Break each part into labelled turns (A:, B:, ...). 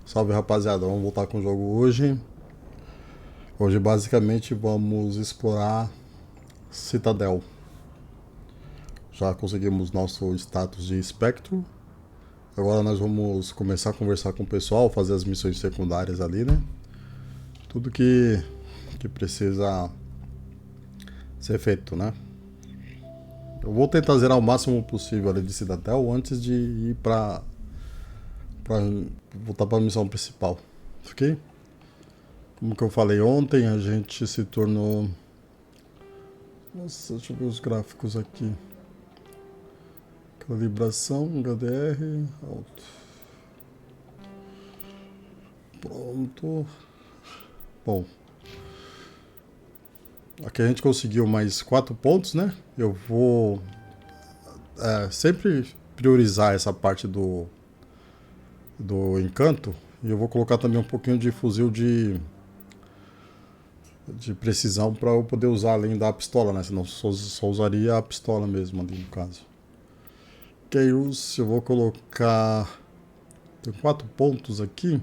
A: Salve rapaziada, vamos voltar com o jogo hoje. Hoje basicamente vamos explorar Citadel. Já conseguimos nosso status de espectro. Agora nós vamos começar a conversar com o pessoal, fazer as missões secundárias ali, né? Tudo que precisa ser feito, né? Eu vou tentar zerar o máximo possível ali de Citadel antes de ir pra voltar pra missão principal, ok? Como que eu falei ontem, a gente se tornou... Nossa, deixa eu ver os gráficos aqui. Calibração, HDR, alto. Pronto. Bom. Aqui a gente conseguiu mais 4 pontos, né? Eu vou sempre priorizar essa parte do encanto. E eu vou colocar também um pouquinho de fuzil de precisão para eu poder usar além da pistola, né? Senão só usaria a pistola mesmo ali no caso. Chaos, eu vou colocar... Tem 4 pontos aqui.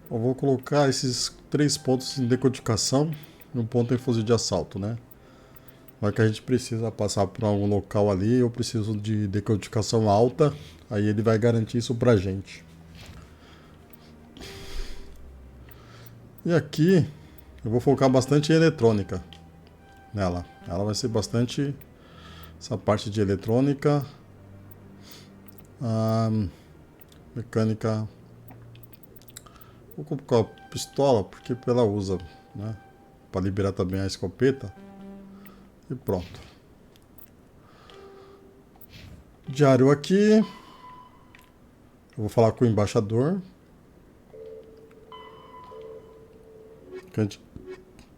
A: Eu vou colocar esses 3 pontos em decodificação e um ponto em fuzil de assalto, né? Vai que a gente precisa passar por algum local ali, eu preciso de decodificação alta, aí ele vai garantir isso pra gente. E aqui eu vou focar bastante em eletrônica nela. Ela vai ser bastante essa parte de eletrônica, mecânica. Vou colocar a pistola porque ela usa, né? Para liberar também a escopeta. E pronto. Diário aqui. Eu vou falar com o embaixador. Que a gente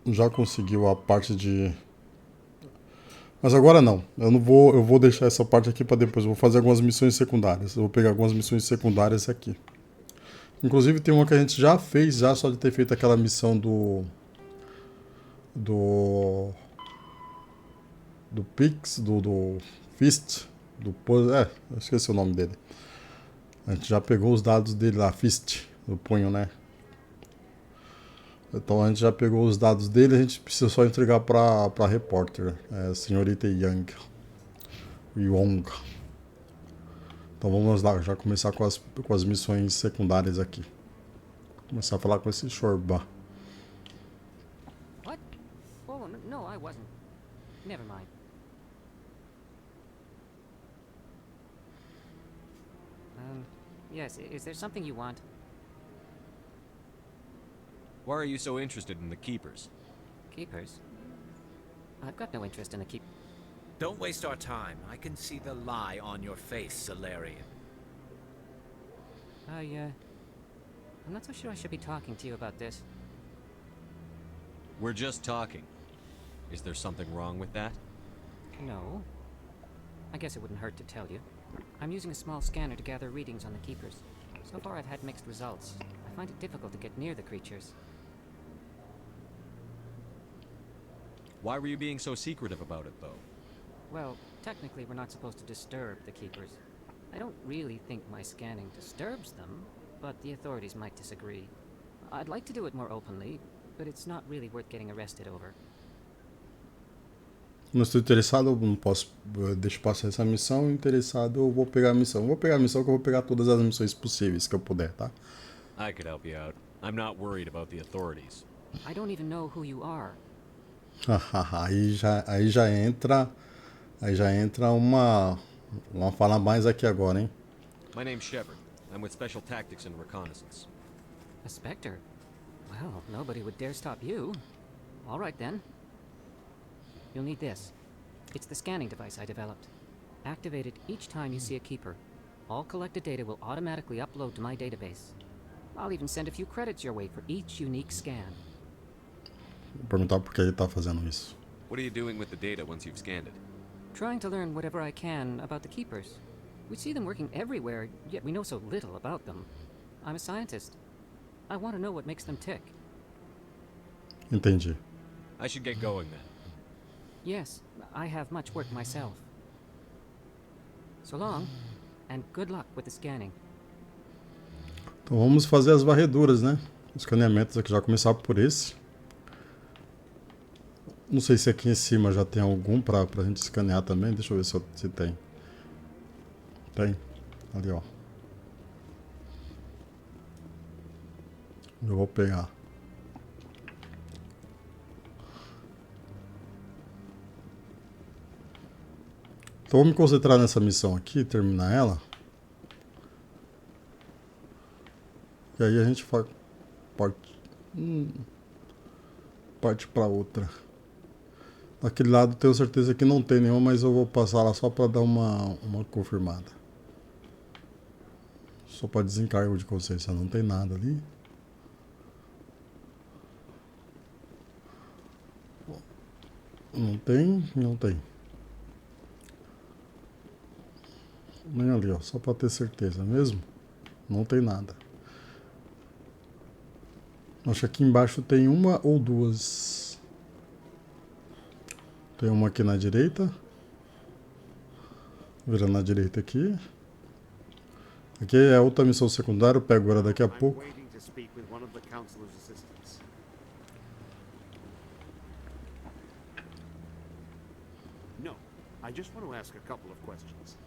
A: já conseguiu a parte de... Mas agora não. Eu vou deixar essa parte aqui para depois. Eu vou fazer algumas missões secundárias. Eu vou pegar algumas missões secundárias aqui. Inclusive tem uma que a gente já fez, já só de ter feito aquela missão do Pix, do Fist, eu esqueci o nome dele. A gente já pegou os dados dele lá, Fist, do punho, né? Então a gente já pegou os dados dele, a gente precisa só entregar pra repórter, senhorita Young. Então vamos lá, já começar com as missões secundárias aqui. Começar a falar com esse Shorba.
B: What? Oh, no, I wasn't. Never mind. Yes, is there something you want?
C: Why are you so interested in the Keepers?
B: Keepers? I've got no interest in the keep...
D: Don't waste our time. I can see the lie on your face, Solarian.
B: I'm not so sure I should be talking to you about this.
C: We're just talking. Is there something wrong with that?
B: No. I guess it wouldn't hurt to tell you. I'm using a small scanner to gather readings on the Keepers. So far I've had mixed results. I find it difficult to get near the creatures.
C: Why were you being so secretive about it, though?
B: Well, technically we're not supposed to disturb the Keepers. I don't really think my scanning disturbs them, but the authorities might disagree. I'd like to do it more openly, but it's not really worth getting arrested over.
A: Não estou interessado, eu não posso deixar passar essa missão. Interessado, eu vou pegar a missão. Eu vou pegar a missão que eu vou pegar todas as missões possíveis que eu puder, tá?
C: I could help you out. I'm not worried about the authorities.
B: I don't even know who you are.
A: aí já entra uma fala mais aqui agora, hein?
C: My name's Shepard. I'm with Special Tactics and Reconnaissance.
B: A Spectre? Well, nobody would dare stop you. All right then. You'll need this. It's the scanning device I developed. Activate it each time you see a Keeper. All collected data will automatically upload to my database. I'll even send a few credits your way for each unique scan.
A: Vou perguntar por que ele tá fazendo isso.
C: What are you doing with the data once you've scanned it?
B: Trying to learn whatever I can about the Keepers. We see them working everywhere, yet we know so little about them. I'm a scientist. I want to know what makes them tick.
A: Entendi.
C: I should get going then.
B: Yes, I have much work myself. So long, and good luck with the scanning.
A: Então vamos fazer as varreduras, né? Os escaneamentos aqui, já começar por esse. Não sei se aqui em cima já tem algum pra gente escanear também. Deixa eu ver se tem. Tem. Ali, ó. Eu vou pegar. Então vou me concentrar nessa missão aqui, terminar ela. E aí a gente parte para outra. Daquele lado tenho certeza que não tem nenhuma, mas eu vou passar lá só para dar uma confirmada. Só para desencargo de consciência, não tem nada ali. Não tem, não tem. Nem ali, ó, só para ter certeza mesmo. Não tem nada. Acho que aqui embaixo tem uma ou duas. Tem uma aqui na direita. Virando na direita aqui. Aqui é outra missão secundária, eu pego ela daqui a pouco.
E: No, I just want to ask a couple of questions.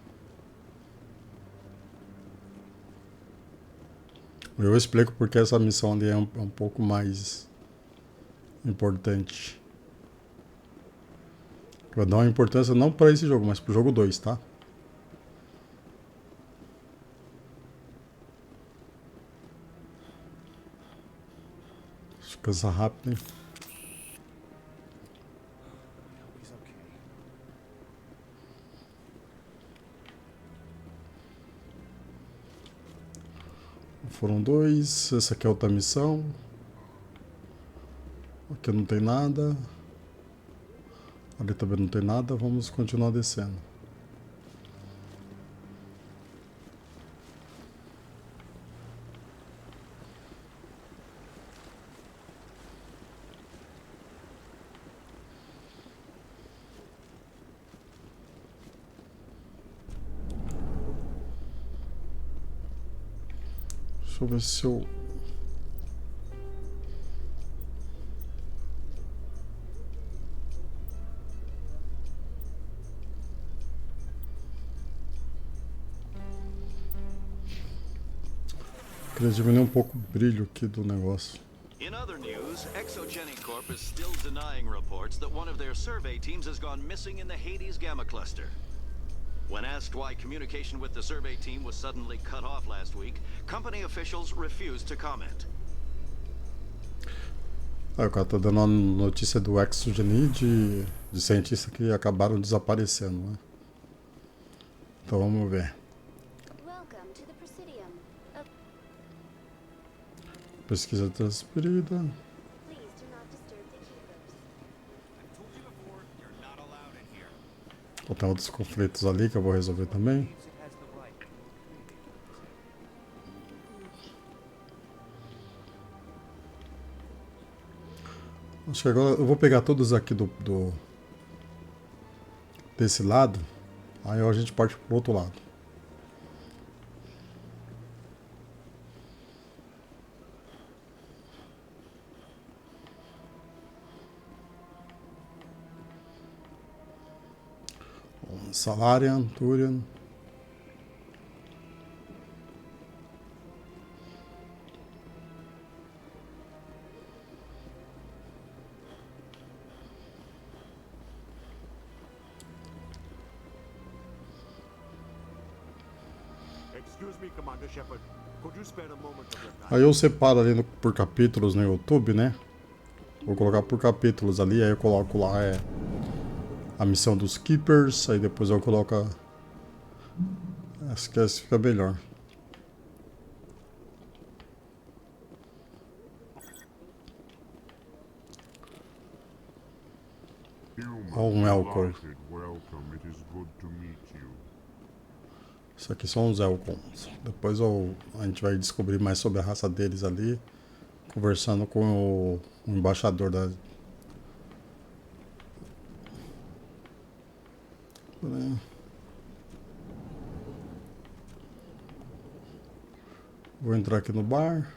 A: Eu explico porque essa missão ali é um pouco mais importante. Vou dar uma importância não para esse jogo, mas para o jogo 2, tá? Deixa eu pensar rápido, hein? Foram 2. Essa aqui é outra missão. Aqui não tem nada. Ali também não tem nada. Vamos continuar descendo. Deixa eu ver se eu... Queria diminuir um pouco o brilho aqui do negócio.
F: In other news, Exogenic Corp is still denying reports that one of their survey teams has gone missing in the Hades Gamma Cluster. When asked why communication with the survey team was suddenly cut off last week, company officials refused to comment.
A: O cara tá dando uma notícia do Exogenied de cientistas que acabaram desaparecendo, né? Então vamos ver. Pesquisa transferida. Tem outros conflitos ali que eu vou resolver também. Acho que agora eu vou pegar todos aqui desse lado. Aí a gente parte pro outro lado. Salarian, Turian. Aí eu separo ali por capítulos no YouTube, né? Vou colocar por capítulos ali, aí eu coloco lá a missão dos Keepers, aí depois eu coloco acho que essa fica melhor. Ó, um Elcor. Isso aqui são os Elcons. Depois a gente vai descobrir mais sobre a raça deles ali, conversando com o embaixador da... Vou entrar aqui no bar.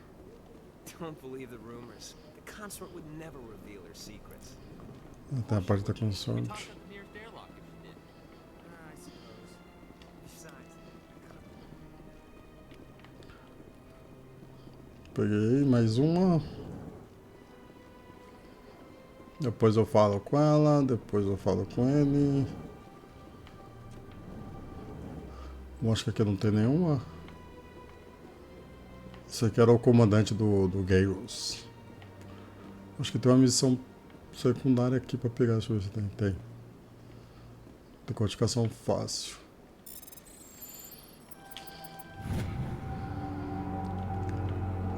G: Don't believe the rumors. The consort would never reveal her secrets.
A: Tem a parte da consorte.
G: I suppose. Besides,
A: Peguei mais uma. Depois eu falo com ela, depois eu falo com ele. Eu acho que aqui não tem nenhuma. Esse aqui era o comandante do Gaius. Acho que tem uma missão secundária aqui pra pegar. Deixa eu ver se tem. Tem codificação fácil.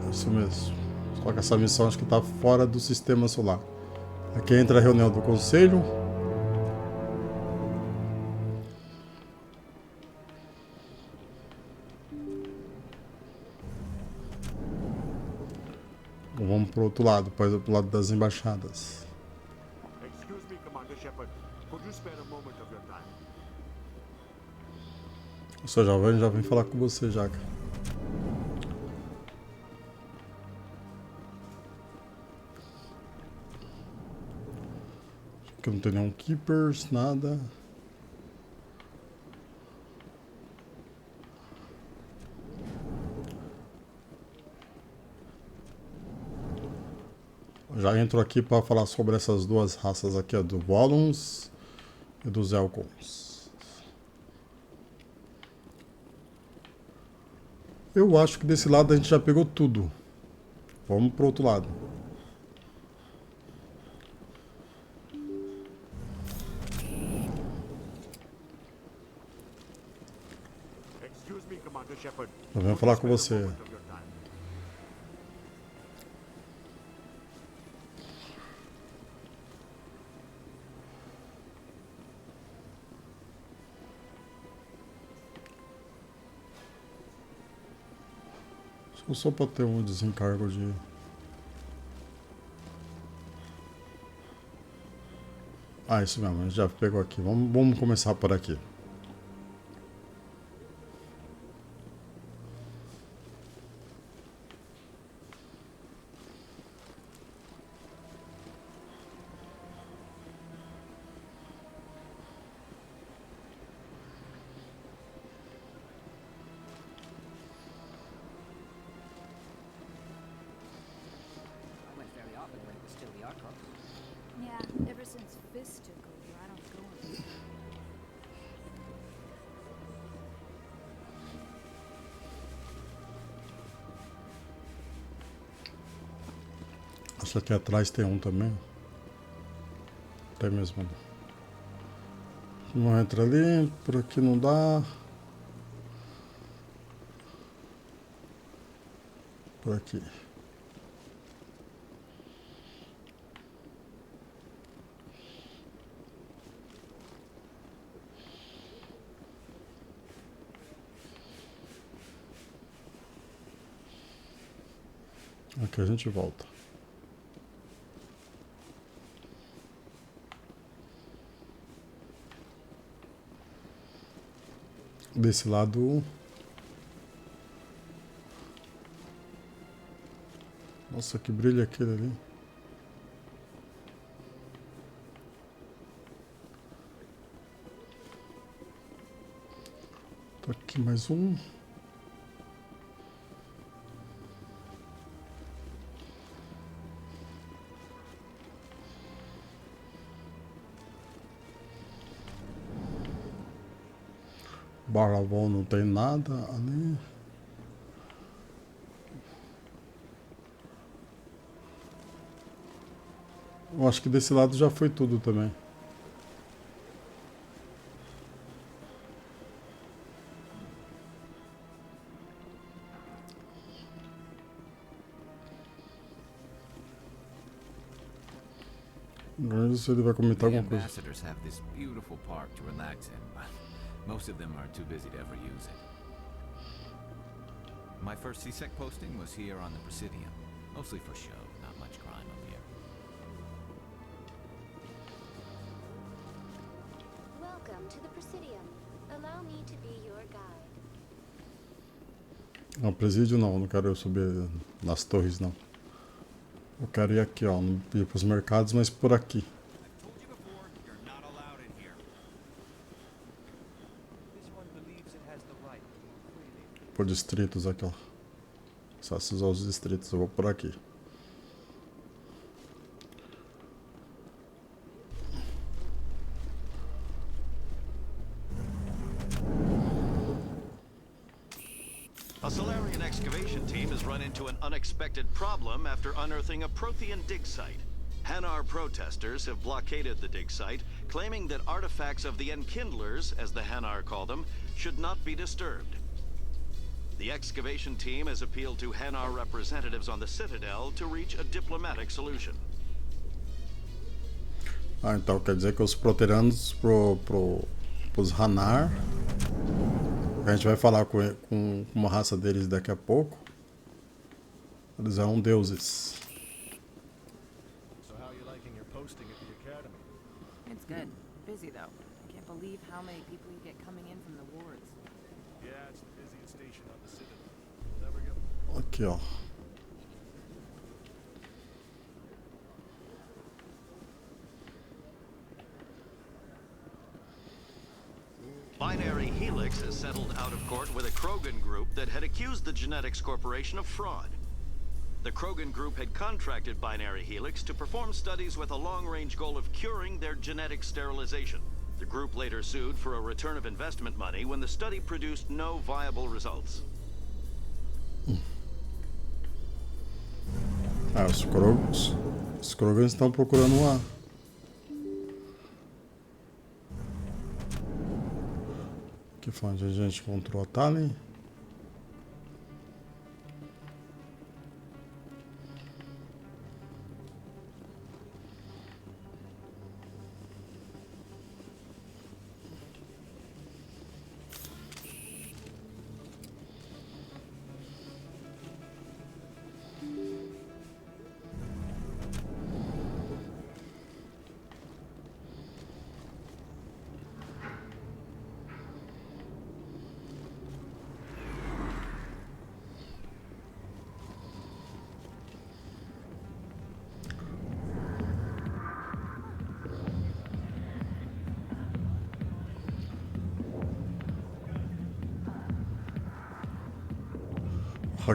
A: É isso mesmo. Só que essa missão acho que tá fora do sistema solar. Aqui entra a reunião do conselho. Vamos pro outro lado, depois pro lado das embaixadas.
E: Excuse me, Commander Shepard. Could you spare a moment of your time?
A: O seu Giovanni já vem falar com você, Jaca. Aqui não tem nenhum Keepers, nada. Já entro aqui para falar sobre essas duas raças aqui, do Volus e dos Elcors. Eu acho que desse lado a gente já pegou tudo. Vamos pro outro lado.
E: Excuse me, Commander Shepard.
A: Eu venho falar com você. Só para ter um desencargo de... Ah, isso mesmo, a gente já pegou aqui. Vamos começar por aqui.
B: I went very often when it was still the Arcor.
H: Yeah, ever since Fist took over, I don't go anymore.
A: Acho que aqui atrás tem um também. Tem mesmo. Não entra ali, por aqui não dá. Por aqui. Aqui a gente volta. Desse lado... Nossa, que brilho aquele ali. Tá aqui mais um. Baravon não tem nada ali. Eu acho que desse lado já foi tudo também. Não sei se ele vai comentar
D: The
A: alguma coisa.
D: ambassadors have this beautiful park to relax in, but most of them are too busy to ever use it. My first CSEC posting was here on the Presidium, mostly for show, not much crime up here.
H: Welcome to the Presidium. Allow me to be your guide.
A: Não, presídio não, não quero subir nas torres não. Eu quero ir aqui, ó, não ir pros mercados, mas por aqui. Por distritos aqui, ó. Só esses os distritos, eu vou por aqui.
F: A Solarian excavation team has run into an unexpected problem after unearthing a Prothean dig site. Hanar protesters have blockaded the dig site, claiming that artifacts of the Enkindlers, as the Hanar call them, should not be disturbed. The excavation team has appealed to Hanar representatives on the Citadel to reach a diplomatic solution.
A: Ah, então quer dizer que os proteranos pros Hanar, a gente vai falar com uma raça deles daqui a pouco. Eles eram deuses.
I: So how are you liking your posting at the academy?
J: It's good. Busy though. I can't believe how many people you get coming in from the wards.
I: Yeah, it's the busiest station on the Citadel. Never get...
A: Aqui, ó.
F: Binary Helix has settled out of court with a Krogan group that had accused the Genetics Corporation of fraud. The Krogan group had contracted Binary Helix to perform studies with a long-range goal of curing their genetic sterilization. The group later sued for a return of investment money when the study produced no viable results.
A: Ah, os Krogans estão procurando uma... Que foi onde a gente encontrou a Tallinn.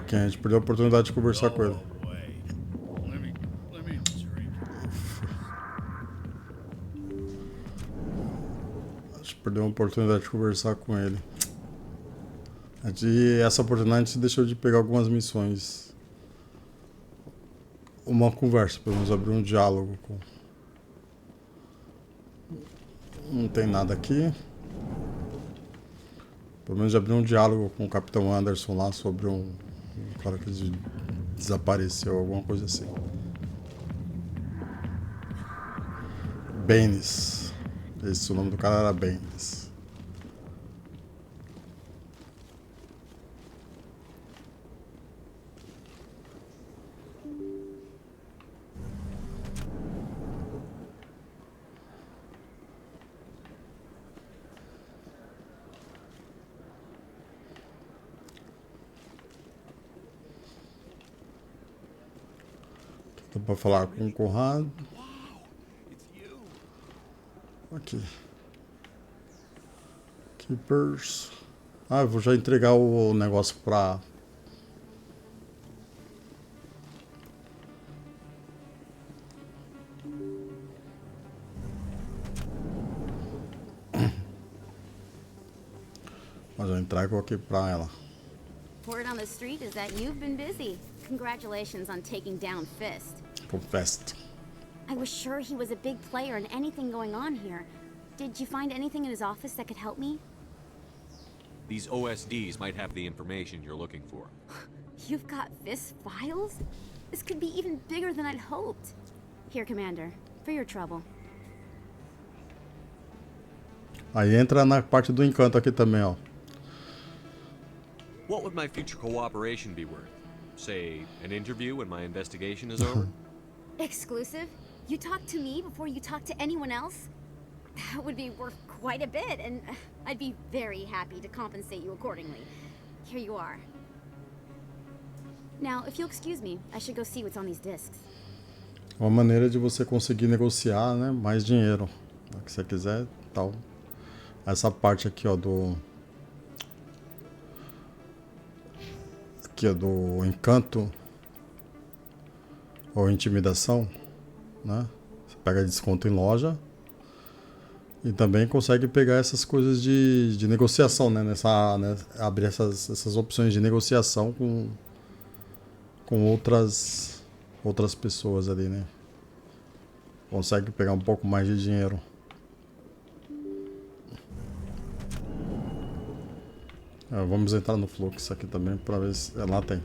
A: Quem? A gente perdeu a oportunidade de conversar com ele. A gente perdeu a oportunidade de conversar com ele. E essa oportunidade a gente deixou de pegar algumas missões. Uma conversa, pelo menos abrir um diálogo com... Não tem nada aqui. Pelo menos abrir um diálogo com o Capitão Anderson lá sobre um cara que desapareceu, alguma coisa assim. Baines. Esse, o nome do cara era Baines. Para falar com o Conrado. Aqui. Keepers. Ah, eu vou já entregar o negócio pra... Mas eu entrego aqui pra ela.
K: Word on the street is that you've been busy. Congratulations on taking down Fist.
A: Confessed.
K: I was sure he was a big player in anything going on here. Did you find anything in his office that could help me?
C: These OSDs might have the information you're looking for.
K: You've got Fist files? This could be even bigger than I'd hoped. Here, Commander, for your trouble.
A: Aí entra na parte do encanto aqui também, ó.
C: What would my future cooperation be worth? Say, an interview when my investigation is over?
K: Exclusive? You talk to me before you talk to anyone else? That would be worth quite a bit, and I'd be very happy to compensate you accordingly. Here you are. Now, if you'll excuse me, I should go see what's on these discs.
A: Uma maneira de você conseguir negociar, né, mais dinheiro, o que você quiser, tal. Essa parte aqui, ó, do encanto ou intimidação, né? Você pega desconto em loja e também consegue pegar essas coisas de negociação, né? Abrir essas opções de negociação com outras pessoas ali, né? Consegue pegar um pouco mais de dinheiro. Vamos entrar no fluxo aqui também para ver se lá tem.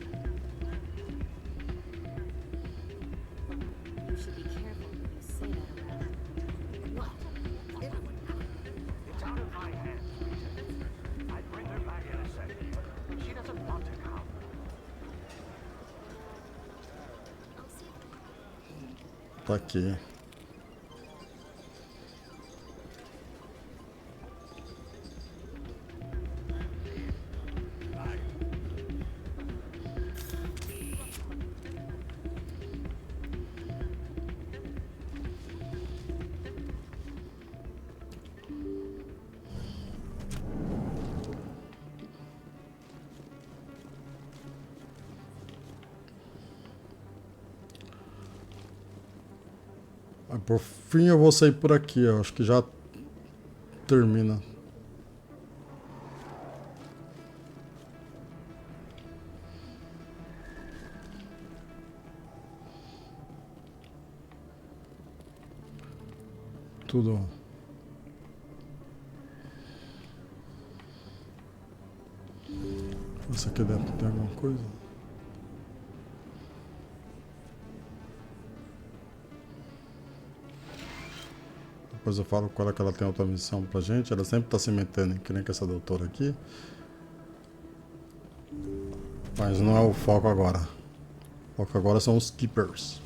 A: Tá aqui. Por fim eu vou sair por aqui, eu acho que já termina. Tudo. Isso aqui dentro tem alguma coisa? Depois eu falo qual é que ela tem outra missão pra gente. Ela sempre tá se metendo, que nem com essa doutora aqui. Mas não é o foco agora. O foco agora são os Keepers.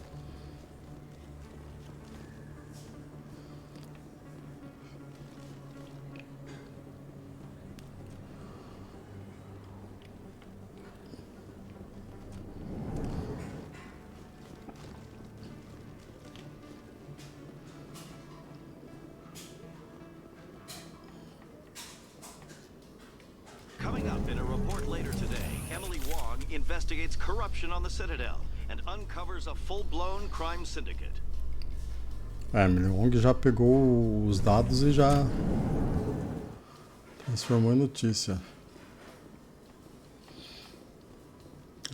F: Investigates corruption on the Citadel and uncovers a full-blown crime syndicate.
A: Emily Wong já pegou os dados e já transformou em notícia.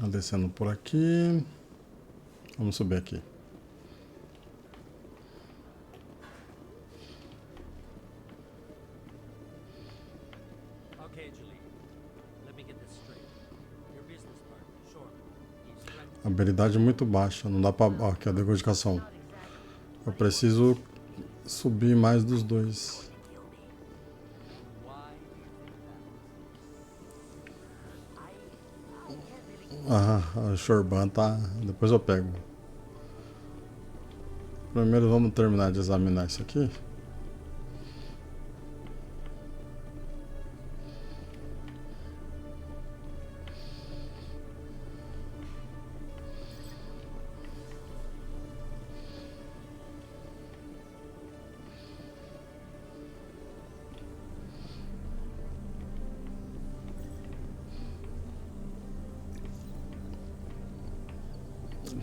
A: Descendo por aqui. Vamos subir aqui. Habilidade muito baixa, não dá pra... Ó, aqui a decodificação. Eu preciso subir mais dos dois. A Shorban tá... Depois eu pego. Primeiro vamos terminar de examinar isso aqui.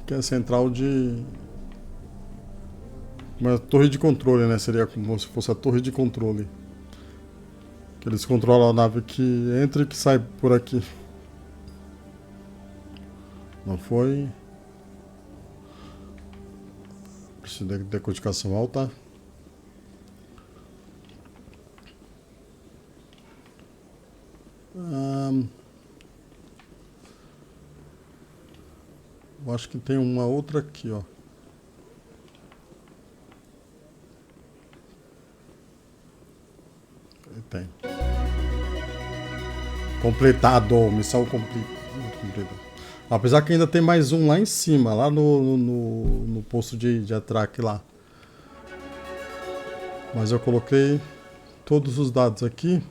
A: Que é a central de... Uma torre de controle, né? Seria como se fosse a torre de controle. Que eles controlam a nave que entra e que sai por aqui. Não foi? Preciso de decodificação alta. Eu acho que tem uma outra aqui, ó. Tem. Completado, missão completa. Apesar que ainda tem mais um lá em cima, lá no posto de atraque lá. Mas eu coloquei todos os dados aqui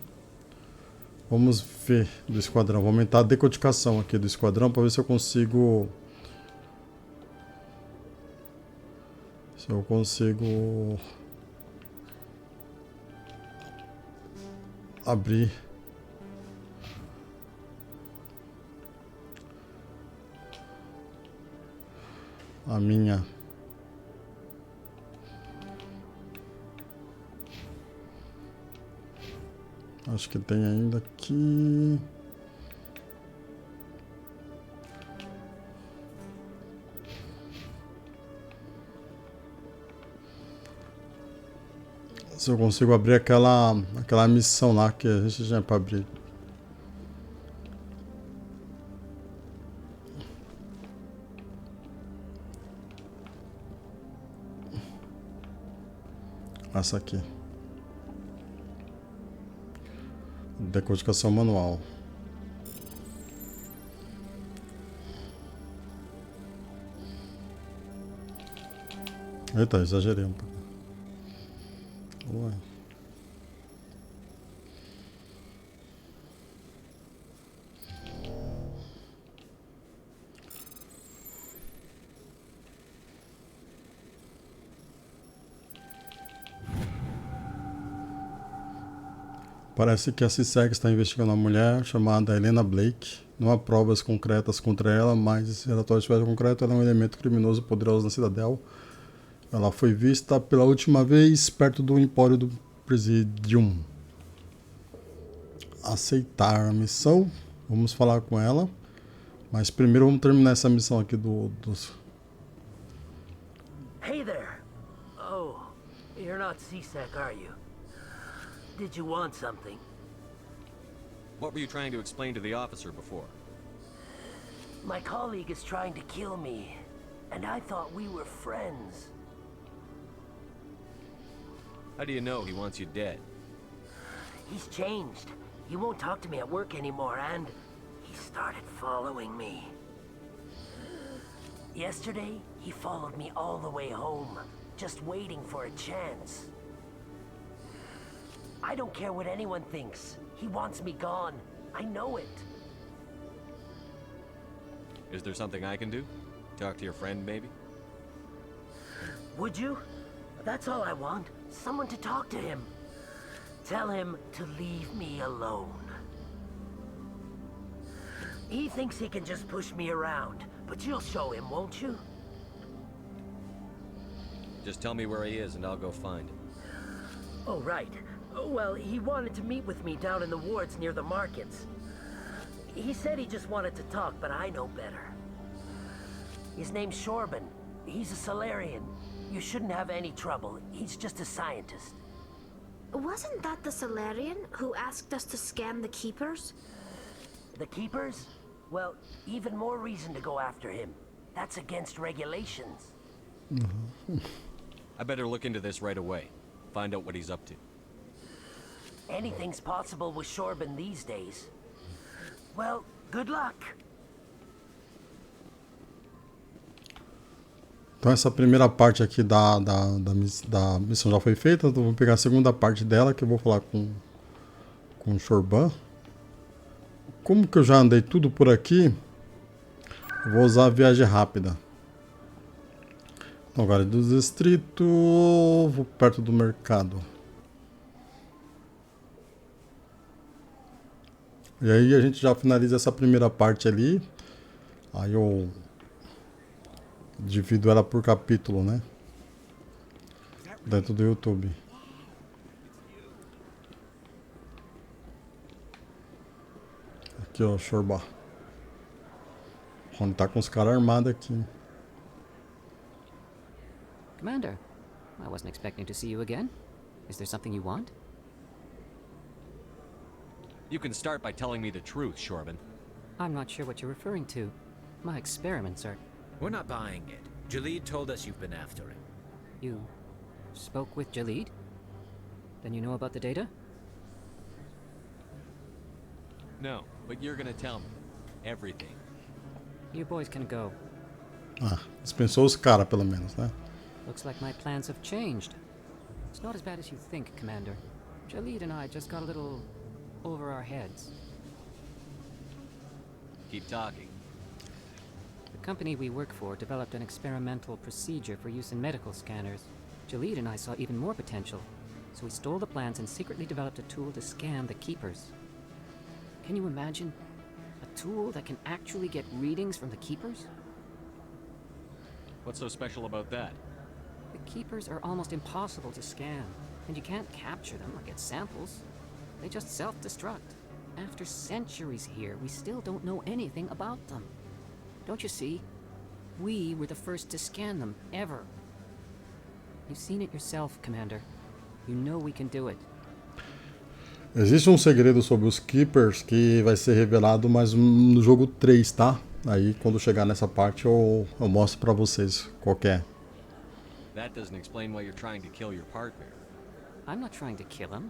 A: Vamos ver do esquadrão. Vou aumentar a decodificação aqui do esquadrão para ver se eu consigo. Abrir a minha. Acho que tem ainda aqui. Se eu consigo abrir aquela missão lá que a gente já é para abrir. Essa aqui. Decodificação manual. Eita, exagerei um pouco. Ué. Parece que a CISEG está investigando uma mulher chamada Helena Blake. Não há provas concretas contra ela, mas se relatório estiver concreto, ela é um elemento criminoso poderoso na Citadel. Ela foi vista pela última vez perto do empório do Presidium. Aceitar a missão. Vamos falar com ela. Mas primeiro vamos terminar essa missão aqui dos...
L: Hey there! Oh, you're not CSEC, are you? Did you want something?
C: What were you trying to explain to the officer before?
L: My colleague is trying to kill me, and I thought we were friends.
C: How do you know he wants you dead?
L: He's changed. He won't talk to me at work anymore, and he started following me. Yesterday, he followed me all the way home, just waiting for a chance. I don't care what anyone thinks. He wants me gone. I know it.
C: Is there something I can do? Talk to your friend, maybe?
L: Would you? That's all I want. Someone to talk to him. Tell him to leave me alone. He thinks he can just push me around, but you'll show him, won't you?
C: Just tell me where he is and I'll go find him.
L: Oh, right. Well, he wanted to meet with me down in the wards near the markets. He said he just wanted to talk, but I know better. His name's Shorban. He's a Solarian. You shouldn't have any trouble. He's just a scientist.
K: Wasn't that the Solarian who asked us to scan the Keepers?
L: The Keepers? Well, even more reason to go after him. That's against regulations.
C: I better look into this right away. Find out what he's up to.
L: Anything's possible with Shorban these days. Well, good luck.
A: Então essa primeira parte aqui da missão já foi feita. Então vou pegar a segunda parte dela, que eu vou falar com o Shorban. Como que eu já andei tudo por aqui, eu vou usar a viagem rápida. Então, agora do distrito, vou perto do mercado. E aí a gente já finaliza essa primeira parte ali. Aí eu divido ela por capítulo, né? Dentro do YouTube. Aqui, ó, Shorban. Quando tá com os caras armados aqui.
B: Commander, I wasn't expecting to see you again. Is there something you want?
C: You can start by telling me the truth, Shorban.
B: I'm not sure what you're referring to. My experiments are...
D: We're not buying it. Jahleed told us you've been after him.
B: You spoke with Jahleed? Then you know about the data?
C: No, but you're gonna tell me. Everything.
B: You boys can go.
A: Ah, dispensou os caras pelo menos, né?
B: Looks like my plans have changed. It's not as bad as you think, Commander. Jahleed and I just got a little over our heads.
C: Keep talking.
B: The company we work for developed an experimental procedure for use in medical scanners. Jahleed and I saw even more potential, so we stole the plans and secretly developed a tool to scan the Keepers. Can you imagine? A tool that can actually get readings from the Keepers?
C: What's so special about that?
B: The Keepers are almost impossible to scan, and you can't capture them or get samples. They just self-destruct. After centuries here, we still don't know anything about them. Don't you see? We were the first to scan them, ever. You've seen it yourself, Commander. You know we can do it.
A: Existe um segredo sobre os Keepers que vai ser revelado mais no jogo 3, tá? Aí quando chegar nessa parte eu mostro pra vocês qual que é.
C: That doesn't explain why you're trying to kill your partner.
B: I'm not trying to kill him.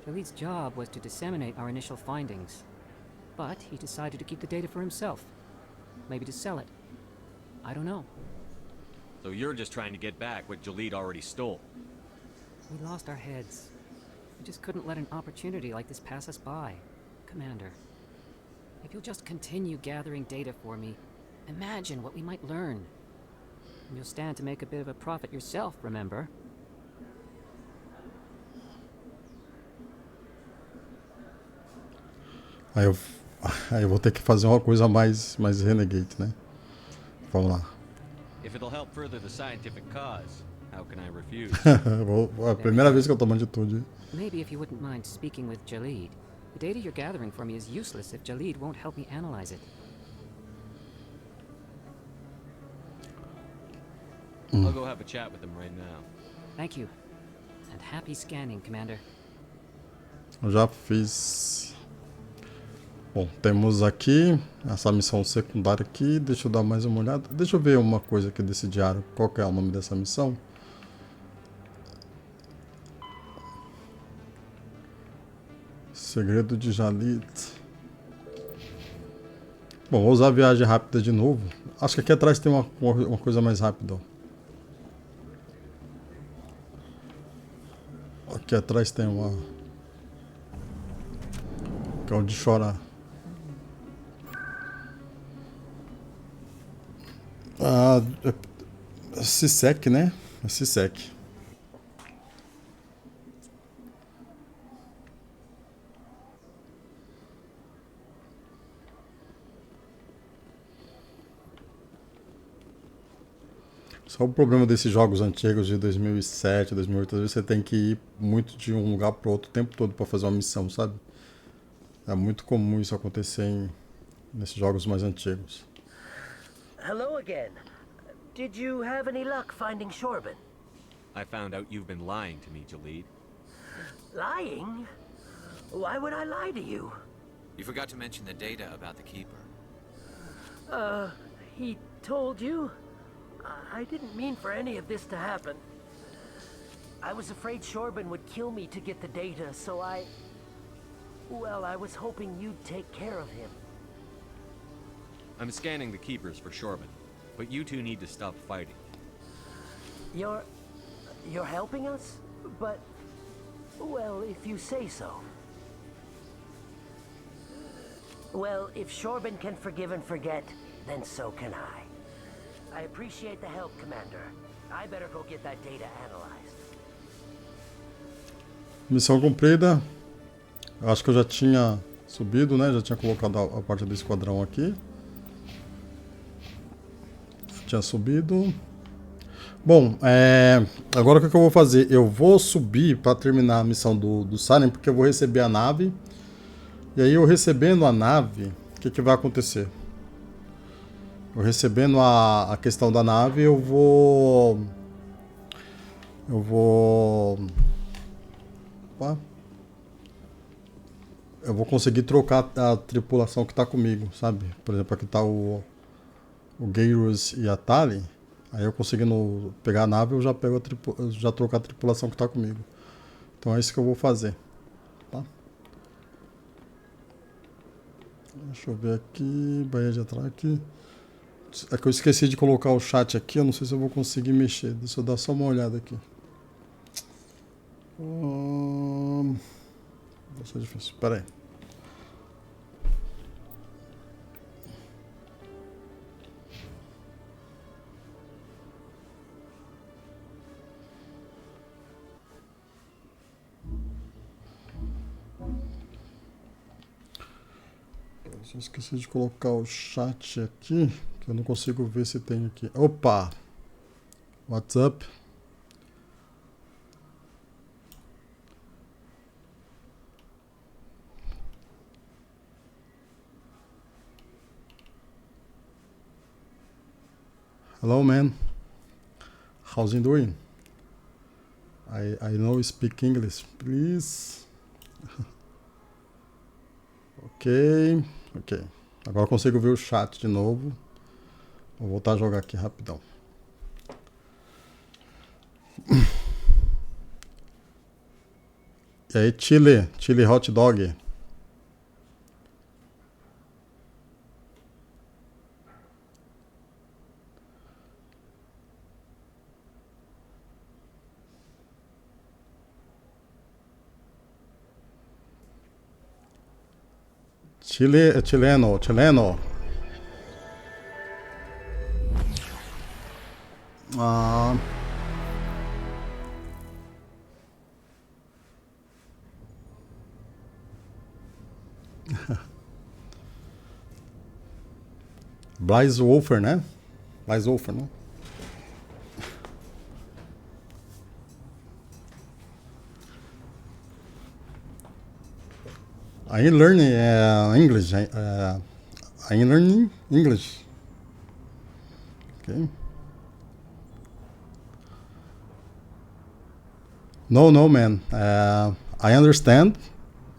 B: Jahleed's job was to disseminate our initial findings. But he decided to keep the data for himself. Maybe to sell it. I don't know.
C: So you're just trying to get back what Jahleed already stole.
B: We lost our heads. We just couldn't let an opportunity like this pass us by. Commander, if you'll just continue gathering data for me, imagine what we might learn. And you'll stand to make a bit of a profit yourself, remember?
A: Aí eu vou ter que fazer uma coisa mais renegade, né? Vamos lá.
C: If it'll help further the scientific cause, how can I refuse?
A: É a primeira vez que eu tomo atitude.
B: Maybe if you wouldn't mind speaking with Jahleed. The data you're gathering for me is useless if Jahleed won't help me analyze it.
C: I'll go have a chat with him right now.
B: Thank you. And happy scanning, Commander.
A: Eu já fiz. Bom, temos aqui essa missão secundária aqui. Deixa eu dar mais uma olhada. Deixa eu ver uma coisa aqui desse diário. Qual que é o nome dessa missão? Segredo de Jahleed. Bom, vou usar a viagem rápida de novo. Acho que aqui atrás tem uma coisa mais rápida. Aqui atrás tem uma... que é onde chora... Sisek, né? É Sisek. Só o problema desses jogos antigos de 2007, 2008, às vezes você tem que ir muito de um lugar para outro o tempo todo para fazer uma missão, sabe? É muito comum isso acontecer nesses jogos mais antigos.
L: Hello again. Did you have any luck finding Shorben?
C: I found out you've been lying to me, Jahleed.
L: Lying? Why would I lie to you?
D: You forgot to mention the data about the Keeper.
L: He told you? I didn't mean for any of this to happen. I was afraid Shorben would kill me to get the data, so well, I was hoping you'd take care of him.
C: I'm scanning the Keepers for Shorben, but you two need to stop fighting.
L: You're helping us? But, well, if you say so. Well, if Shorben can forgive and forget, then so can I. I appreciate the help, Commander. I better go get that data analyzed.
A: Missão cumprida. Acho que eu já tinha subido, né? Já tinha colocado a parte do esquadrão aqui. Tinha subido. Bom, agora o que eu vou fazer? Eu vou subir para terminar a missão do Salem, porque eu vou receber a nave. E aí eu recebendo a nave, o que vai acontecer? Eu recebendo a questão da nave, eu vou... Opa. Eu vou conseguir trocar a tripulação que está comigo, sabe? Por exemplo, aqui está o Geirus e a Tali. Aí eu conseguindo pegar a nave, eu já pego já trocar a tripulação que está comigo. Então é isso que eu vou fazer. Tá? Deixa eu ver aqui, Baía de Atraque. É que eu esqueci de colocar o chat aqui, eu não sei se eu vou conseguir mexer. Deixa eu dar só uma olhada aqui. Vai ser difícil, pera aí. Só esqueci de colocar o chat aqui, que eu não consigo ver se tem aqui. Opa! What's up? Hello, man. How's it doing? I know speak English, please. Ok. Agora eu consigo ver o chat de novo. Vou voltar a jogar aqui rapidão. E aí, Chile hot dog. Chileno. Bleishofer, né? Bleishofer, né? I'm learning English. I'm learning English. Okay. No, man. I understand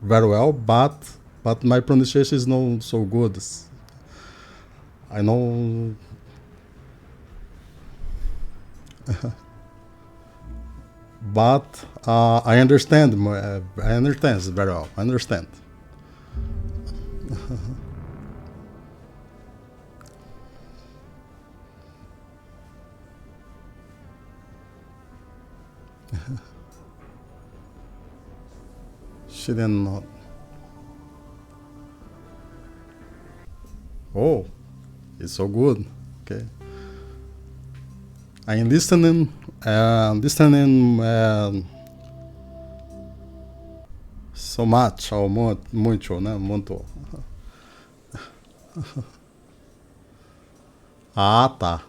A: very well, but my pronunciation is not so good. I know. But I understand. I understand very well. I understand. She didn't know. Oh, it's so good. Okay. I'm listening. So much, ou muito, né? Muito. Ah, tá.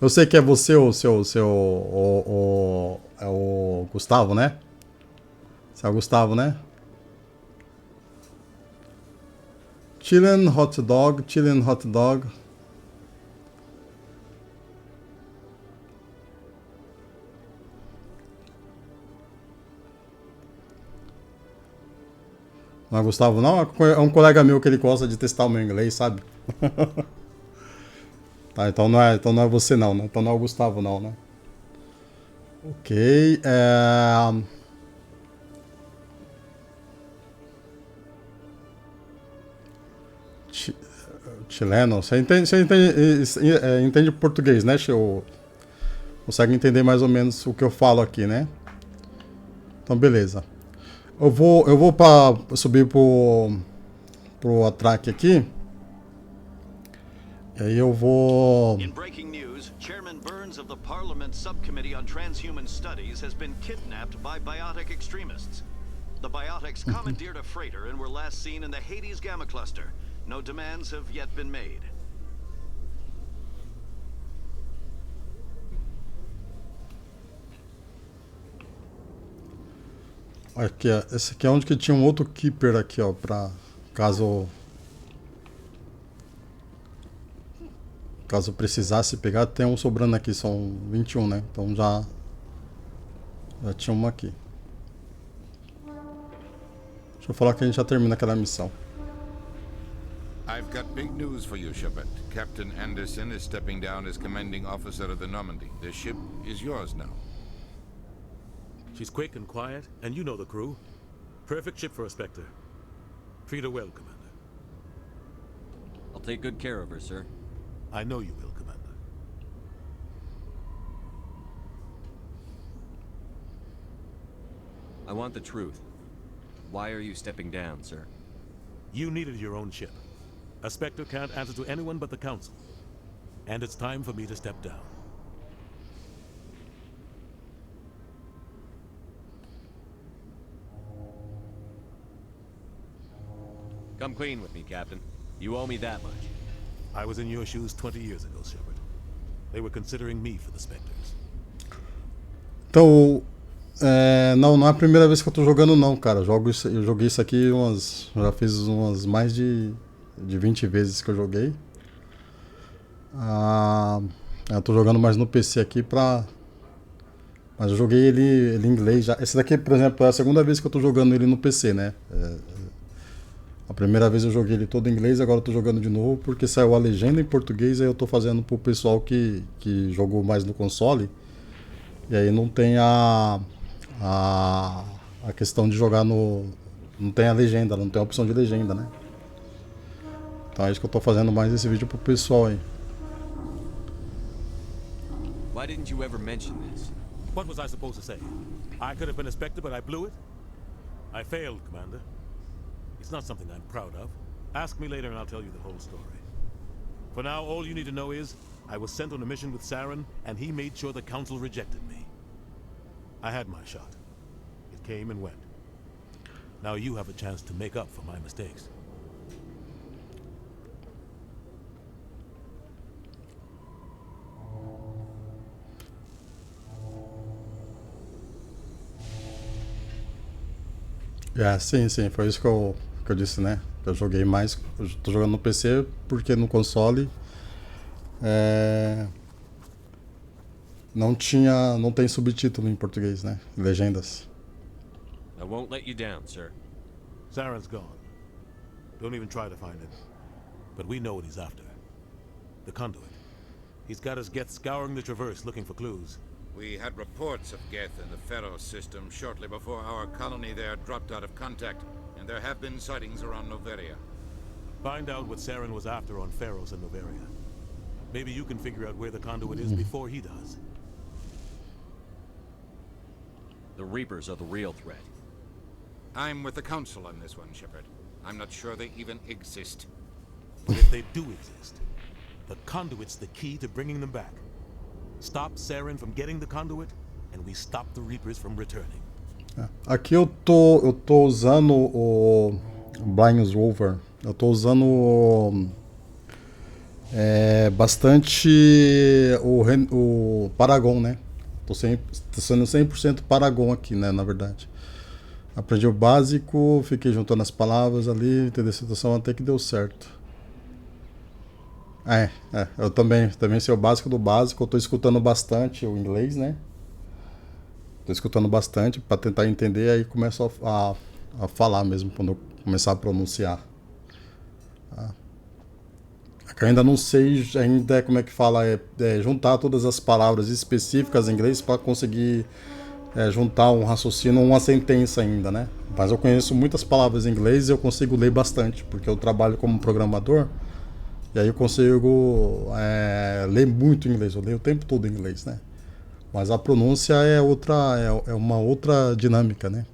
A: Eu sei que é você, é o Gustavo, né? Você é o Gustavo, né? Chilean hot dog. Não é Gustavo, não? É um colega meu que ele gosta de testar o meu inglês, sabe? Tá, então não é você não, né? Então não é o Gustavo não, né? Ok. Chileno. Você entende português, né? Consegue entender mais ou menos o que eu falo aqui, né? Então, beleza. Eu vou subir pro atraque aqui. E aí eu vou...
F: In breaking news, Chairman Burns of the Parliament Subcommittee on Transhuman Studies has been kidnapped by biotic extremists. The biotics commandeered a freighter and were last seen in the Hades Gamma Cluster. No demands have yet been made.
A: Aqui, ó. Esse aqui é onde que tinha um outro keeper aqui, ó, pra caso precisasse pegar. Tem um sobrando aqui, são 21, né? Então já tinha uma aqui. Deixa eu falar que a gente já termina aquela missão.
M: I've got big news for you, Shepard. Captain Anderson is stepping down as commanding officer of the Normandy. The ship is yours now.
I: She's quick and quiet, and you know the crew. Perfect ship for a Spectre. Treat her well, Commander.
C: I'll take good care of her, sir.
I: I know you will, Commander.
C: I want the truth. Why are you stepping down, sir?
I: You needed your own ship. A Spectre can't answer to anyone but the Council. And it's time for me to step down.
C: Come clean with me, Captain. You owe me that much.
I: I was in your shoes 20 years ago, Shepard. They were considering me for the Spectres.
A: Então, não é a primeira vez que eu tô jogando não, cara. Eu joguei isso aqui já fiz umas mais de 20 vezes que eu joguei. Eu tô jogando mais no PC aqui mas eu joguei ele em inglês já. Esse daqui, por exemplo, é a segunda vez que eu tô jogando ele no PC, né? A primeira vez eu joguei ele todo em inglês, agora eu tô jogando de novo porque saiu a legenda em português, aí eu tô fazendo pro pessoal que jogou mais no console. E aí não tem a questão de jogar no... Não tem a legenda, não tem a opção de legenda, né? Então é isso que eu tô fazendo mais esse vídeo pro pessoal aí.
C: Why didn't you ever mention this?
I: What was I supposed to say? I could have been a Spectre, but I blew it? I failed, Commander. It's not something I'm proud of. Ask me later and I'll tell you the whole story. For now, all you need to know is I was sent on a mission with Saren, and he made sure the Council rejected me. I had my shot. It came and went. Now you have a chance to make up for my mistakes.
A: Sim, foi isso que eu disse, né? Eu joguei mais, eu tô jogando no PC porque no console não tem subtítulo em português, né? Legendas.
C: I won't let you down, sir.
I: Saren's gone. Don't even try to find him. But we know what he's after. The conduit. He's got his Geth scouring the Traverse looking for clues.
M: We had reports of Geth in the Pharaoh system shortly before our colony there dropped out of contact, and there have been sightings around Noveria.
I: Find out what Saren was after on Pharos and Noveria. Maybe you can figure out where the conduit is before he does.
C: The Reapers are the real threat.
M: I'm with the Council on this one, Shepard. I'm not sure they even exist.
I: But if they do exist, the conduit's the key to bringing them back. Stop Saren from getting the conduit, and we stop the Reapers from returning.
A: Aqui eu tô usando o Blindwolver. Eu tô usando bastante o Paragon, né? Tô sendo 100% Paragon aqui, né? Na verdade. Aprendi o básico, fiquei juntando as palavras ali, entender a situação até que deu certo. Eu também sei o básico do básico. Eu tô escutando bastante o inglês, né? Tô escutando bastante para tentar entender, aí começo a falar mesmo quando eu começar a pronunciar. Eu ainda não sei como é que fala, juntar todas as palavras específicas em inglês para conseguir juntar um raciocínio, uma sentença ainda, né? Mas eu conheço muitas palavras em inglês e eu consigo ler bastante, porque eu trabalho como programador. E aí eu consigo ler muito inglês, eu leio o tempo todo em inglês, né? Mas a pronúncia é uma outra dinâmica, né?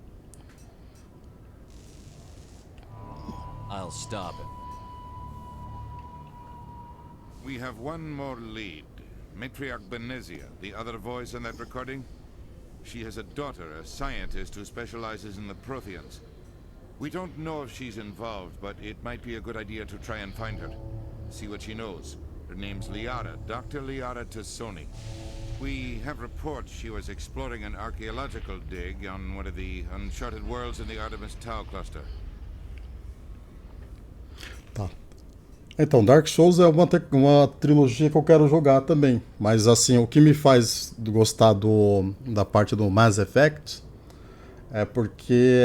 C: I'll stop him.
M: We have one more lead. Matriarch Benezia, the other voice in that recording. She has a daughter, a scientist who specializes in the Protheans. We don't know if she's involved, but it might be a good idea to try and find her. See what she knows. Her name's Liara, Dr. Liara Tassoni. We have reports she was exploring an archaeological dig on one of the uncharted worlds in the Artemis Tau cluster.
A: Tá. Então, Dark Souls é uma trilogia que eu quero jogar também. Mas assim, o que me faz gostar da parte do Mass Effect é porque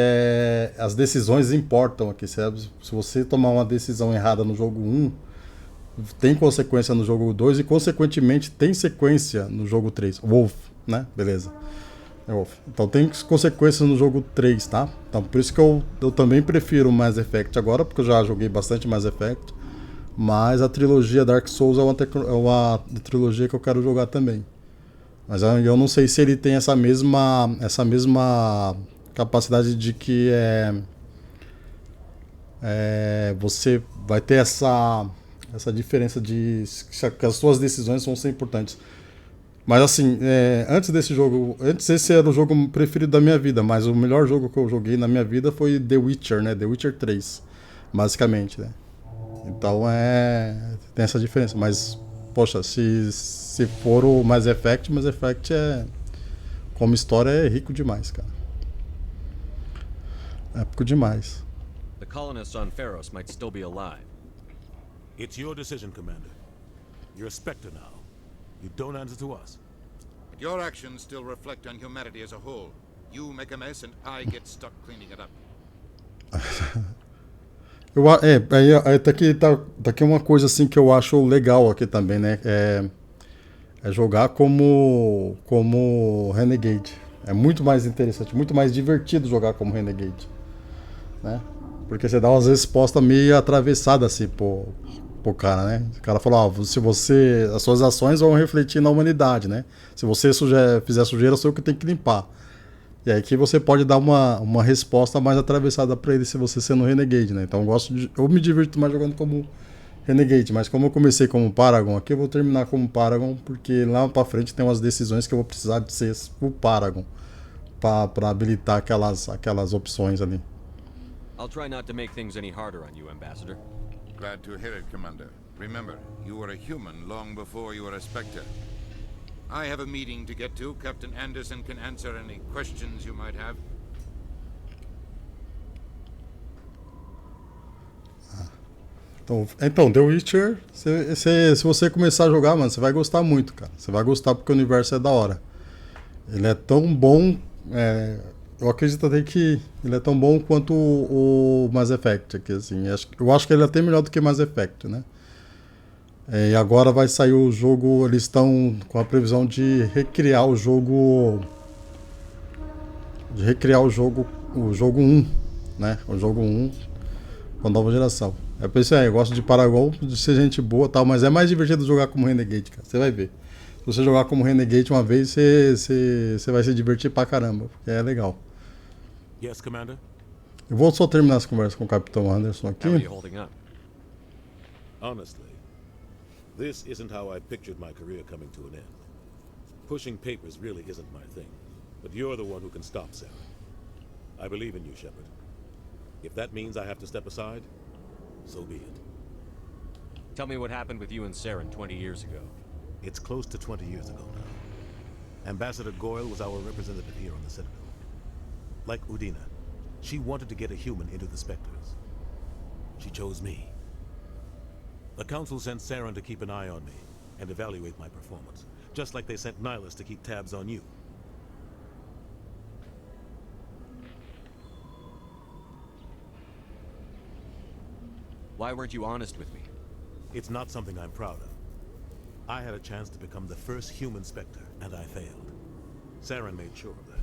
A: as decisões importam aqui, sabe? Se você tomar uma decisão errada no jogo 1, tem consequência no jogo 2 e, consequentemente, tem sequência no jogo 3. Wolf, né? Beleza. Wolf. Então tem consequências no jogo 3, tá? Então por isso que eu também prefiro o Mass Effect agora, porque eu já joguei bastante Mass Effect. Mas a trilogia Dark Souls é uma trilogia que eu quero jogar também. Mas eu não sei se ele tem essa mesma capacidade de que você vai ter essa diferença de que as suas decisões vão ser importantes. Mas assim, antes esse era o jogo preferido da minha vida, mas o melhor jogo que eu joguei na minha vida foi The Witcher, né? The Witcher 3. basicamente, né? Então tem essa diferença, mas poxa, se for o Mass Effect como história é rico demais, cara. Épico demais.
C: The colonists on Pharos might still be alive.
I: It's your decision, Commander. You're a Spectre now. You don't answer to us.
M: But your actions still reflect on humanity as a whole. You make a mess and I get stuck cleaning it up.
A: Tá aqui uma coisa assim que eu acho legal aqui também, né? É jogar como Renegade. É muito mais interessante, muito mais divertido jogar como Renegade, né? Porque você dá umas respostas meio atravessadas assim pro cara, né? O cara falou, as suas ações vão refletir na humanidade, né? Se você fizer sujeira, sou eu que tenho que limpar. E aí que você pode dar uma resposta mais atravessada para ele se você sendo Renegade, né? Então eu me divirto mais jogando como Renegade, mas como eu comecei como Paragon aqui, eu vou terminar como Paragon, porque lá pra frente tem umas decisões que eu vou precisar de ser o Paragon para habilitar aquelas opções ali.
C: I'll try not to make things any harder on you, Ambassador.
M: Glad to hear it, Commander. Remember, you were a human long before you were a Spectre. I have a meeting to get to. Captain Anderson can answer any questions you might have.
A: Então, The Witcher, se você começar a jogar, mano, você vai gostar muito, cara. Você vai gostar porque o universo é da hora. Ele é tão bom, eu acredito até que ele é tão bom quanto o Mass Effect aqui, assim. Eu acho que ele é até melhor do que Mass Effect, né? E agora vai sair o jogo, eles estão com a previsão de recriar o jogo. O jogo 1, né? O jogo 1 com a nova geração. É por isso aí, eu gosto de Paragon, de ser gente boa e tal, mas é mais divertido jogar como Renegade, cara. Você vai ver. Se você jogar como Renegade uma vez, você vai se divertir pra caramba, porque é legal.
I: Yes, Commander?
A: Eu vou só terminar essa conversa com o Capitão Anderson aqui.
C: How are you holding up?
I: Honestly, this isn't how I pictured my career coming to an end. Pushing papers really isn't my thing, but you're the one who can stop Sarah. I believe in you, Shepard. If that means I have to step aside, so be it.
C: Tell me what happened with you and Saren 20 years ago.
I: It's close to 20 years ago now. Ambassador Goyle was our representative here on the Citadel. Like Udina, she wanted to get a human into the Spectres. She chose me. The Council sent Saren to keep an eye on me and evaluate my performance, just like they sent Nihilus to keep tabs on you.
C: Why weren't you honest with me?
I: It's not something I'm proud of. I had a chance to become the first human Spectre, and I failed. Saren made sure of that.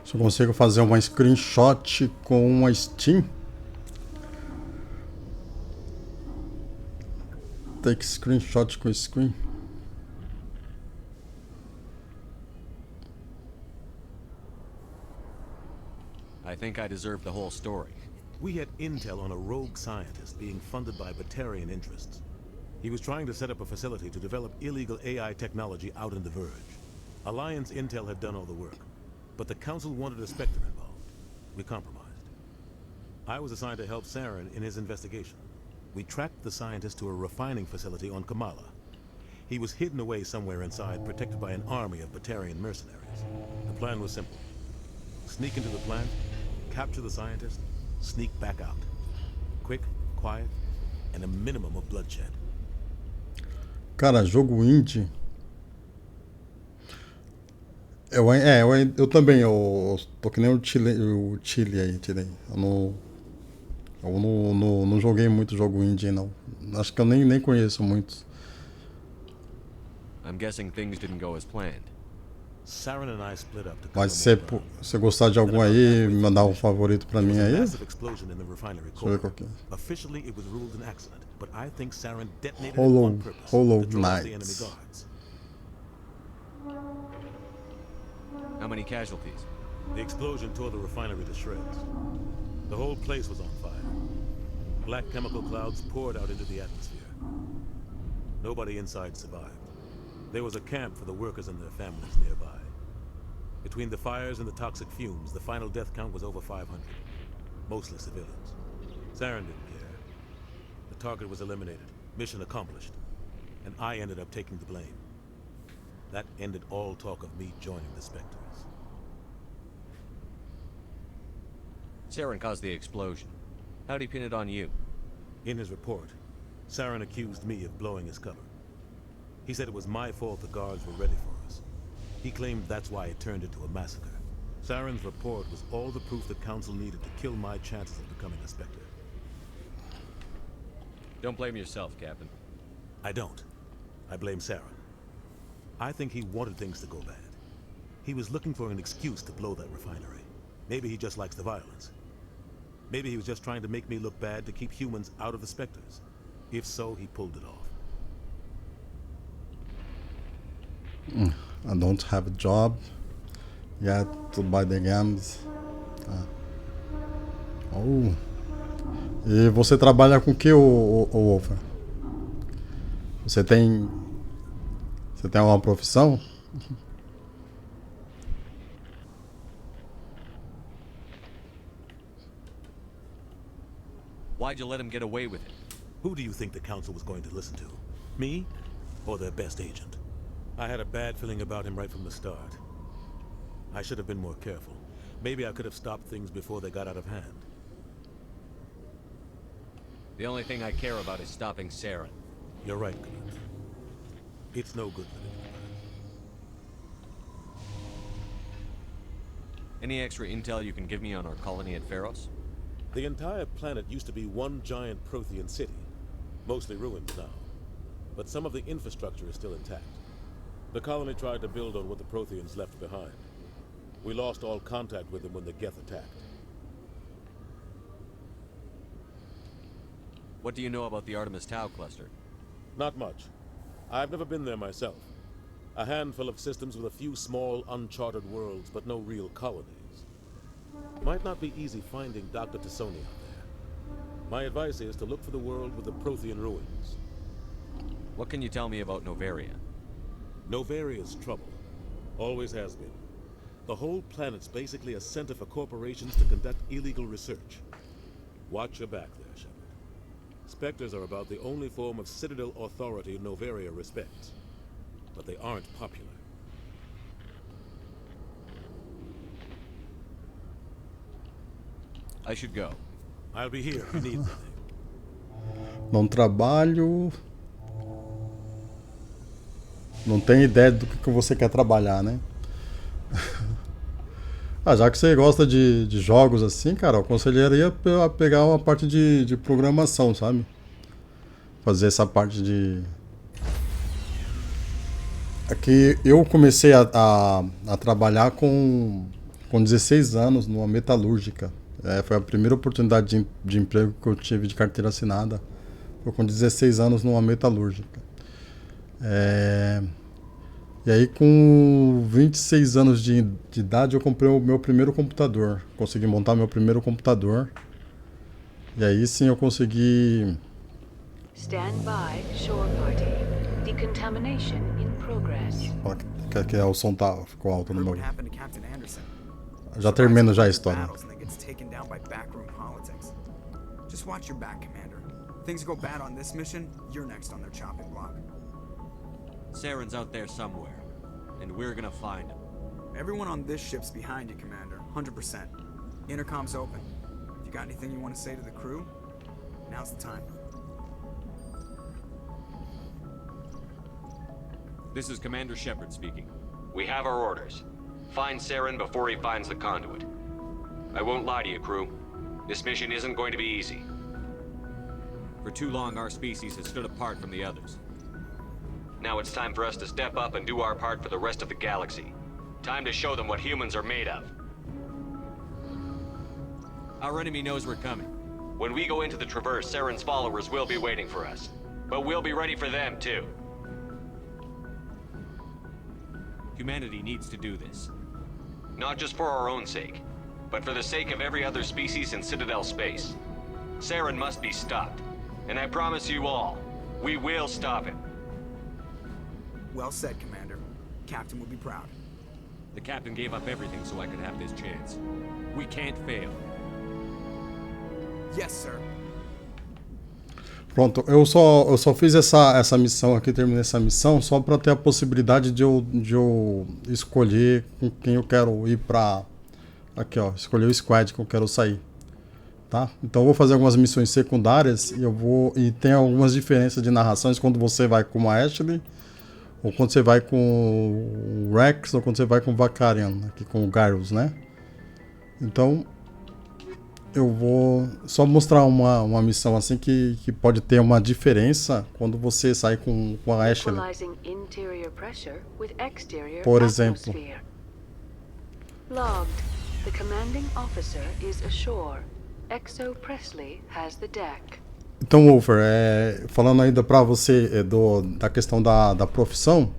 A: Se eu consigo fazer uma screenshot com uma Steam. Take screenshot com screen.
C: I think I deserve the whole story.
I: We had intel on a rogue scientist being funded by Batarian interests. He was trying to set up a facility to develop illegal AI technology out in the Verge. Alliance intel had done all the work, but the Council wanted a Spectre involved. We compromised. I was assigned to help Saren in his investigation. We tracked the scientist to a refining facility on Kamala. He was hidden away somewhere inside, protected by an army of Batarian mercenaries. The plan was simple. Sneak into the plant, capture the scientist, sneak back out. Quick, quiet, and a minimum of bloodshed.
A: Cara, jogo indie. Eu também, eu tô que nem o Chile aí. Eu não joguei muito jogo indie, não. Acho que eu nem conheço muitos.
C: I'm guessing things didn't go as planned.
I: Saren and I split up to
A: Mas se você gostar de algum aí, mandar um favorito pra mim aí. Deixa eu ver qual que é.
I: Officially it was ruled an accident, but I think Saren detonated
A: Hollow
I: on purpose to draw
A: Knight.
I: the enemy guards.
C: How many casualties?
I: The explosion tore the refinery to shreds. The whole place was on fire. Black chemical clouds poured out into the atmosphere. Nobody inside survived. There was a camp for the workers and their families nearby. Between the fires and the toxic fumes, the final death count was over 500. Mostly civilians. Saren didn't care. The target was eliminated, mission accomplished, and I ended up taking the blame. That ended all talk of me joining the Spectres.
C: Saren caused the explosion. How'd he pin it on you?
I: In his report, Saren accused me of blowing his cover. He said it was my fault the guards were ready for us. He claimed that's why it turned into a massacre. Saren's report was all the proof the Council needed to kill my chances of becoming a Spectre.
C: Don't blame yourself, Captain.
I: I don't. I blame Saren. I think he wanted things to go bad. He was looking for an excuse to blow that refinery. Maybe he just likes the violence. Maybe he was just trying to make me look bad to keep humans out of the Spectres. If so, he pulled it off.
A: I don't have a job yet to buy the games. Oh. E você trabalha com o que, o Wolfer? Você tem uma profissão?
C: Why'd you let him get away with it?
I: Who do you think the Council was going to listen to? Me? Or their best agent? I had a bad feeling about him right from the start. I should have been more careful. Maybe I could have stopped things before they got out of hand.
C: The only thing I care about is stopping Saren.
I: You're right, Commander. It's no good living.
C: Any extra intel you can give me on our colony at Pharos?
I: The entire planet used to be one giant Prothean city. Mostly ruined now. But some of the infrastructure is still intact. The colony tried to build on what the Protheans left behind. We lost all contact with them when the Geth attacked.
C: What do you know about the Artemis Tau cluster?
I: Not much. I've never been there myself. A handful of systems with a few small, uncharted worlds, but no real colonies. Might not be easy finding Dr. Tassoni out there. My advice is to look for the world with the Prothean ruins.
C: What can you tell me about Novaria?
I: Novaria's trouble. Always has been. The whole planet's basically a center for corporations to conduct illegal research. Watch your back there, Shepard. Spectres are about the only form of Citadel authority Novaria respects. But they aren't popular.
C: I should go.
I: I'll be here if you need anything.
A: Não trabalho. Não tenho ideia do que você quer trabalhar, né? Já que você gosta de jogos assim, cara, eu aconselharia a pegar uma parte de programação, sabe? Fazer essa parte de... Aqui eu comecei a trabalhar com 16 anos numa metalúrgica. Foi a primeira oportunidade de emprego que eu tive de carteira assinada. Foi com 16 anos numa metalúrgica. E aí com 26 anos de idade eu comprei o meu primeiro computador. Consegui montar meu primeiro computador. E aí sim eu consegui...
N: Stand by, shore party. Decontamination in progress.
A: Que o som ficou alto no meu... Já termino já a história.
O: Just watch your back, Commander. Things go bad on this mission, you're next on their chopping block.
C: Saren's out there somewhere, and we're gonna find him.
O: Everyone on this ship's behind you, Commander. 100%. Intercom's open. If you got anything you want to say to the crew, now's the time.
C: This is Commander Shepard speaking. We have our orders. Find Saren before he finds the conduit. I won't lie to you, crew. This mission isn't going to be easy. For too long, our species has stood apart from the others. Now it's time for us to step up and do our part for the rest of the galaxy. Time to show them what humans are made of. Our enemy knows we're coming. When we go into the Traverse, Saren's followers will be waiting for us. But we'll be ready for them, too. Humanity needs to do this. Not just for our own sake, but for the sake of every other species in Citadel space. Saren must be stopped. And I promise you all, we will stop him.
O: Well said, Commander. Captain will be proud.
C: The Captain gave up everything so I could have this chance. We can't fail.
O: Yes, sir.
A: Pronto, eu só fiz essa missão aqui, terminei essa missão só para ter a possibilidade de eu escolher com quem eu quero ir pra... Aqui, ó, escolher o squad que eu quero sair. Tá? Então eu vou fazer algumas missões secundárias e tem algumas diferenças de narrações quando você vai com a Ashley, ou quando você vai com o Rex, ou quando você vai com o Vakarian, aqui com o Garrus, né? Então eu vou só mostrar uma missão assim que pode ter uma diferença quando você sai com a Ashley. Por exemplo.
N: Logged. The commanding officer is ashore. Exo Presley has the deck.
A: Então, Wolfer, falando ainda pra você da questão da profissão,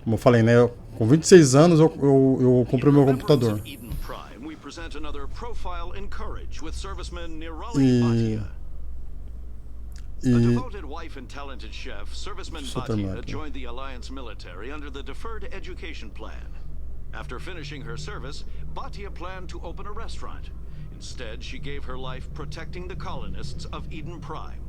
A: como eu falei, né? Com 26 anos eu comprei meu computador.
F: A devoted wife and talented chef, serviceman Bhatia joined the Alliance military under the Deferred Education Plan. After finishing her service, Bhatia planned to open a restaurant. Instead, she gave her life protecting the colonists of Eden Prime.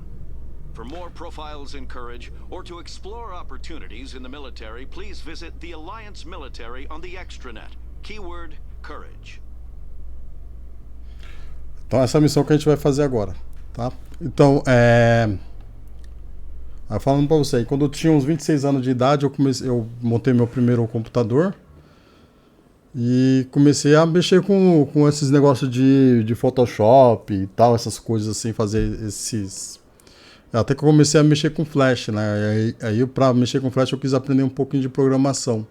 F: For more profiles in courage, or to explore opportunities in the military, please visit the Alliance Military on the extranet. Keyword, courage.
A: Então essa é a missão que a gente vai fazer agora, tá? Então, falando pra você, quando eu tinha uns 26 anos de idade, eu montei meu primeiro computador e comecei a mexer com esses negócios de Photoshop e tal, essas coisas assim, fazer esses... Até que eu comecei a mexer com Flash, né? Aí pra mexer com Flash eu quis aprender um pouquinho de programação.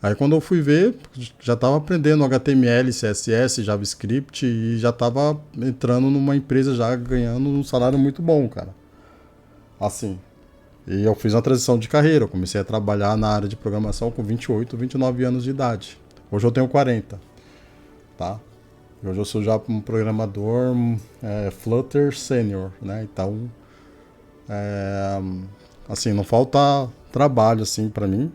A: Aí quando eu fui ver, já estava aprendendo HTML, CSS, JavaScript e já estava entrando numa empresa já ganhando um salário muito bom, cara. Assim. E eu fiz uma transição de carreira, eu comecei a trabalhar na área de programação com 28, 29 anos de idade. Hoje eu tenho 40, tá? Hoje eu sou já um programador Flutter Senior, né? Então, assim, não falta trabalho, assim, para mim.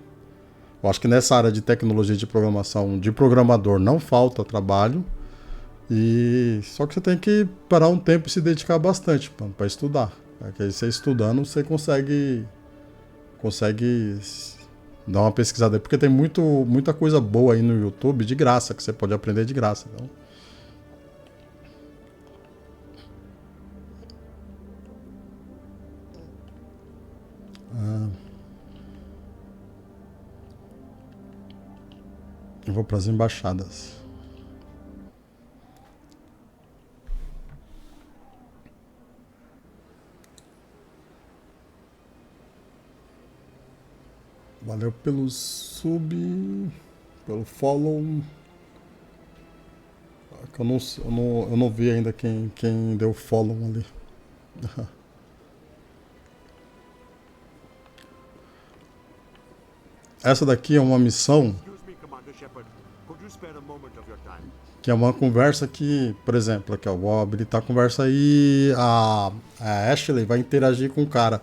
A: Eu acho que nessa área de tecnologia de programação, de programador, não falta trabalho. Só que você tem que parar um tempo e se dedicar bastante para estudar. Porque aí você estudando, você consegue dar uma pesquisada aí. Porque tem muita coisa boa aí no YouTube de graça, que você pode aprender de graça. Então. Eu vou para as embaixadas. Valeu pelo sub, pelo follow. Eu não vi ainda quem deu follow ali. Essa daqui é uma missão que é uma conversa que, por exemplo, aqui, ó, vou habilitar a conversa aí, a Ashley vai interagir com o cara.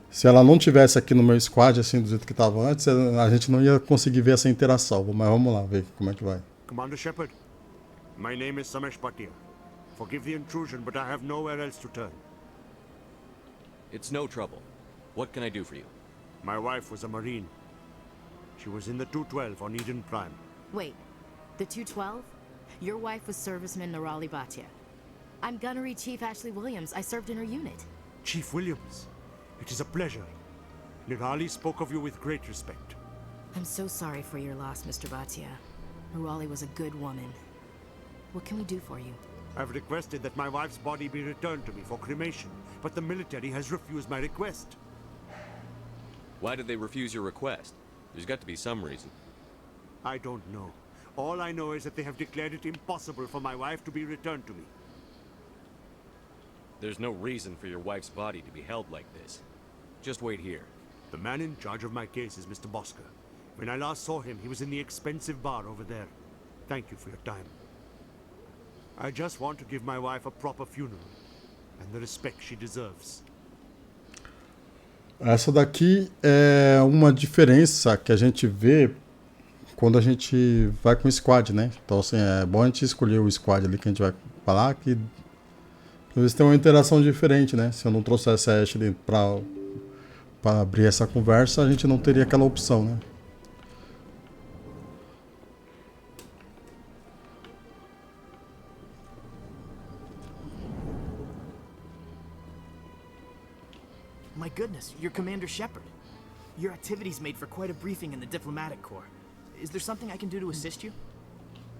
A: Se ela não tivesse aqui no meu squad, assim, do jeito que estava antes, a gente não ia conseguir ver essa interação. Mas vamos lá, ver como é que vai.
E: Commander Shepard, my name is Samesh Bhatia. Forgive the intrusion, but I have nowhere else to turn.
C: It's no trouble. What can I do for you?
E: My wife was a Marine. She was in the 212 on Eden Prime.
P: Wait, the 212? Your wife was serviceman Nirali Bhatia. I'm Gunnery Chief Ashley Williams. I served in her unit.
E: Chief Williams, it is a pleasure. Nirali spoke of you with great respect.
P: I'm so sorry for your loss, Mr. Bhatia. Nirali was a good woman. What can we do for you?
E: I've requested that my wife's body be returned to me for cremation, but the military has refused my request.
C: Why did they refuse your request? There's got to be some reason.
E: I don't know. All I know is that they have declared it impossible for my wife to be returned to me.
C: There's no reason for your wife's body to be held like this. Just wait here.
E: The man in charge of my case is Mr. Bosker. When I last saw him, he was in the expensive bar over there. Thank you for your time. I just want to give my wife a proper funeral and the respect she deserves.
A: Essa daqui é uma diferença que a gente vê quando a gente vai com o squad, né? Então, assim, é bom a gente escolher o squad ali que a gente vai falar, que Às vezes tem uma interação diferente, né? Se eu não trouxesse a Ashley para abrir essa conversa, a gente não teria aquela opção, né?
Q: My goodness, you're Commander Shepard. Your activities made for quite a briefing in the diplomatic corps. Is there something I can do to assist you?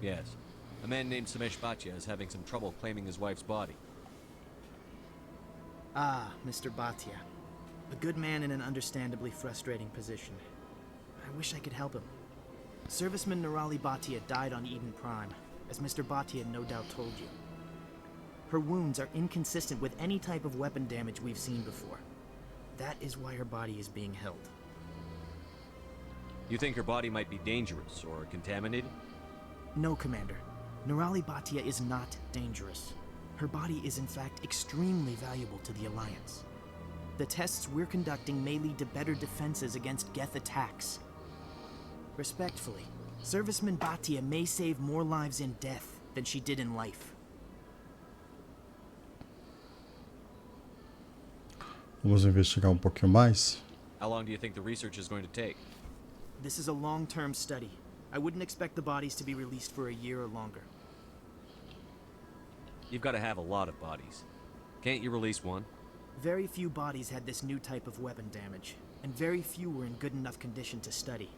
C: Yes. A man named Samesh Bhatia is having some trouble claiming his wife's body.
Q: Ah, Mr. Bhatia. A good man in an understandably frustrating position. I wish I could help him. Serviceman Nirali Bhatia died on Eden Prime, as Mr. Bhatia no doubt told you. Her wounds are inconsistent with any type of weapon damage we've seen before. That is why her body is being held.
C: You think her body might be dangerous or contaminated?
Q: No, Commander. Nirali Bhatia is not dangerous. Her body is in fact extremely valuable to the Alliance. The tests we're conducting may lead to better defenses against Geth attacks. Respectfully, Serviceman Bhatia may save more lives in death than she did in life.
A: Vamos investigar pouquinho mais.
C: How long do you think the research is going to take?
Q: This is a long-term study. I wouldn't expect the bodies to be released for a year or longer.
C: You've got to have a lot of bodies. Can't you release one?
Q: Very few bodies had this new type of weapon damage, and very few were in good enough condition to study.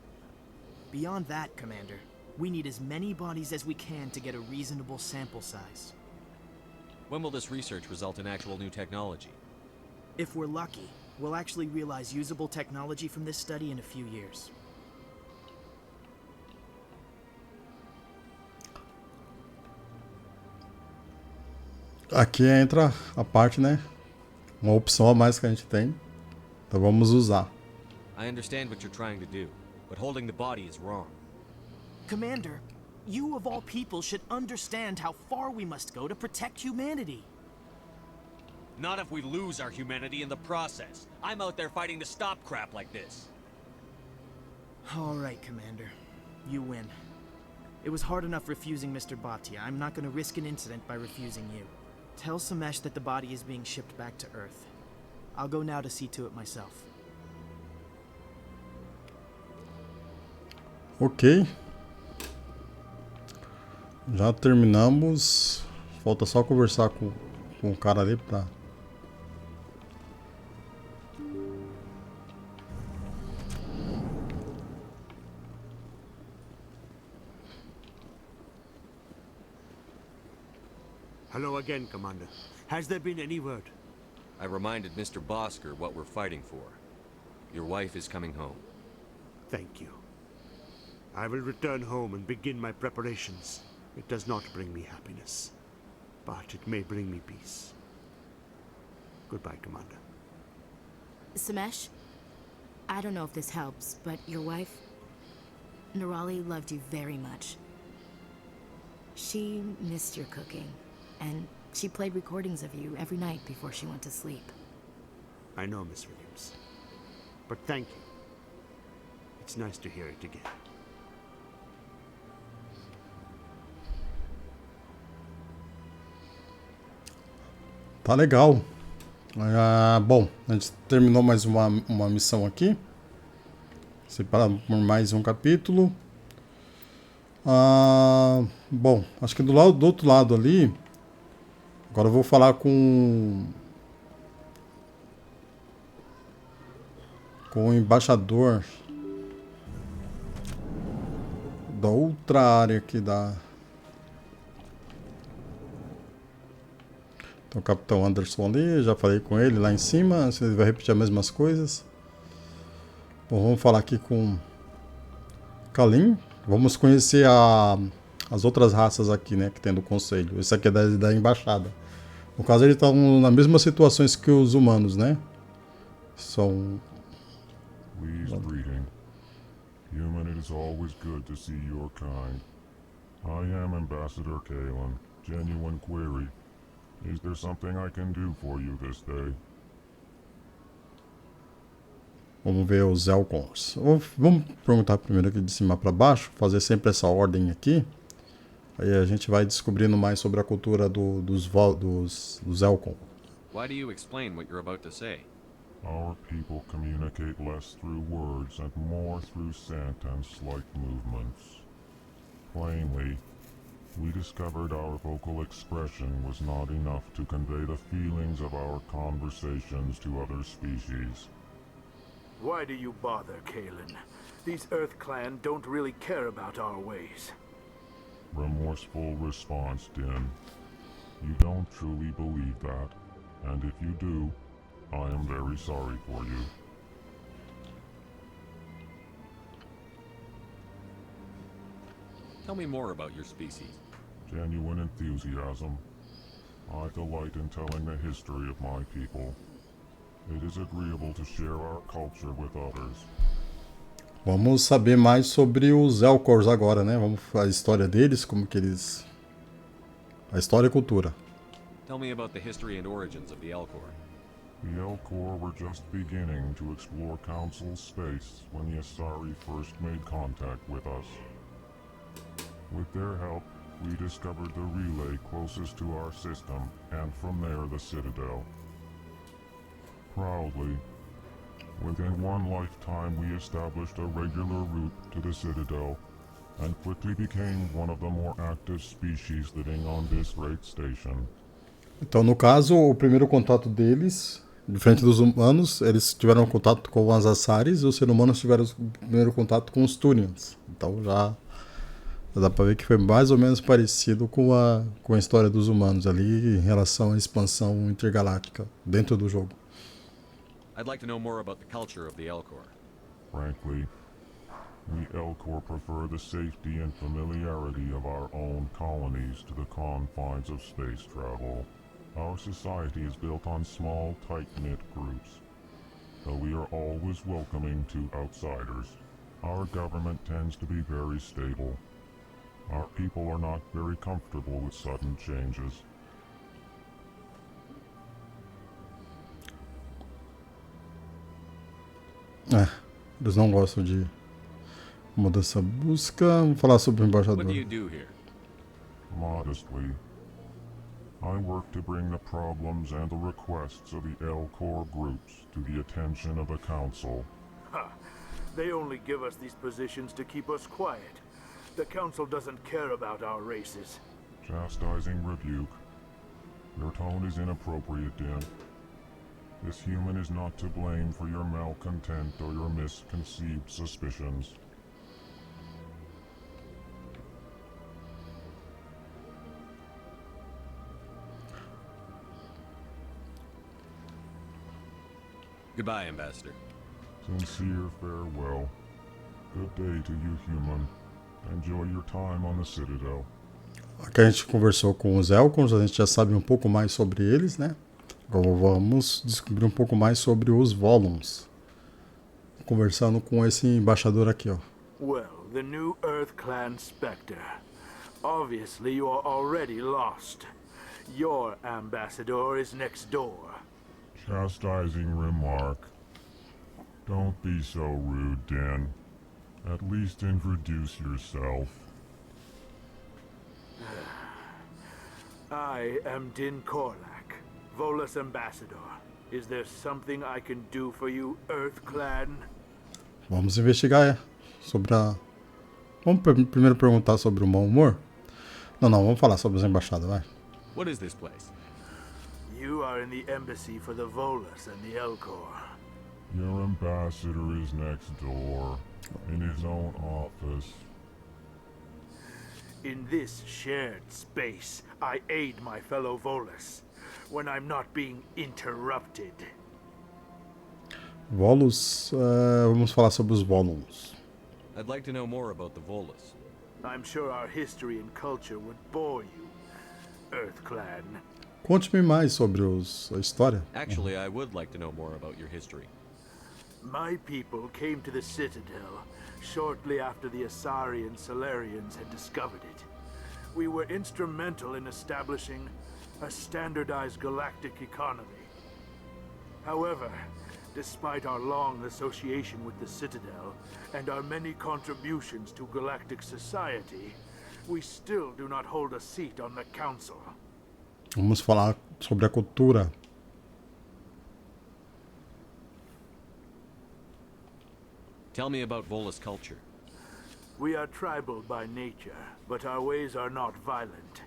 Q: Beyond that, Commander, we need as many bodies as we can to get a reasonable sample size.
C: When will this research result in actual new technology?
Q: If we're lucky, we'll actually realize usable technology from this study in a few years.
A: Aqui entra a parte, né? Uma opção a mais que a gente tem. Então vamos usar.
C: I understand what you're trying to do, but holding the body is wrong.
Q: Commander, you of all people should understand how far we must go to protect humanity.
C: Not if we lose our humanity in the process. I'm out there fighting to stop crap like this.
Q: All right, Commander. You win. It was hard enough refusing Mr. Bhatia. I'm not going to risk an incident by refusing you. Tell Samesh that the body is being shipped back to Earth. I'll go now to see to it myself.
A: Ok. Já terminamos. Falta só conversar com o cara ali pra...
E: Hello again, Commander. Has there been any word?
C: I reminded Mr. Bosker what we're fighting for. Your wife is coming home.
E: Thank you. I will return home and begin my preparations. It does not bring me happiness, but it may bring me peace. Goodbye, Commander.
P: Samesh, I don't know if this helps, but your wife, Nirali, loved you very much. She missed your cooking, and she played recordings of you every night before she went to sleep.
E: I know, Miss Williams. But thank you. It's nice to hear it again.
A: Tá legal. Bom, a gente terminou mais uma missão aqui. Separado por mais um capítulo. Bom, acho que do outro lado ali. Agora eu vou falar com o embaixador da outra área aqui da... Então, o Capitão Anderson ali, já falei com ele lá em cima, se ele vai repetir as mesmas coisas. Bom, vamos falar aqui com Kalim. Vamos conhecer as outras raças aqui, né, que tem do Conselho. Esse aqui é da Embaixada. No caso, eles estão nas mesmas situações que os humanos, né? São...
R: Please greeting. Human, it is always good to see your kind. I am Ambassador Kalen. Genuine query. Is there something I can do for you this day?
A: Vamos ver os Elcors. Vamos perguntar primeiro aqui de cima para baixo. Fazer sempre essa ordem aqui. Aí a gente vai descobrindo mais sobre a cultura dos Elcor.
C: Why do you explain what you're about to say?
R: Our people communicate less through words and more through sentence-like movements. Plainly, we discovered our vocal expression was not enough to convey the feelings of our conversations to other species.
S: Why do you bother, Kalen? These Earth Clan don't really care about our ways.
R: Remorseful response, Din. You don't truly believe that, and if you do, I am very sorry for you.
C: Tell me more about your species.
R: Genuine enthusiasm. I delight in telling the history of my people. It is agreeable to share our culture with others.
A: Vamos saber mais sobre os Elcors agora, né? Vamos a história deles, como que eles... A história e a cultura.
C: Tell me about the history and origins of the Elcor.
R: The Elcor were just beginning to explore Council space when the Asari first made contact with us. With their help, we discovered the relay closest to our system, and from there the Citadel. Proudly, within one lifetime we established a regular route to the Citadel, and quickly became one of the more active species living on this great station.
A: Então, no caso, o primeiro contato deles, diferente dos humanos, eles tiveram contato com os Asaris e os seres humanos tiveram o primeiro contato com os Turians. Então já dá pra ver que foi mais ou menos parecido com a história dos humanos ali em relação à expansão intergaláctica dentro do jogo.
C: I'd like to know more about the culture of the Elcor.
R: Frankly, we Elcor prefer the safety and familiarity of our own colonies to the confines of space travel. Our society is built on small, tight-knit groups, though we are always welcoming to outsiders. Our government tends to be very stable. Our people are not very comfortable with sudden changes.
A: Eles não gostam de mudança busca. Vamos falar sobre o embaixador.
C: What do you do here?
R: Modestly, I work to bring the problems and the requests of the Elcor groups to the attention of the Council.
S: Ha! They only give us these positions to keep us quiet. The Council doesn't care about our races.
R: Chastising rebuke. Your tone is inappropriate, Din. This human is not to blame for your malcontent or your misconceived suspicions.
C: Goodbye, Ambassador.
R: Sincere farewell. Good day to you, human. Enjoy your time on the Citadel.
A: Aqui a gente conversou com os Elcors, a gente já sabe um pouco mais sobre eles, né? Agora vamos descobrir um pouco mais sobre os Volus. Conversando com esse embaixador aqui, ó.
S: Well, the new Earth Clan Spectre. Obviously you are already lost. Your ambassador is next door.
R: Chastising remark. Don't be so rude, Din. At least introduce yourself.
S: I am Din Korlak, Volus Ambassador. Is there something I can do for you, Earth Clan?
A: Vamos investigar sobre a... Vamos primeiro perguntar sobre o mau humor? Não, vamos falar sobre os embaixados, vai.
C: What is this place?
S: You are in the embassy for the Volus and the Elcor.
R: Your ambassador is next door, in his own office.
S: In this shared space, I aid my fellow Volus when I'm not being interrupted.
A: Volus, vamos falar sobre os Volus.
C: I'd like to know more about the Volus.
S: I'm sure our history and culture would bore you, Earth Clan.
A: Conte-me mais sobre a história.
C: Actually, I would like to know more about your history.
S: My people came to the Citadel shortly after the Asari and Salarians had discovered it. We were instrumental in establishing a standardized galactic economy. However, despite our long association with the Citadel and our many contributions to galactic society, we still do not hold a seat on the council.
A: Vamos falar sobre a cultura.
C: Tell me about Volus culture.
S: We are tribal by nature, but our ways are not violent.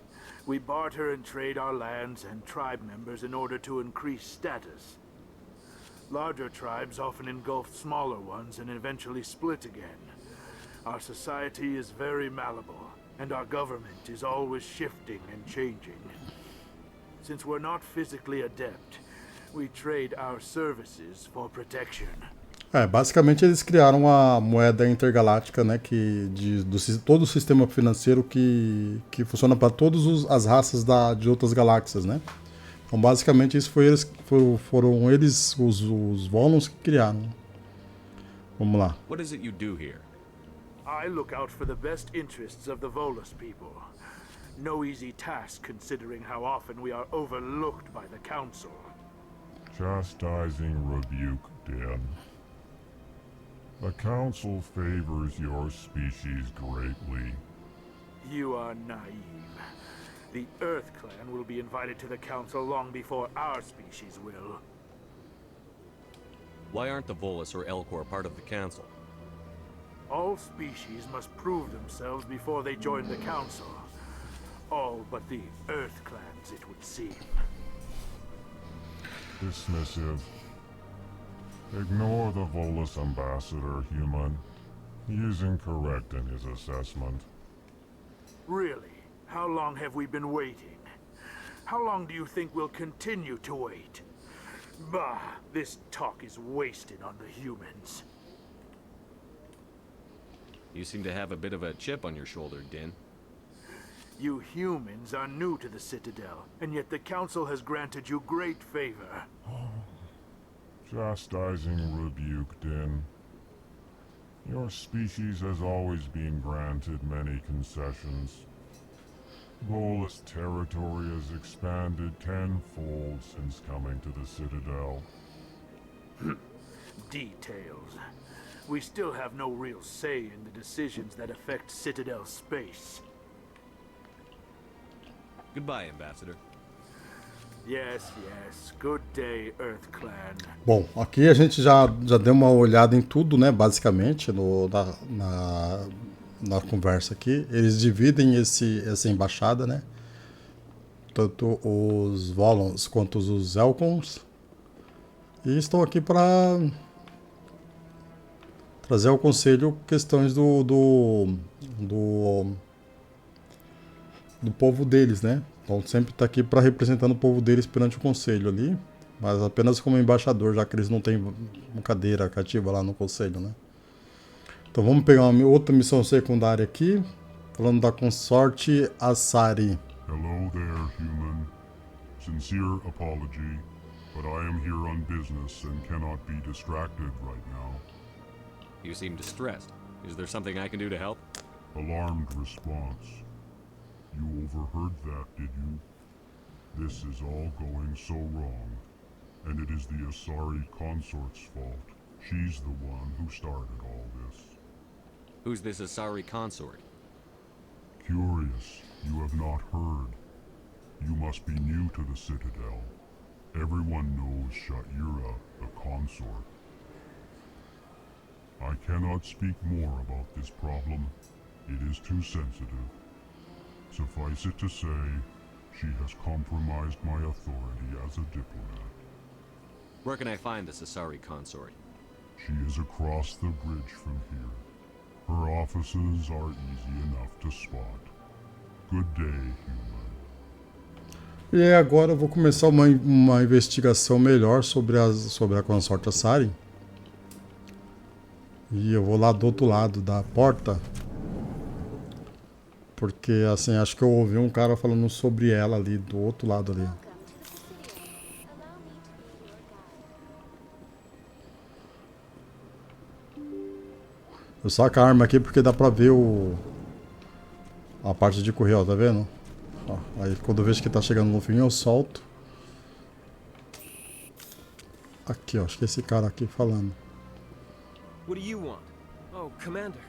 S: We barter and trade our lands and tribe members in order to increase status. Larger tribes often engulf smaller ones and eventually split again. Our society is very malleable, and our government is always shifting and changing. Since we're not physically adept, we trade our services for protection.
A: Basicamente eles criaram uma moeda intergaláctica, né, todo o sistema financeiro que funciona para todas as raças de outras galáxias, né? Então basicamente isso foram eles os Volus que criaram. Vamos lá.
C: What is it you do here?
S: I look out for the best interests of the Volus people. No easy task considering how often we are overlooked by the council.
R: Chastising rebuke, Dan. The council favors your species greatly.
S: You are naive. The Earth Clan will be invited to the council long before our species will.
C: Why aren't the Volus or Elcor part of the council?
S: All species must prove themselves before they join the council. All but the Earth Clans, it would seem.
R: Dismissive. Ignore the Volus ambassador, human. He is incorrect in his assessment.
S: Really? How long have we been waiting? How long do you think we'll continue to wait? Bah, this talk is wasted on the humans.
C: You seem to have a bit of a chip on your shoulder, Din.
S: You humans are new to the Citadel, and yet the Council has granted you great favor.
R: Chastising rebuke, Din. Your species has always been granted many concessions. Volus territory has expanded tenfold since coming to the Citadel.
S: Details. We still have no real say in the decisions that affect Citadel space.
C: Goodbye, Ambassador.
S: Yes, yes. Good day, Earth Clan.
A: Bom, aqui a gente já deu uma olhada em tudo, né, basicamente, na conversa aqui. Eles dividem essa embaixada, né? Tanto os Volons quanto os Elcons. E estou aqui para trazer ao conselho questões do povo deles, né? Então sempre está aqui para representar o povo deles perante o conselho ali, mas apenas como embaixador, já que eles não têm uma cadeira cativa lá no conselho, né? Então vamos pegar uma outra missão secundária aqui, falando da Consorte Asari.
R: Hello there, human. Sincere apology, but I am here on business and cannot be distracted right now.
C: You seem distressed. Is there something I can do to help?
R: Alarmed response. You overheard that, did you? This is all going so wrong, and it is the Asari consort's fault. She's the one who started all this.
C: Who's this Asari consort?
R: Curious, you have not heard. You must be new to the Citadel. Everyone knows Sha'ira, the consort. I cannot speak more about this problem. It is too sensitive. Suffice it to say, she has compromised my authority as a diplomat.
C: Where can I find this Asari consort?
R: She is across the bridge from here. Her offices are easy enough to spot. Good day, human.
A: E agora eu vou começar uma investigação melhor sobre a Consorte Asari. E eu vou lá do outro lado da porta. Porque, assim, acho que eu ouvi um cara falando sobre ela ali, do outro lado ali. Eu saco a arma aqui porque dá pra ver a parte de correr, ó, tá vendo? Ó, aí quando eu vejo que tá chegando no fim eu solto. Aqui, ó, acho que é esse cara aqui falando.
G: What do you want? Oh, Commander.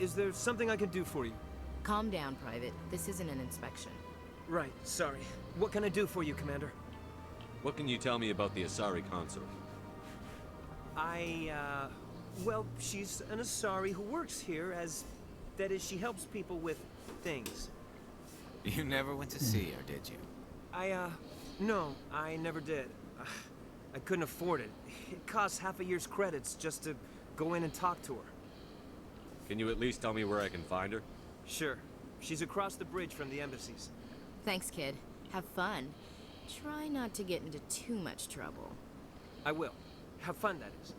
G: Is there something I can do for you?
P: Calm down, Private. This isn't an inspection.
G: Right, sorry. What can I do for you, Commander?
C: What can you tell me about the Asari consort?
G: Well, she's an Asari who works here as... That is, she helps people with things.
D: You never went to see her, did you?
G: No, I never did. I couldn't afford it. It costs half a year's credits just to go in and talk to her.
C: Can you at least tell me where I can find her?
G: Sure. She's across the bridge from the embassies.
P: Thanks, kid. Have fun. Try not to get into too much trouble.
G: I will. Have fun, that is.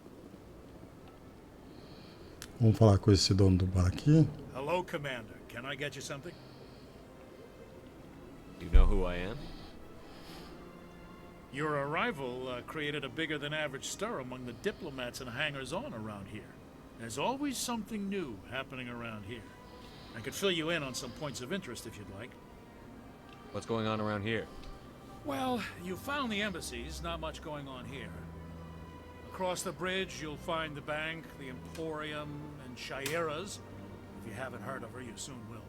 A: Vamos falar com esse dono do bar aqui.
T: Hello, Commander. Can I get you something?
C: You know who I am?
T: Your arrival created a bigger than average stir among the diplomats and hangers-on around here. There's always something new happening around here. I could fill you in on some points of interest if you'd like.
C: What's going on around here?
T: Well, you found the embassies, not much going on here. Across the bridge, you'll find the bank, the Emporium, and Shaira's. If you haven't heard of her, you soon will.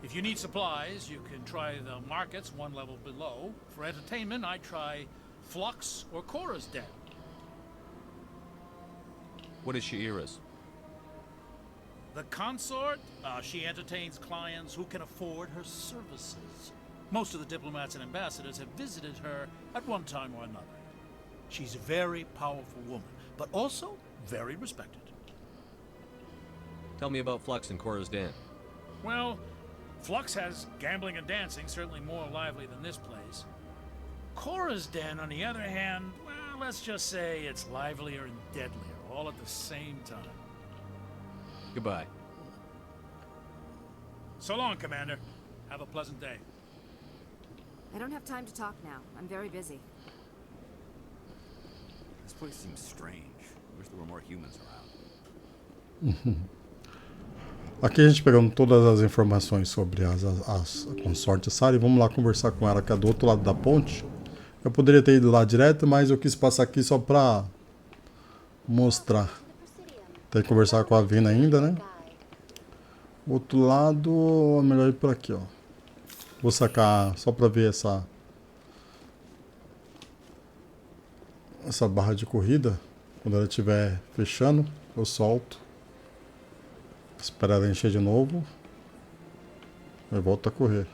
T: If you need supplies, you can try the markets one level below. For entertainment, I'd try Flux or Cora's Den.
C: What is Shaira's?
T: The consort, she entertains clients who can afford her services. Most of the diplomats and ambassadors have visited her at one time or another. She's a very powerful woman, but also very respected.
C: Tell me about Flux and Cora's Den.
T: Well, Flux has gambling and dancing, certainly more lively than this place. Cora's Den, on the other hand, well, let's just say it's livelier and deadlier, all at the same time.
C: Goodbye.
T: So long, Commander. Have a pleasant day.
J: I don't have time to talk now. I'm very busy.
D: This place seems strange. I wish there were more humans around.
A: Aqui a gente pegando todas as informações sobre a Consorte Asari. Vamos lá conversar com ela, que é do outro lado da ponte. Eu poderia ter ido lá direto, mas eu quis passar aqui só pra mostrar. Tem que conversar com a Vina ainda, né? Outro lado, é melhor ir por aqui, ó. Vou sacar só pra ver essa barra de corrida. Quando ela estiver fechando, eu solto. Esperar ela encher de novo. E volto a correr.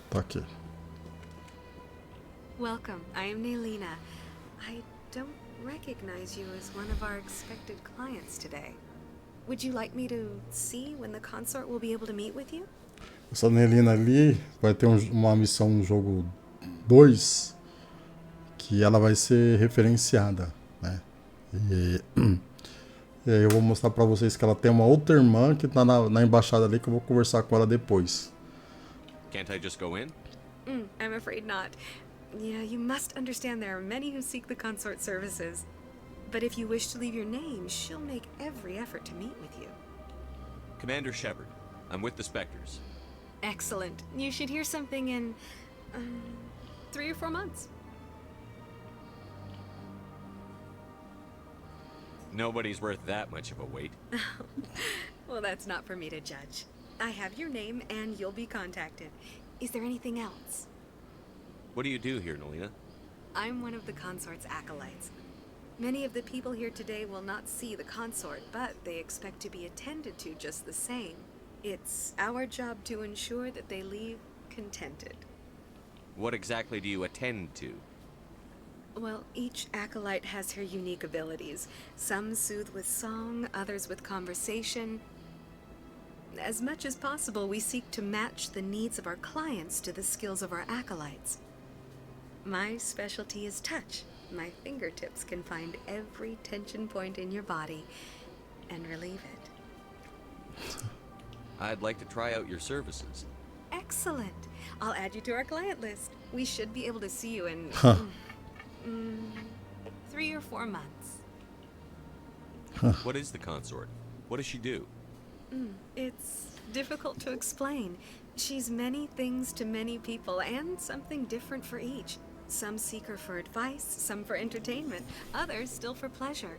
A: Tá aqui.
U: Welcome. I am Helena. I don't recognize you as one of our expected clients today. Would you like me to see when the consort will be able to meet with you?
A: Essa Helena ali vai ter uma missão no jogo 2 que ela vai ser referenciada, né? E aí eu vou mostrar pra vocês que ela tem uma outra irmã que tá na embaixada ali, que eu vou conversar com ela depois.
C: Can't I just go in?
U: I'm afraid not. Yeah, you must understand there are many who seek the consort services. But if you wish to leave your name, she'll make every effort to meet with you.
C: Commander Shepard. I'm with the Spectres.
U: Excellent. You should hear something in 3 or 4 months.
C: Nobody's worth that much of a wait.
U: Well, that's not for me to judge. I have your name and you'll be contacted. Is there anything else?
C: What do you do here, Helena?
U: I'm one of the consort's acolytes. Many of the people here today will not see the consort, but they expect to be attended to just the same. It's our job to ensure that they leave contented.
C: What exactly do you attend to?
U: Well, each acolyte has her unique abilities. Some soothe with song, others with conversation. As much as possible, we seek to match the needs of our clients to the skills of our acolytes. My specialty is touch. My fingertips can find every tension point in your body and relieve it.
C: I'd like to try out your services.
U: Excellent. I'll add you to our client list. We should be able to see you in 3 or 4 months.
C: What is the consort? What does she do?
U: It's difficult to explain. She's many things to many people, and something different for each. Some seek her for advice, some for entertainment, others still for pleasure.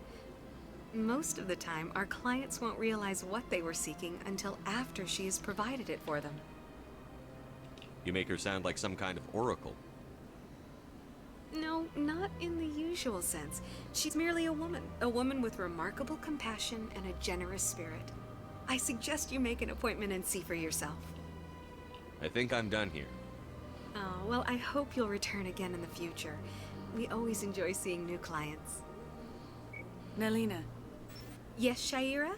U: Most of the time, our clients won't realize what they were seeking until after she has provided it for them.
C: You make her sound like some kind of oracle.
U: No, not in the usual sense. She's merely a woman with remarkable compassion and a generous spirit. I suggest you make an appointment and see for yourself.
C: I think I'm done here.
U: Oh, well, I hope you'll return again in the future. We always enjoy seeing new clients.
J: Nelina.
U: Yes, Shaira?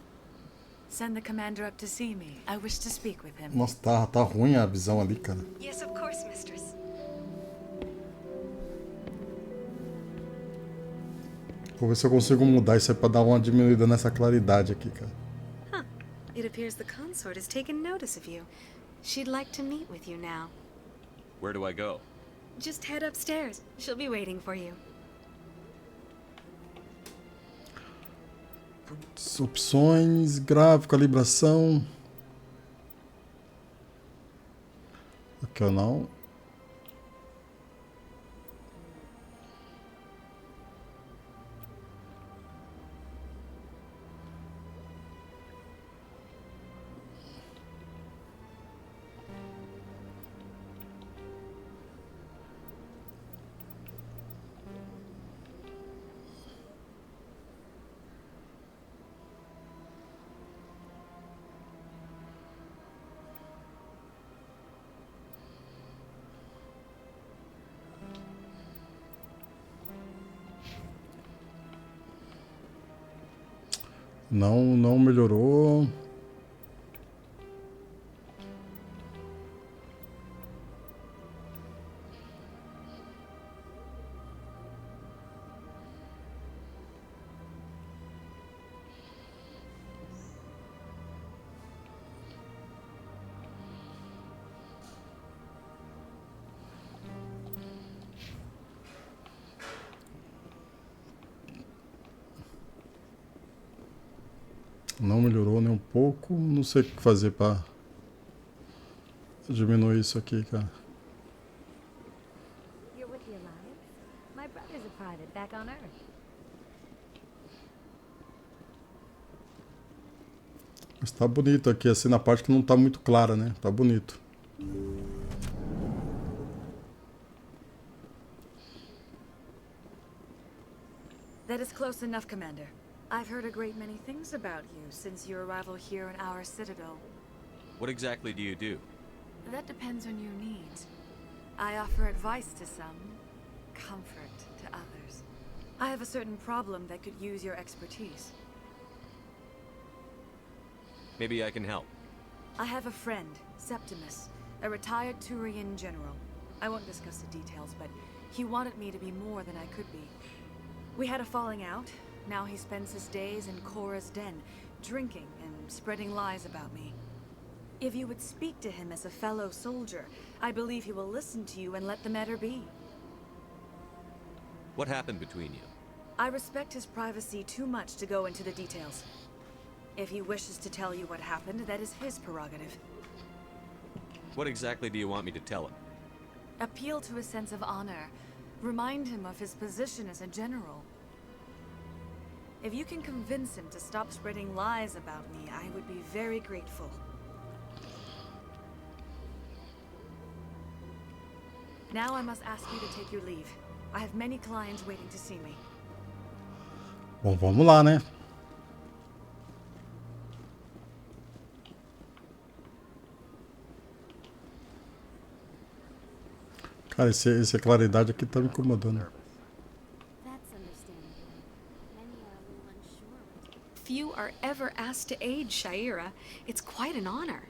J: Send the commander up to see me. I wish to speak with him.
A: Nossa, tá ruim a visão ali, cara.
U: Yes, of course, mistress.
A: Vou ver se eu consigo mudar isso aí pra dar uma diminuída nessa claridade aqui, cara.
U: Huh. It appears the consort has taken notice of you. She'd like to meet with you now.
C: Where do I go?
U: Just head upstairs. She'll be waiting for you.
A: Opções, gráfico, calibração. Aqui ou não. Não melhorou. Não melhorou nem um pouco. Não sei o que fazer para diminuir isso aqui, cara.
H: You're with the Alliance? My brother's a private back on Earth.
A: Mas tá bonito aqui, assim, na parte que não tá muito clara, né? Tá bonito.
J: That is close enough, Commander. I've heard a great many things about you since your arrival here in our Citadel.
C: What exactly do you do?
J: That depends on your needs. I offer advice to some, comfort to others. I have a certain problem that could use your expertise.
C: Maybe I can help.
J: I have a friend, Septimus, a retired Turian general. I won't discuss the details, but he wanted me to be more than I could be. We had a falling out. Now he spends his days in Korra's den, drinking and spreading lies about me. If you would speak to him as a fellow soldier, I believe he will listen to you and let the matter be.
C: What happened between you?
J: I respect his privacy too much to go into the details. If he wishes to tell you what happened, that is his prerogative.
C: What exactly do you want me to tell him?
J: Appeal to his sense of honor. Remind him of his position as a general. If you can convince him to stop spreading lies about me, I would be very grateful. Now I must ask you to take your leave. I have many clients waiting to see me.
A: Bom, vamos lá, né? Cara, essa claridade aqui tá me incomodando.
U: Few are ever asked to aid Shaira. It's quite an honor.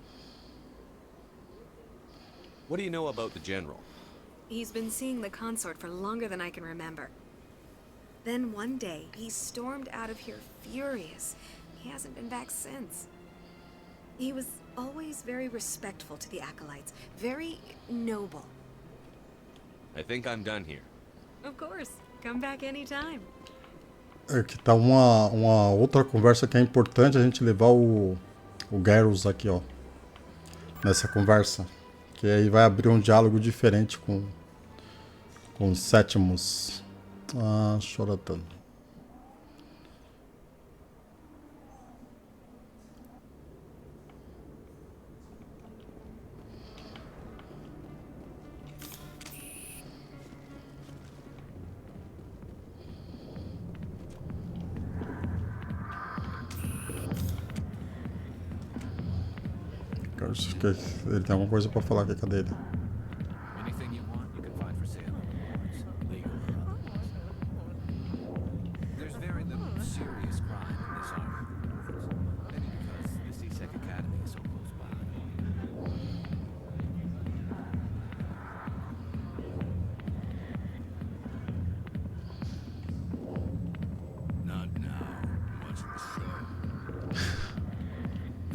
C: What do you know about the General?
U: He's been seeing the consort for longer than I can remember. Then one day, he stormed out of here furious. He hasn't been back since. He was always very respectful to the acolytes, very noble.
C: I think I'm done here.
U: Of course. Come back anytime.
A: Aqui tá uma outra conversa que é importante a gente levar o Garrus aqui, ó. nessa conversa. Que aí vai abrir um diálogo diferente com os sétimos. Ah, choratando. Acho que ele tem alguma coisa pra falar aqui, cadê ele?
D: Anything you want, you can find for sale. Legal or otherwise. There's very little serious crime in this army. Maybe because the C-Sec Academy is so close by.
K: Not now. Watching the show.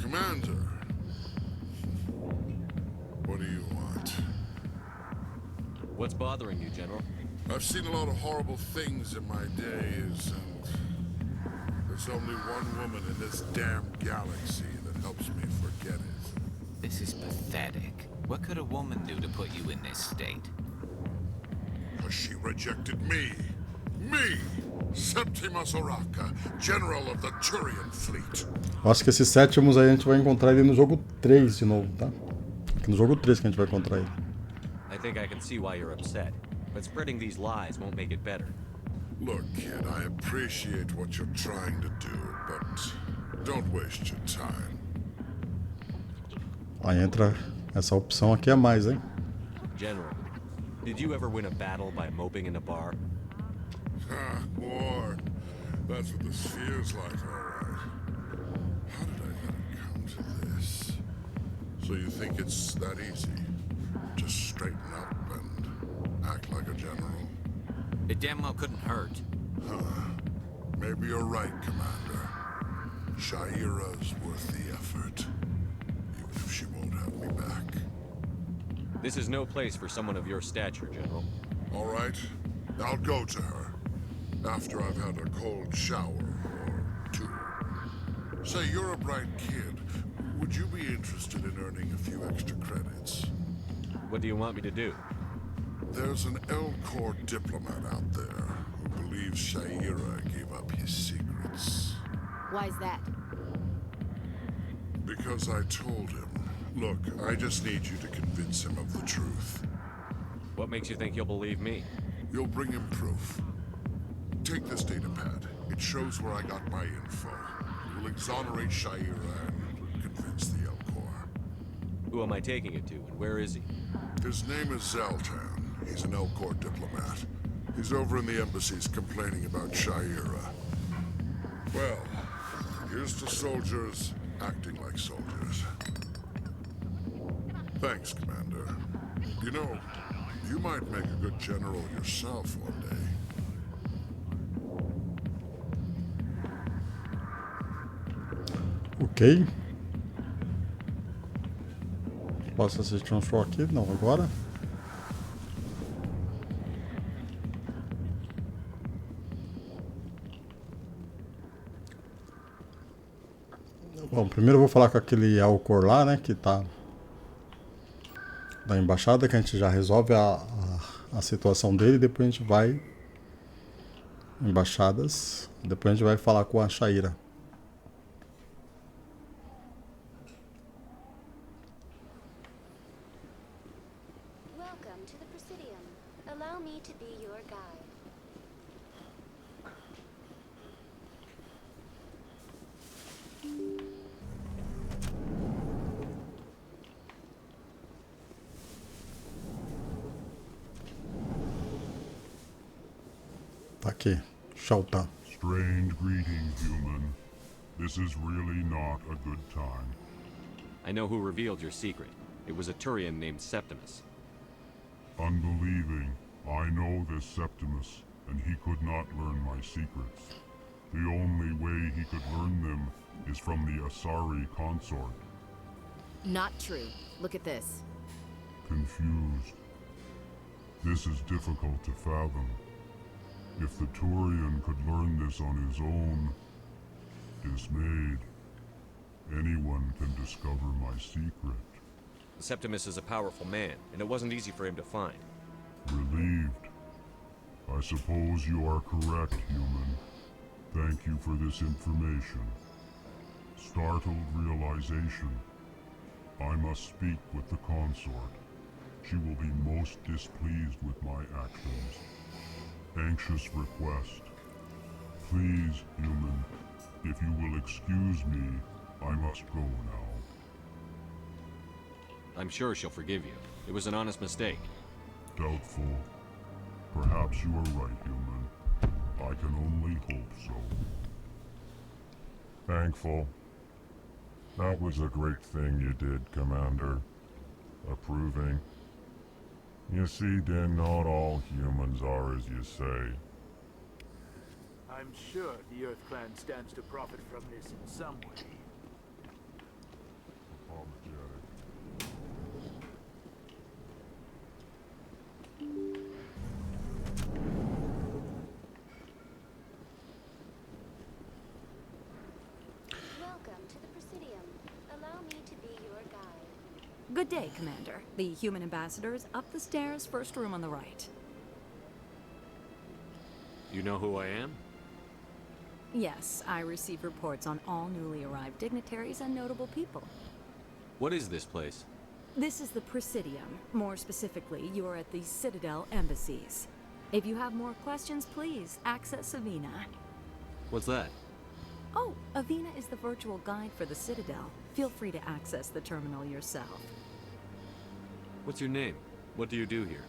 K: Commander. What do you want?
C: What's bothering you, General?
K: I've seen a lot of horrible things in my days, and there's only one woman in this damn galaxy that helps me forget it.
D: This is pathetic. What could a woman do to put you in this state?
K: Because she rejected me. Me! Septimus Oraka, General of the Turian Fleet.
A: Acho que esses sétimos aí a gente vai encontrar ele no jogo 3 de novo, tá? No jogo 3 que a gente vai encontrar ele.
C: I think I can see why you're upset, but spreading these lies won't make it better.
K: Look, kid, I appreciate what you're trying to do, but don't waste your time.
A: Aí entra essa opção aqui a mais, hein?
C: General, did you ever win a battle by moping in a bar?
K: Ah, war. That's what this feels like, all right. How did I ever come to this? So you think it's that easy? Just straighten up and act like a general?
D: It damn well couldn't hurt.
K: Huh. Maybe you're right, Commander. Shaira's worth the effort. Even if she won't have me back.
C: This is no place for someone of your stature, General.
K: All right. I'll go to her. After I've had a cold shower or two. Say, you're a bright kid. Would you be interested in earning a few extra credits?
C: What do you want me to do?
K: There's an Elcor diplomat out there who believes Shaira gave up his secrets.
P: Why's that?
K: Because I told him. Look, I just need you to convince him of the truth.
C: What makes you think he'll believe me?
K: You'll bring him proof. Take this data pad. It shows where I got my info. It will exonerate Shaira and convince the Elcor.
C: Who am I taking it to, and where is he?
K: His name is Zoltan. He's an Elcor diplomat. He's over in the embassies complaining about Shaira. Well, here's to soldiers acting like soldiers. Thanks, Commander. You know, you might make a good general yourself one day.
A: Ok. Posso assistir um show aqui? Não, agora. Bom, primeiro eu vou falar com aquele Elcor lá, né, que tá da embaixada, que a gente já resolve a situação dele, depois a gente vai embaixadas, depois a gente vai falar com a Shaira.
H: Welcome to the Presidium. Allow me to be your guide.
A: Tá aqui, Shelta.
R: Strange greeting, human. This is really not a good time.
C: I know who revealed your secret. It was a Turian named Septimus.
R: Unbelieving. I know this Septimus, and he could not learn my secrets. The only way he could learn them is from the Asari consort.
P: Not true. Look at this.
R: Confused. This is difficult to fathom. If the Turian could learn this on his own, dismayed, anyone can discover my secret.
C: Septimus is a powerful man, and it wasn't easy for him to find.
R: Relieved. I suppose you are correct, human. Thank you for this information. Startled realization. I must speak with the consort. She will be most displeased with my actions. Anxious request. Please, human, if you will excuse me, I must go now.
C: I'm sure she'll forgive you. It was an honest mistake.
R: Doubtful. Perhaps you are right, human. I can only hope so. Thankful. That was a great thing you did, Commander. Approving. You see, then not all humans are as you say.
S: I'm sure the Earth Clan stands to profit from this in some way.
H: Welcome to the Presidium. Allow me to be your guide.
B: Good day, Commander. The human ambassador is up the stairs, first room on the right.
C: You know who I am?
B: Yes, I receive reports on all newly arrived dignitaries and notable people.
C: What is this place?
B: This is the Presidium. More specifically, you are at the Citadel embassies. If you have more questions, please access Avina.
C: What's that?
B: Oh, Avina is the virtual guide for the Citadel. Feel free to access the terminal yourself.
C: What's your name? What do you do here?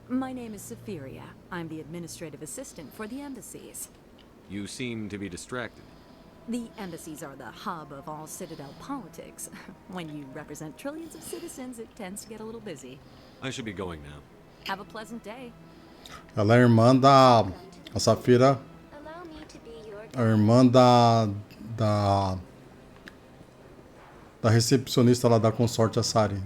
B: My name is Safiria. I'm the administrative assistant for the embassies.
C: You seem to be distracted.
B: The embassies are the hub of all Citadel politics. When you represent trillions of citizens, it tends to get a little busy.
C: I should be going now.
B: Have a pleasant day.
A: Ela é irmã da... A Safira... A irmã da recepcionista lá da Consorte Asari.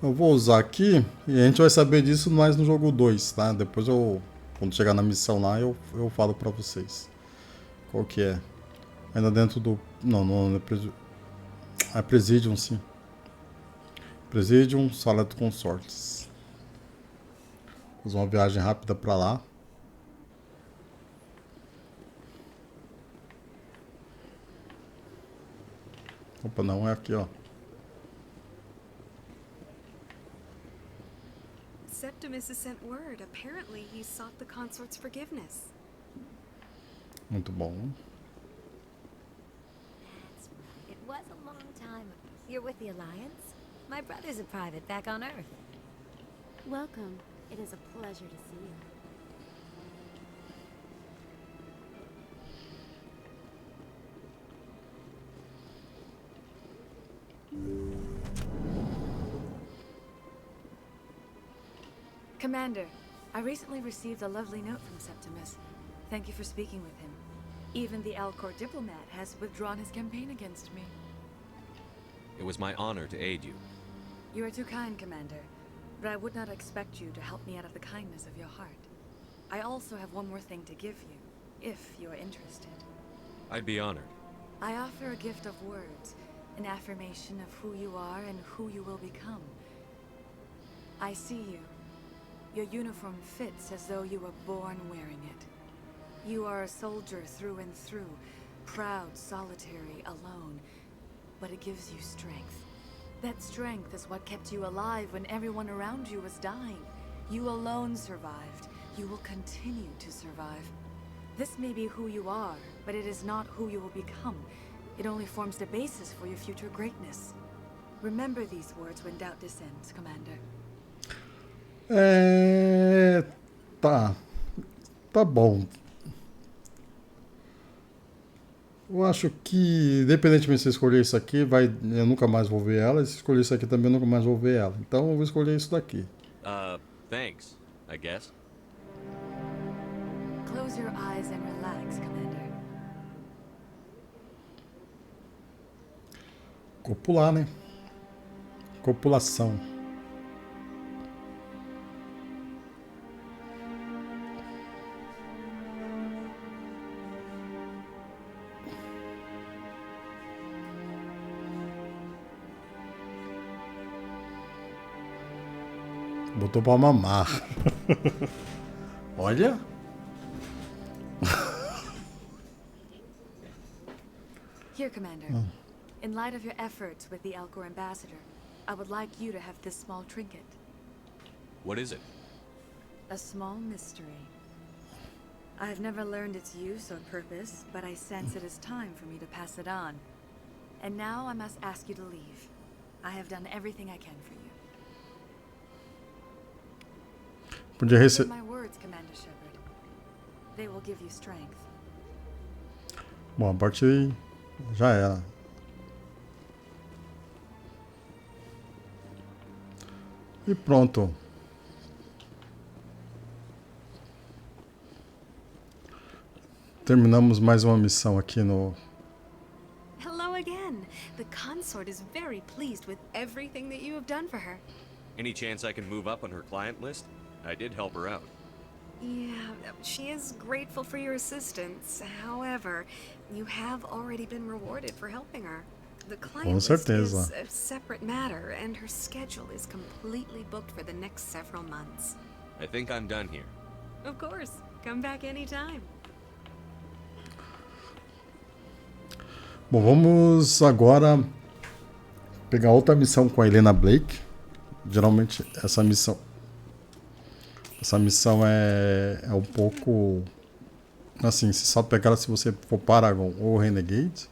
A: Eu vou usar aqui e a gente vai saber disso mais no jogo 2, tá? Depois eu, quando chegar na missão lá, eu falo pra vocês qual que é. Ainda dentro do... Não, é Presidium, sim. Presidium, Sala de Consortes. Fazer uma viagem rápida pra lá. Opa, não, é aqui, ó.
U: Septimus has sent word. Apparently, he sought the consort's forgiveness.
A: Muito bom.
V: That's right. It was a long time. You're with the Alliance? My brother's a private back on Earth.
H: Welcome. It is a pleasure to see you.
J: Commander, I recently received a lovely note from Septimus. Thank you for speaking with him. Even the Elcor diplomat has withdrawn his campaign against me.
C: It was my honor to aid you.
J: You are too kind, Commander, but I would not expect you to help me out of the kindness of your heart. I also have one more thing to give you, if you are interested.
C: I'd be honored.
J: I offer a gift of words, an affirmation of who you are and who you will become. I see you. Your uniform fits as though you were born wearing it. You are a soldier through and through, proud, solitary, alone, but it gives you strength. That strength is what kept you alive when everyone around you was dying. You alone survived. You will continue to survive. This may be who you are, but it is not who you will become. It only forms the basis for your future greatness. Remember these words when doubt descends, Commander.
A: Tá bom. Eu acho que, independentemente se eu escolher isso aqui, eu nunca mais vou ver ela. E se escolher isso aqui também, eu nunca mais vou ver ela. Então eu vou escolher isso daqui.
C: Thanks, I guess.
J: Close your eyes and relax, Commander.
A: Copular, né? Copulação. Botou pra mamar. Olha.
J: Here, Commander. In light of your efforts with the Elcor ambassador, I would like you to have this small trinket.
C: What is it?
J: A small mystery. I've never learned its use or purpose, but I sense it is time for me to pass it on. And now I must ask you to leave. I have done everything I can for you.
A: Podia receber.
J: My words, Commander Shepard. They will give you strength.
A: Bom, a partir já era. E pronto. Terminamos mais uma missão aqui no...
U: Hello again. The consort is very pleased with everything that you have done for her.
C: Any chance I can move up on her client list? I did help her out.
U: Yeah, she is grateful for your assistance. However, you have already been rewarded for helping her. The client list is a separate matter, and her schedule is completely booked for the next several months.
C: I think I'm done here.
U: Of course. Come back anytime.
A: Bom, vamos agora pegar outra missão com a Helena Blake. Geralmente essa missão é um pouco assim, se só pegar ela se você for Paragon ou Renegade.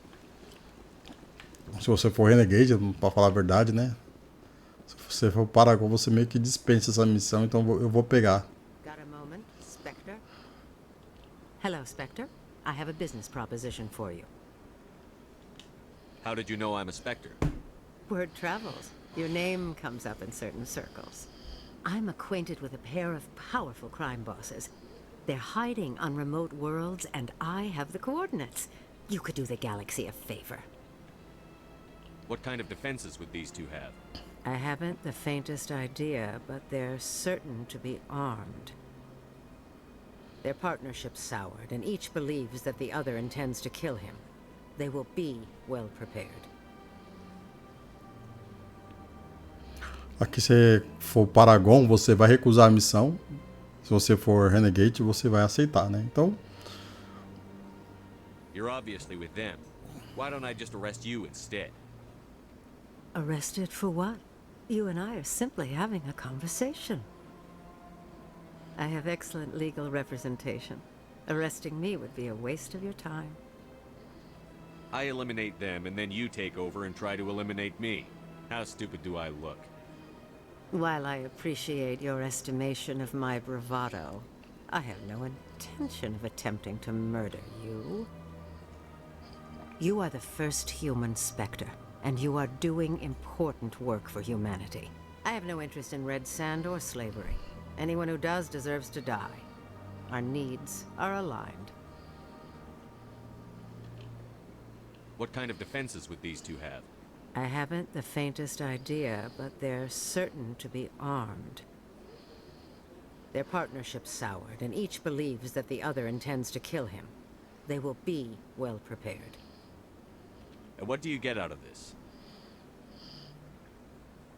A: Se você for Renegade, para falar a verdade, né? Se você for Paragon, você meio que dispensa essa missão, então eu vou pegar.
L: Got a moment, Spectre? Hello, Spectre. I have a business proposition for you.
C: How did you know I'm a Spectre?
L: Word travels. Your name comes up in certain circles. I'm acquainted with a pair of powerful crime bosses. They're hiding on remote worlds, and I have the coordinates. You could do the galaxy a favor.
C: What kind of defenses would these two have?
L: I haven't the faintest idea, but they're certain to be armed. Their partnership's soured, and each believes that the other intends to kill him. They will be well prepared.
A: Aqui, se for Paragon, você vai recusar a missão. Se você for Renegade, você vai aceitar, né? Então...
C: You're obviously with them. Why don't I just arrest you instead?
L: Arrested for what? You and I are simply having a conversation. I have excellent legal representation. Arresting me would be a waste of your time.
C: I eliminate them, and then you take over and try to eliminate me. How stupid do I look?
L: While I appreciate your estimation of my bravado, I have no intention of attempting to murder you. You are the first human Spectre, and you are doing important work for humanity. I have no interest in red sand or slavery. Anyone who does deserves to die. Our needs are aligned.
C: What kind of defenses would these two have?
L: I haven't the faintest idea, but they're certain to be armed. Their partnership's soured, and each believes that the other intends to kill him. They will be well prepared.
C: And what do you get out of this?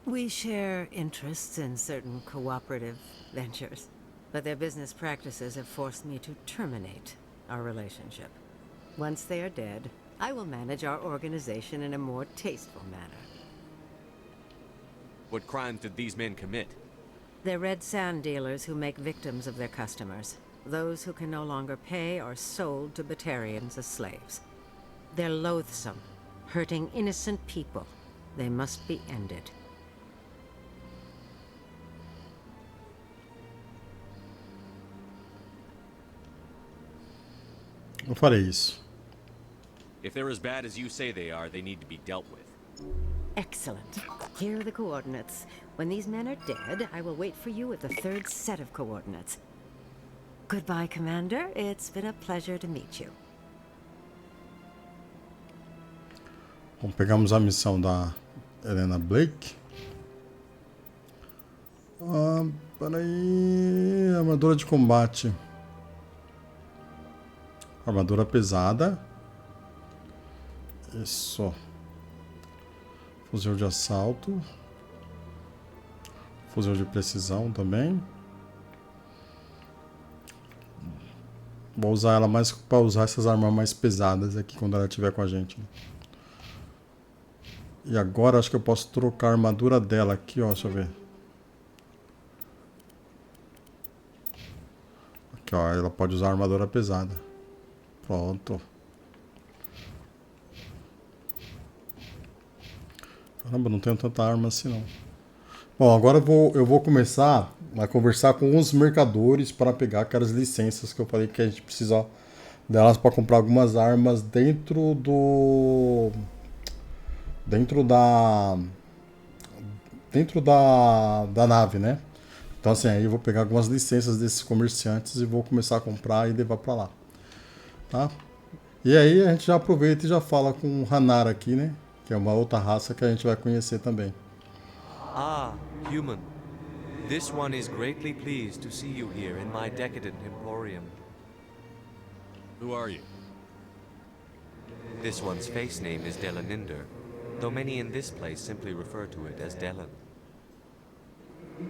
L: We share interests in certain cooperative ventures, but their business practices have forced me to terminate our relationship. Once they are dead, I will manage our organization in a more tasteful manner.
C: What crimes did these men commit?
L: They're red sand dealers who make victims of their customers. Those who can no longer pay are sold to Batarians as slaves. They're loathsome, hurting innocent people. They must be ended.
A: Eu farei isso.
C: If they're as bad as you say they are, they need to be dealt with.
L: Excellent. Here are the coordinates. When these men are dead, I will wait for you at the third set of coordinates. Goodbye, Commander. It's been a pleasure to meet you.
A: Bom, pegamos a missão da Helena Blake. Peraí... Armadura de combate. Armadura pesada. Isso. Fuzil de assalto. Fuzil de precisão também. Vou usar ela mais para usar essas armas mais pesadas aqui quando ela estiver com a gente. E agora acho que eu posso trocar a armadura dela aqui, ó, deixa eu ver. Aqui, ó, ela pode usar a armadura pesada. Pronto. Caramba, não tenho tanta arma assim não. Bom, agora eu vou começar a conversar com os mercadores para pegar aquelas licenças que eu falei que a gente precisa delas para comprar algumas armas dentro da nave, né? Então assim, aí eu vou pegar algumas licenças desses comerciantes e vou começar a comprar e levar para lá, tá? E aí a gente já aproveita e já fala com o Hanar aqui, né? Que é uma outra raça que a gente vai conhecer também.
I: Ah, human. This one is greatly pleased to see you here in my decadent emporium.
C: Who are you?
I: This one's face name is Delaninder, though many in this place simply refer to it as Delan.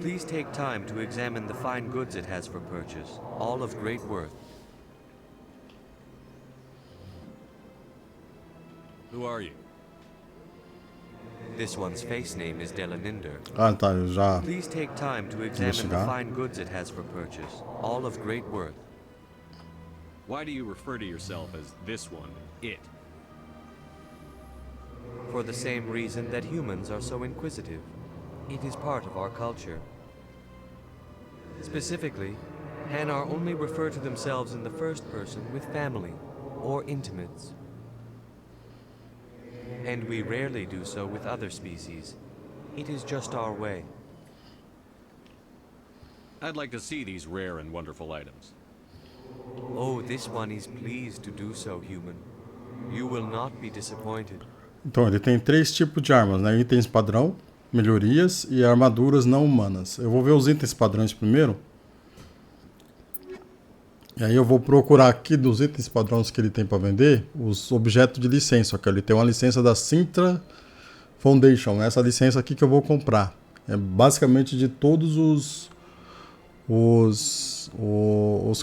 I: Please take time to examine the fine goods it has for purchase, all of great worth.
C: Who are you?
I: This one's face name is Delaninder.
A: Ah, tá, eu já
I: Please take time to examine the fine goods it has for purchase, all of great worth.
C: Why do you refer to yourself as this one, it?
I: For the same reason that humans are so inquisitive. It is part of our culture. Specifically, Hanar only refer to themselves in the first person with family or intimates. And we rarely do so with other species. It is just our way.
C: I'd like to see these rare and wonderful items.
I: Oh, this one is pleased to do so, human. You will not be disappointed.
A: Então, ele tem 3 tipos de armas, né? Itens padrão, melhorias e armaduras não humanas. Eu vou ver os itens padrões primeiro. E aí eu vou procurar aqui dos itens padrões que ele tem para vender, os objetos de licença. Ele tem uma licença da Sintra Foundation, essa licença aqui que eu vou comprar. É basicamente de todos os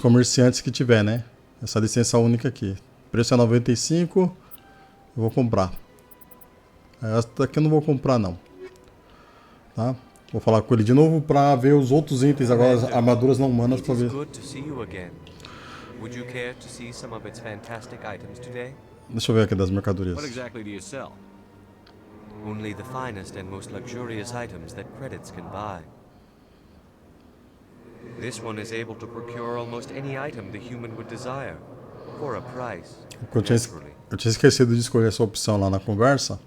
A: comerciantes que tiver, né? Essa licença única aqui. O preço é 95, eu vou comprar. Essa daqui eu não vou comprar não. Tá? Vou falar com ele de novo para ver os outros itens agora, as armaduras não humanas para ver.
I: Would you care to see some of its fantastic items today?
A: Deixa eu ver aqui das mercadorias.
C: What exactly do you sell?
I: Only the finest and most luxurious items that credits can buy. This one is able to procure almost any item the human would desire, for a price. Eu tinha esquecido de escolher essa opção lá na conversa.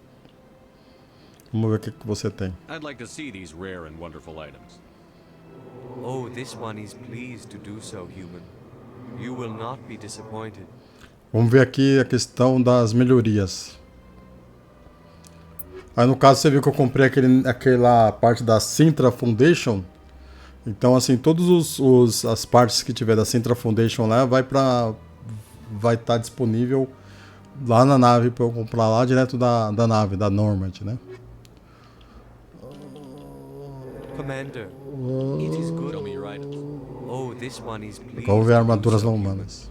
I: Vamos ver o que você tem.
C: I'd like to see these rare and wonderful items.
I: Oh, this one is pleased to do so, human. You will not be disappointed.
A: Vamos ver aqui a questão das melhorias. Aí no caso você viu que eu comprei aquela parte da Sintra Foundation. Então assim, todas as partes que tiver da Sintra Foundation lá vai estar disponível lá na nave para eu comprar lá direto da nave, da Normandy, né?
I: Commander, it is good. Show me your items. Oh, this one is pleased.
A: Vamos ver armaduras não humanas.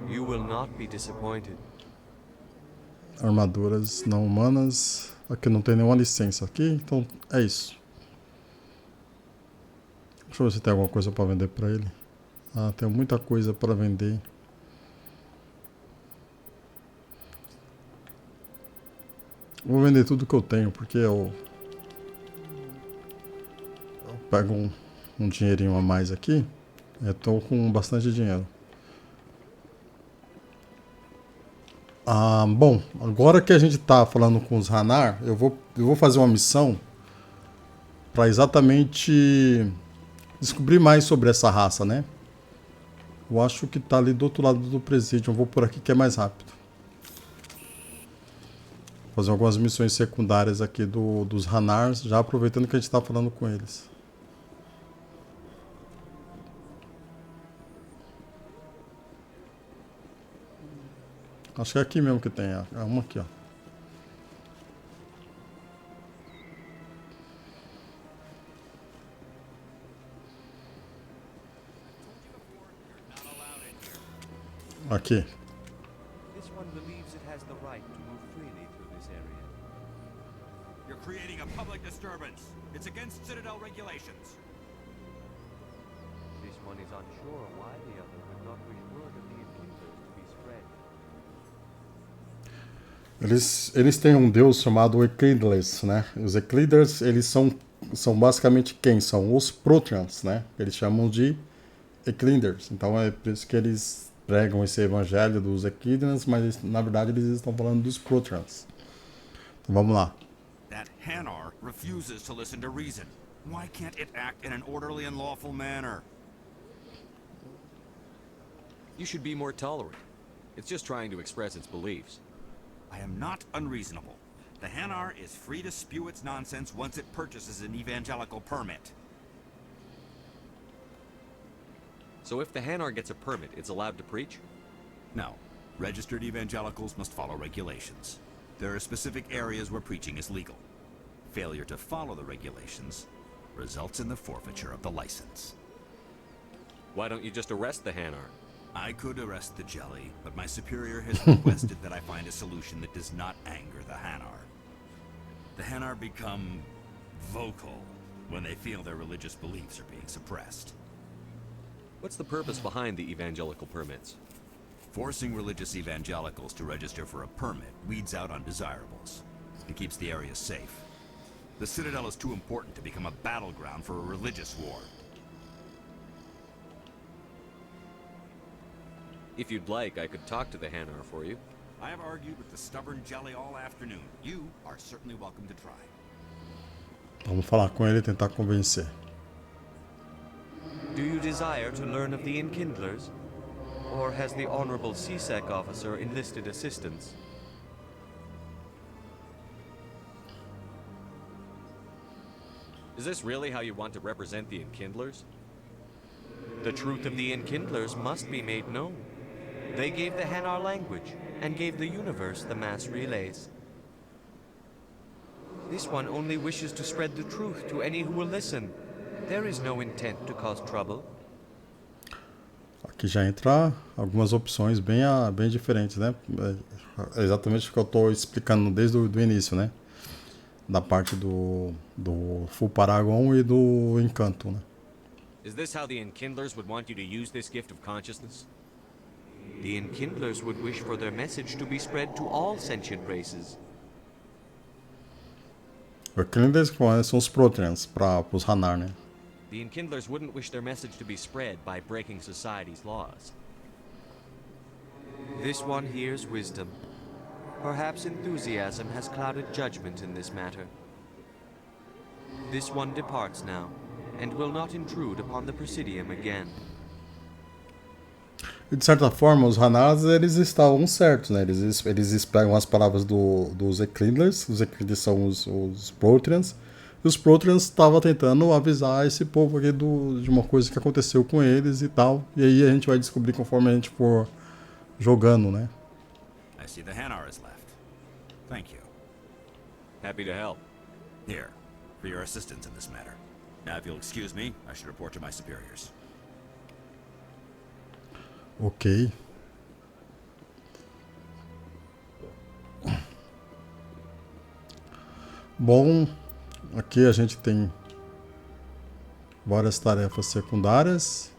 I: You will not be disappointed.
A: Armaduras não humanas. Aqui não tem nenhuma licença aqui, então é isso. Deixa eu ver se tem alguma coisa para vender para ele. Ah, tem muita coisa para vender. Vou vender tudo que eu tenho, porque eu pego um dinheirinho a mais aqui. Eu tô com bastante dinheiro. Bom, agora que a gente tá falando com os Hanar, eu vou fazer uma missão para exatamente descobrir mais sobre essa raça, né? Eu acho que tá ali do outro lado do presídio. Eu vou por aqui que é mais rápido. Fazer algumas missões secundárias aqui dos Hanars, já aproveitando que a gente tá falando com eles. Acho que é aqui mesmo que tem. É uma aqui, ó. Aqui.
M: This one believes it has the right to move freely through this area.
O: You're creating a public disturbance. It's against Citadel regulations.
M: This one is unsure why the other would not wish word of the Enkindlers to be spread.
A: Eles têm um deus chamado Eklidless, né? Os Eklidlers, eles são basicamente quem? São os Proteans, né? Eles chamam de Eklidlers. Então é por isso que eles pregam esse evangelho dos Eklidlers, mas na verdade eles estão falando dos Proteans. Então vamos lá.
O: That Hanar refuses to listen to reason. Why can't it act in an orderly and lawful manner?
C: You should be more tolerant. It's just trying to express its beliefs.
O: I am not unreasonable. The Hanar is free to spew its nonsense once it purchases an evangelical permit.
C: So if the Hanar gets a permit, it's allowed to preach?
O: No. Registered evangelicals must follow regulations. There are specific areas where preaching is legal. Failure to follow the regulations results in the forfeiture of the license.
C: Why don't you just arrest the Hanar?
O: I could arrest the jelly, but my superior has requested that I find a solution that does not anger the Hanar. The Hanar become vocal when they feel their religious beliefs are being suppressed.
C: What's the purpose behind the evangelical permits?
O: Forcing religious evangelicals to register for a permit weeds out undesirables. It keeps the area safe. The Citadel is too important to become a battleground for a religious war.
C: If you'd like, I could talk to the Hanar for you.
O: I have argued with the stubborn jelly all afternoon. You are certainly welcome to try.
A: Vamos falar com ele e tentar convencer.
M: Do you desire to learn of the Enkindlers? Or has the Honorable CSEC officer enlisted assistance?
C: Is this really how you want to represent the Enkindlers?
M: The truth of the Enkindlers must be made known. They gave the Hanar language, and gave the universe the mass relays. This one only wishes to spread the truth to any who will listen. There is no intent to cause trouble.
A: Aqui já entra algumas opções bem diferentes, né? É exatamente o que eu estou explicando desde o início, né? Da parte do Full Paragon e do Encanto, né?
C: Is this how the Enkindlers would want you to use this gift of consciousness?
M: The Enkindlers would wish for their message to be spread to all sentient races.
A: Os Eklidlers são os Proteans para os Hanar, né?
C: The Enkindlers wouldn't wish their message to be spread by breaking society's laws.
M: This one hears wisdom. Perhaps enthusiasm has clouded judgment in this matter. This one departs now, and will not intrude upon the Presidium again.
A: E de certa forma, os Hanars, eles estavam certos, né? Eles pegam as palavras dos Eklidlers. Os Eklidlers são os Proteans. E os Proteans estavam tentando avisar esse povo aqui de uma coisa que aconteceu com eles e tal. E aí a gente vai descobrir conforme a gente for jogando, né?
O: I see the Hanar is left. Thank you.
C: Happy to help.
O: Here, for your assistance in this matter. Now, if you'll excuse me, I should report to my superiors.
A: Ok. Bom, aqui a gente tem várias tarefas secundárias.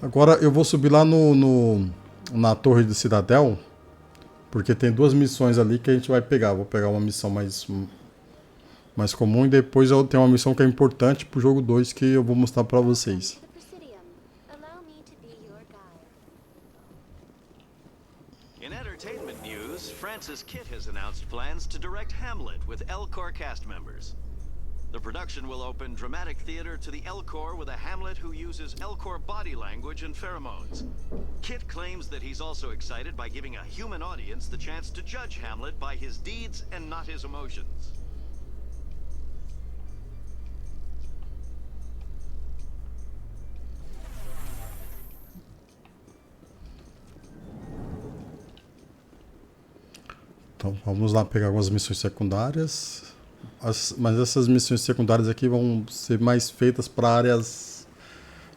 A: Agora eu vou subir lá na torre do Citadel, porque tem duas missões ali que a gente vai pegar. Vou pegar uma missão mais comum e depois eu tenho uma missão que é importante pro jogo 2 que eu vou mostrar para vocês.
F: In entertainment news, Francis Kitt has announced plans to direct Hamlet with Elcor cast members. The production will open dramatic theater to the Elcor with a Hamlet who uses Elcor body language and pheromones. Kitt claims that he's also excited by giving a human audience the chance to judge Hamlet by his deeds and not his emotions.
A: Então vamos lá pegar algumas missões secundárias. Mas essas missões secundárias aqui vão ser mais feitas para áreas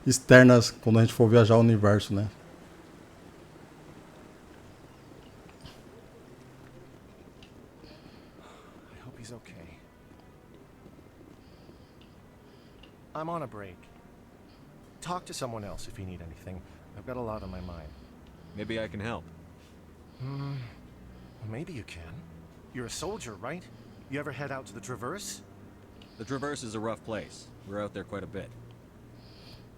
A: externas quando a gente for viajar ao universo, né?
N: he's okay. I'm on a break. Talk to someone else if you need anything. I've got a lot on my mind.
C: Maybe I can help.
N: Maybe you can. You're a soldier, right? You ever head out to the Traverse?
C: The Traverse is a rough place. We're out there quite a bit.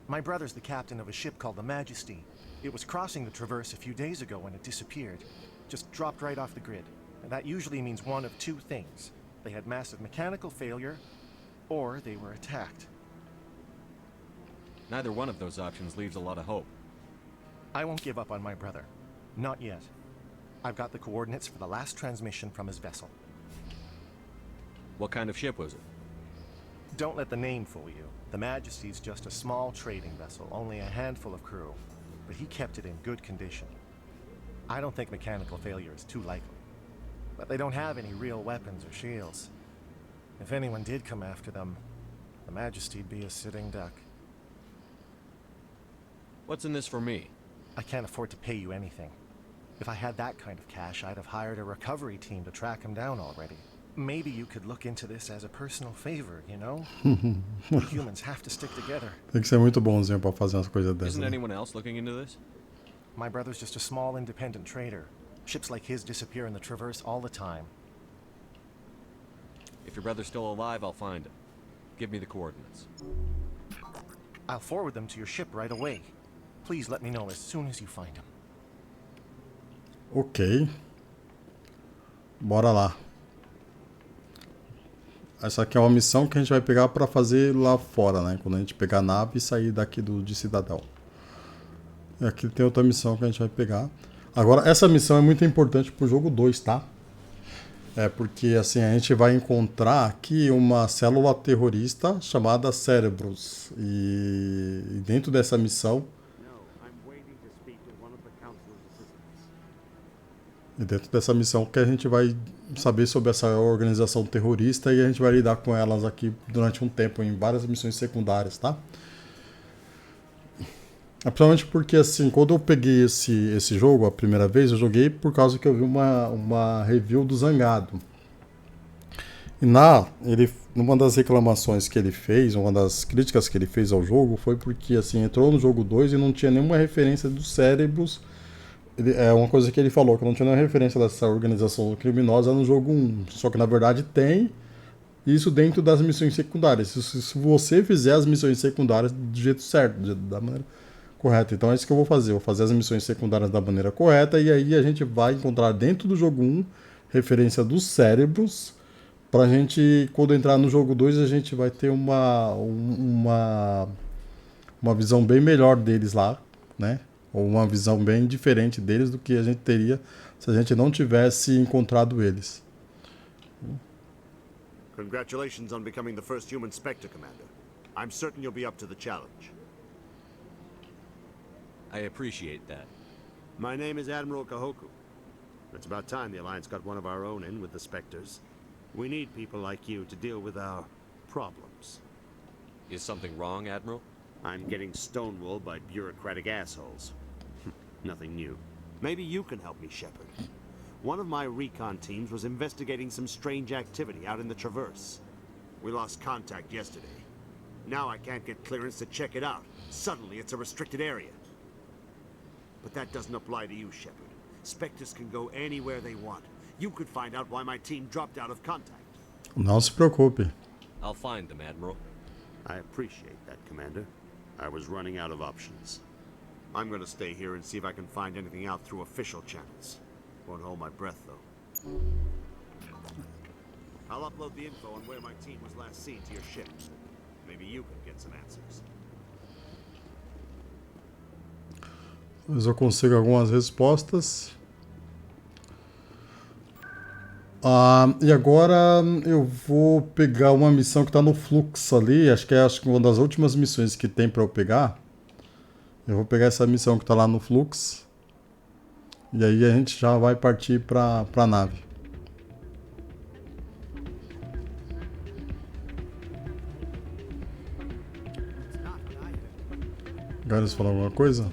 N: My brother's the captain of a ship called the Majesty. It was crossing the Traverse a few days ago when it disappeared. Just dropped right off the grid. And that usually means one of two things. They had massive mechanical failure, or they were attacked.
C: Neither one of those options leaves a lot of hope.
N: I won't give up on my brother. Not yet. I've got the coordinates for the last transmission from his vessel.
C: What kind of ship was it?
N: Don't let the name fool you. The Majesty's just a small trading vessel, only a handful of crew. But he kept it in good condition. I don't think mechanical failure is too likely. But they don't have any real weapons or shields. If anyone did come after them, the Majesty'd be a sitting duck.
C: What's in this for me?
N: I can't afford to pay you anything. If I had that kind of cash, I'd have hired a recovery team to track him down already. Maybe you could look into this as a personal favor, you know? We humans have to stick together.
A: Tem que ser muito bonzinho pra fazer umas coisas dessas.
C: Isn't anyone else looking into this?
N: My brother's just a small independent trader. Ships like his disappear in the Traverse all the time.
C: If your brother's still alive, I'll find him. Give me the coordinates.
N: I'll forward them to your ship right away. Please let me know as soon as you find him.
A: Ok. Bora lá. Essa aqui é uma missão que a gente vai pegar para fazer lá fora, né? Quando a gente pegar a nave e sair daqui de Citadel. E aqui tem outra missão que a gente vai pegar. Agora, essa missão é muito importante pro jogo 2, tá? É porque, assim, a gente vai encontrar aqui uma célula terrorista chamada Cerebrus. E dentro dessa missão... E dentro dessa missão que a gente vai saber sobre essa organização terrorista e a gente vai lidar com elas aqui durante um tempo em várias missões secundárias, tá? Principalmente porque, assim, quando eu peguei esse jogo a primeira vez, eu joguei por causa que eu vi uma review do Zangado. E numa das reclamações que ele fez, uma das críticas que ele fez ao jogo foi porque, assim, entrou no jogo 2 e não tinha nenhuma referência dos Cérebros. É uma coisa que ele falou, que não tinha nenhuma referência dessa organização criminosa no jogo 1. Só que na verdade tem isso dentro das missões secundárias. Se você fizer as missões secundárias do jeito certo, da maneira correta. Então é isso que eu vou fazer. Eu vou fazer as missões secundárias da maneira correta e aí a gente vai encontrar dentro do jogo 1 referência dos Cérebros. Pra gente, quando entrar no jogo 2, a gente vai ter uma visão bem melhor deles lá, né? Ou uma visão bem diferente deles do que a gente teria se a gente não tivesse encontrado eles.
E: Congratulations on becoming the first human Spectre, Commander. I'm certain you'll be up to the challenge.
C: I appreciate that.
E: My name is Admiral Kahoku. It's about time the Alliance got one of our own in with the Spectres. We need people like you to deal with our problems.
C: Is something wrong, Admiral?
E: I'm getting stonewalled by bureaucratic assholes. Nothing new. Maybe you can help me, Shepard. One of my recon teams was investigating some strange activity out in the Traverse. We lost contact yesterday. Now I can't get clearance to check it out. Suddenly it's a restricted area. But that doesn't apply to you, Shepard. Spectres can go anywhere they want. You could find out why my team dropped out of contact.
A: Não se preocupe.
C: I'll find them, Admiral.
E: I appreciate that, Commander. I was running out of options. I'm going to stay here and see if I can find anything out through official channels. Won't hold my breath, though. I'll upload the info on where my team was last seen to your ship. Maybe you can get some answers.
A: Talvez eu consiga algumas respostas. E agora eu vou pegar uma missão que está no fluxo ali. Acho que é uma das últimas missões que tem para eu pegar. Eu vou pegar essa missão que está lá no fluxo. E aí a gente já vai partir para a nave. Gares falar alguma coisa?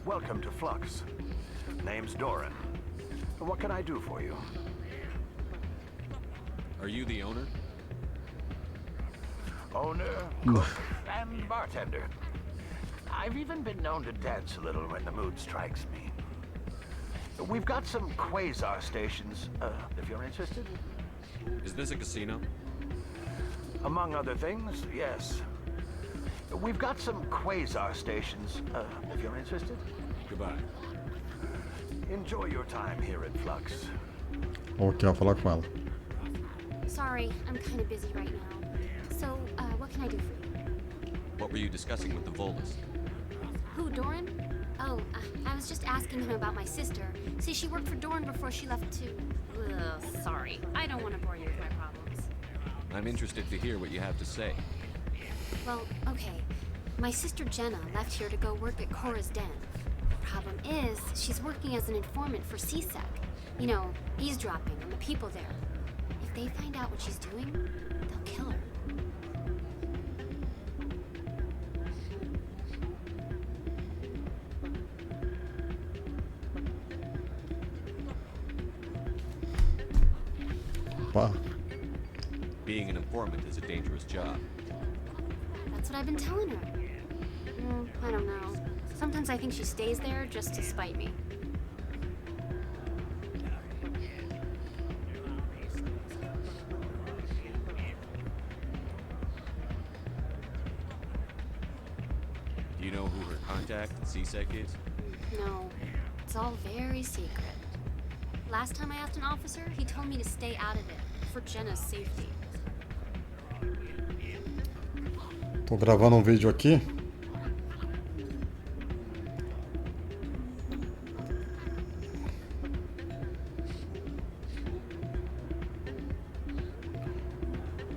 G: Welcome to Flux. Name's Doran. What can I do for you?
C: Are you the owner?
G: Owner, cook, and bartender. I've even been known to dance a little when the mood strikes me. We've got some quasar stations, if you're interested.
C: Is this a casino?
G: Among other things, yes. We've got some quasar stations, if you're interested.
C: Goodbye.
G: Enjoy your time here at Flux.
A: Ok, eu vou falar com ela.
H: Sorry, I'm kind of busy right now. So, what can I do for you?
C: What were you discussing with the Volus?
H: Who, Doran? Oh, I was just asking him about my sister. See, she worked for Doran before she left to... Ugh, sorry. I don't want to bore you with my problems.
C: I'm interested to hear what you have to say.
H: Well, okay. My sister Jena left here to go work at Korra's den. Problem is, she's working as an informant for CSEC. You know, eavesdropping on the people there. If they find out what she's doing, they'll kill her.
A: Wow.
C: Being an informant is a dangerous job.
H: That's what I've been telling her. I don't know. Sometimes I think she stays there just to spite me.
C: Do you know who her contact at CSEC is?
H: No, it's all very secret. Last time I asked an officer, he told me to stay out of it, for Jena's safety.
A: Tô gravando vídeo aqui.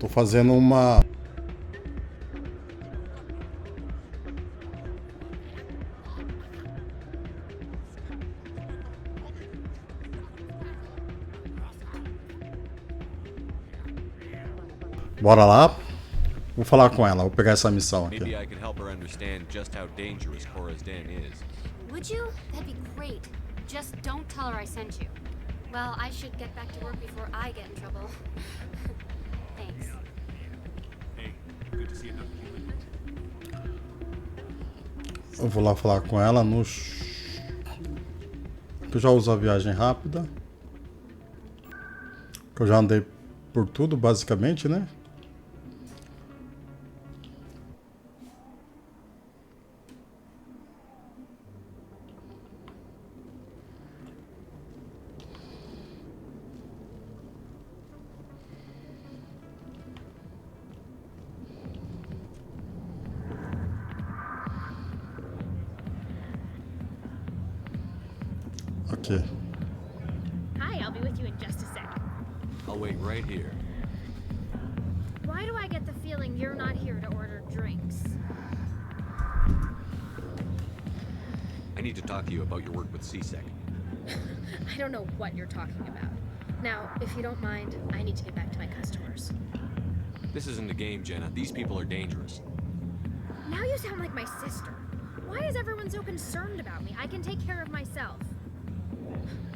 A: Tô fazendo uma... Bora lá. Vou falar com ela, vou pegar essa missão aqui.
C: Maybe I can help her understand just how dangerous Korra's den is.
H: Would you? That'd be great. Just don't tell her I sent you. Well, I should get back to work before I get in trouble. Thanks.
D: Hey, good to see another human.
A: Eu vou lá falar com ela no... Que eu já uso a viagem rápida. Que eu já andei por tudo, basicamente, né? Okay.
Q: Hi, I'll be with you in just a sec.
C: I'll wait right here.
Q: Why do I get the feeling you're not here to order drinks?
C: I need to talk to you about your work with CSEC.
Q: I don't know what you're talking about. Now, if you don't mind, I need to get back to my customers.
C: This isn't a game, Jena. These people are dangerous.
Q: Now you sound like my sister. Why is everyone so concerned about me? I can take care of myself.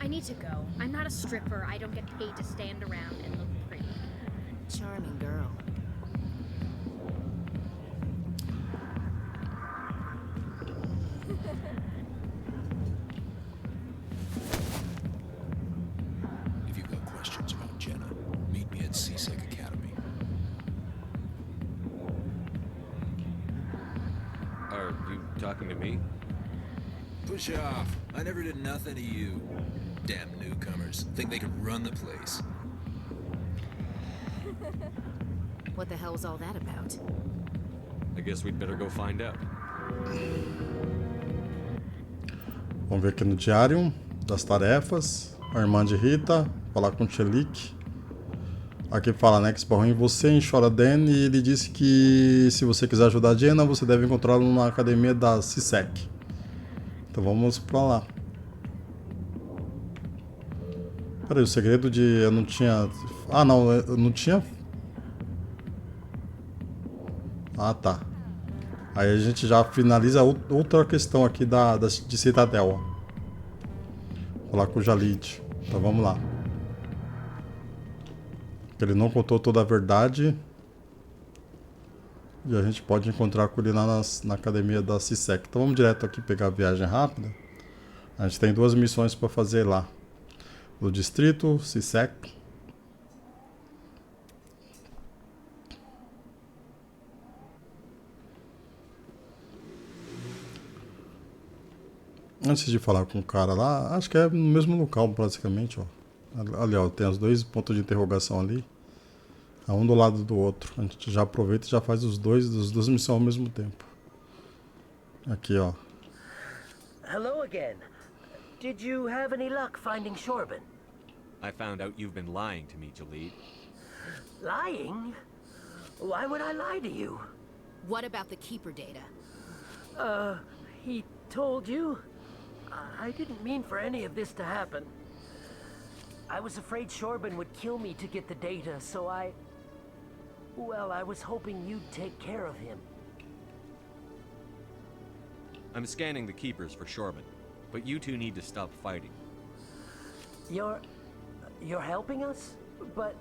Q: I need to go. I'm not a stripper. I don't get paid to stand around and look pretty.
L: Charming girl.
W: If you've got questions about Jena, meet me at CSEC Academy.
C: Are you talking to me?
W: Push off. I never did nothing to you. Damn newcomers. Think they could run the place.
P: What the hell was all that about?
C: I guess we'd better go find out.
A: Vamos ver aqui no diário das tarefas. Armand e Rita, falar com o Chelik. Aqui fala, né, que esbarrou em você, em Choraden, e ele disse que se você quiser ajudar a Jena, você deve encontrá-lo na academia da CSEC. Então vamos pra lá. Peraí, o segredo de... eu não tinha... ah, não, eu não tinha... ah, tá. Aí a gente já finaliza outra questão aqui de Citadel. Ó. Falar com o Jahleed. Então vamos lá. Ele não contou toda a verdade. E a gente pode encontrar com ele na academia da CISEC. Então vamos direto aqui pegar a viagem rápida. A gente tem 2 missões para fazer lá. No distrito, CISEC. Antes de falar com o cara lá, acho que é no mesmo local praticamente, ó. Ali, ó, tem os 2 pontos de interrogação ali. Um do lado do outro. A gente já aproveita e já faz as 2 missões ao mesmo tempo. Aqui, ó.
K: Hello again. Did you have any luck finding Shorban?
C: I found out you've been lying to me, Jahleed.
K: Lying? Why would I lie to you?
P: What about the Keeper data?
K: He told you? I didn't mean for any of this to happen. I was afraid Shorban would kill me to get the data, so well, I was hoping you'd take care of him.
C: I'm scanning the Keepers for Shorban, but you two need to stop fighting.
K: You're helping us? But...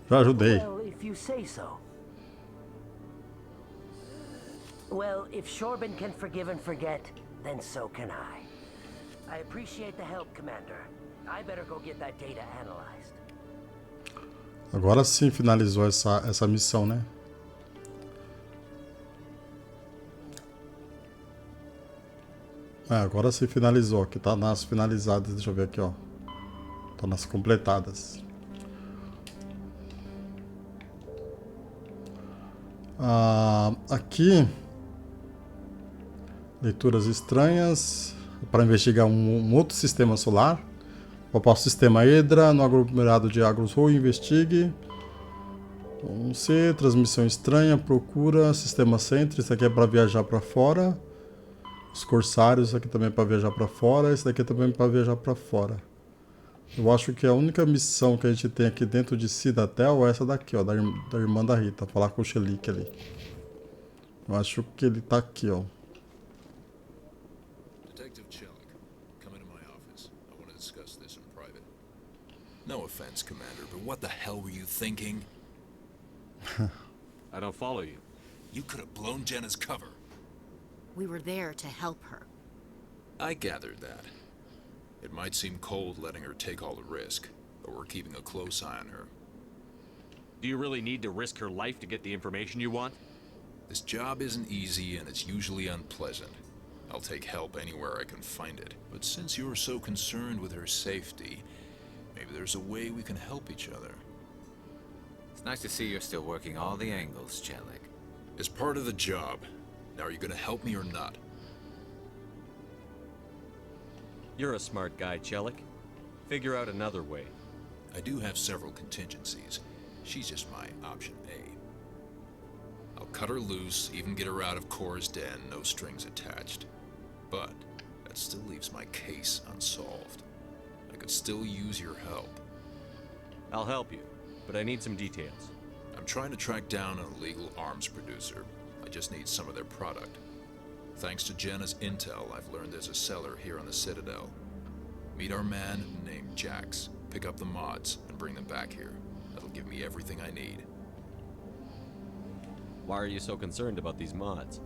A: Já ajudei.
K: Well, if you say so. Well, if Shorban can forgive and forget, then so can I. I appreciate the help, Commander. I better go get that data analyzed.
A: Agora sim finalizou essa missão, né? Agora sim finalizou. Aqui tá nas finalizadas. Deixa eu ver aqui, ó. Tá nas completadas. Aqui. Leituras estranhas. Para investigar um outro sistema solar. Para o sistema Hydra, no aglomerado de Agrus-Ru, investigue. C, transmissão estranha, procura, sistema Sentry, isso aqui é para viajar para fora. Os Corsários, isso aqui também é para viajar para fora, esse daqui também é para viajar para fora. Eu acho que a única missão que a gente tem aqui dentro de Citadel é essa daqui, ó, da irmã da Rita, falar com o Xelique ali. Eu acho que ele tá aqui, ó.
W: No offense, Commander, but what the hell were you thinking?
C: I don't follow you.
W: You could have blown Jena's cover.
P: We were there to help her.
W: I gathered that. It might seem cold letting her take all the risk, but we're keeping a close eye on her.
C: Do you really need to risk her life to get the information you want?
W: This job isn't easy and it's usually unpleasant. I'll take help anywhere I can find it. But since you're so concerned with her safety, maybe there's a way we can help each other.
D: It's nice to see you're still working all the angles, Jahleed.
W: It's part of the job. Now, are you gonna help me or not?
C: You're a smart guy, Jahleed. Figure out another way.
W: I do have several contingencies. She's just my option A. I'll cut her loose, even get her out of Kor's den, no strings attached. But that still leaves my case unsolved. I could still use your help.
C: I'll help you, but I need some details.
W: I'm trying to track down an illegal arms producer. I just need some of their product. Thanks to Jena's intel, I've learned there's a seller here on the Citadel. Meet our man named Jax, pick up the mods, and bring them back here. That'll give me everything I need.
C: Why are you so concerned about these mods?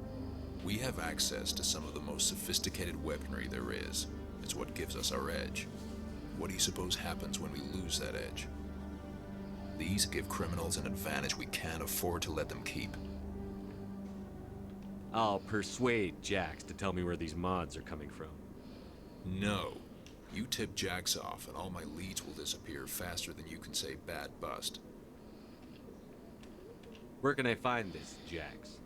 W: We have access to some of the most sophisticated weaponry there is. It's what gives us our edge. What do you suppose happens when we lose that edge? These give criminals an advantage we can't afford to let them keep.
C: I'll persuade Jax to tell me where these mods are coming from.
W: No. You tip Jax off and all my leads will disappear faster than you can say bad bust.
C: Where can I find this, Jax?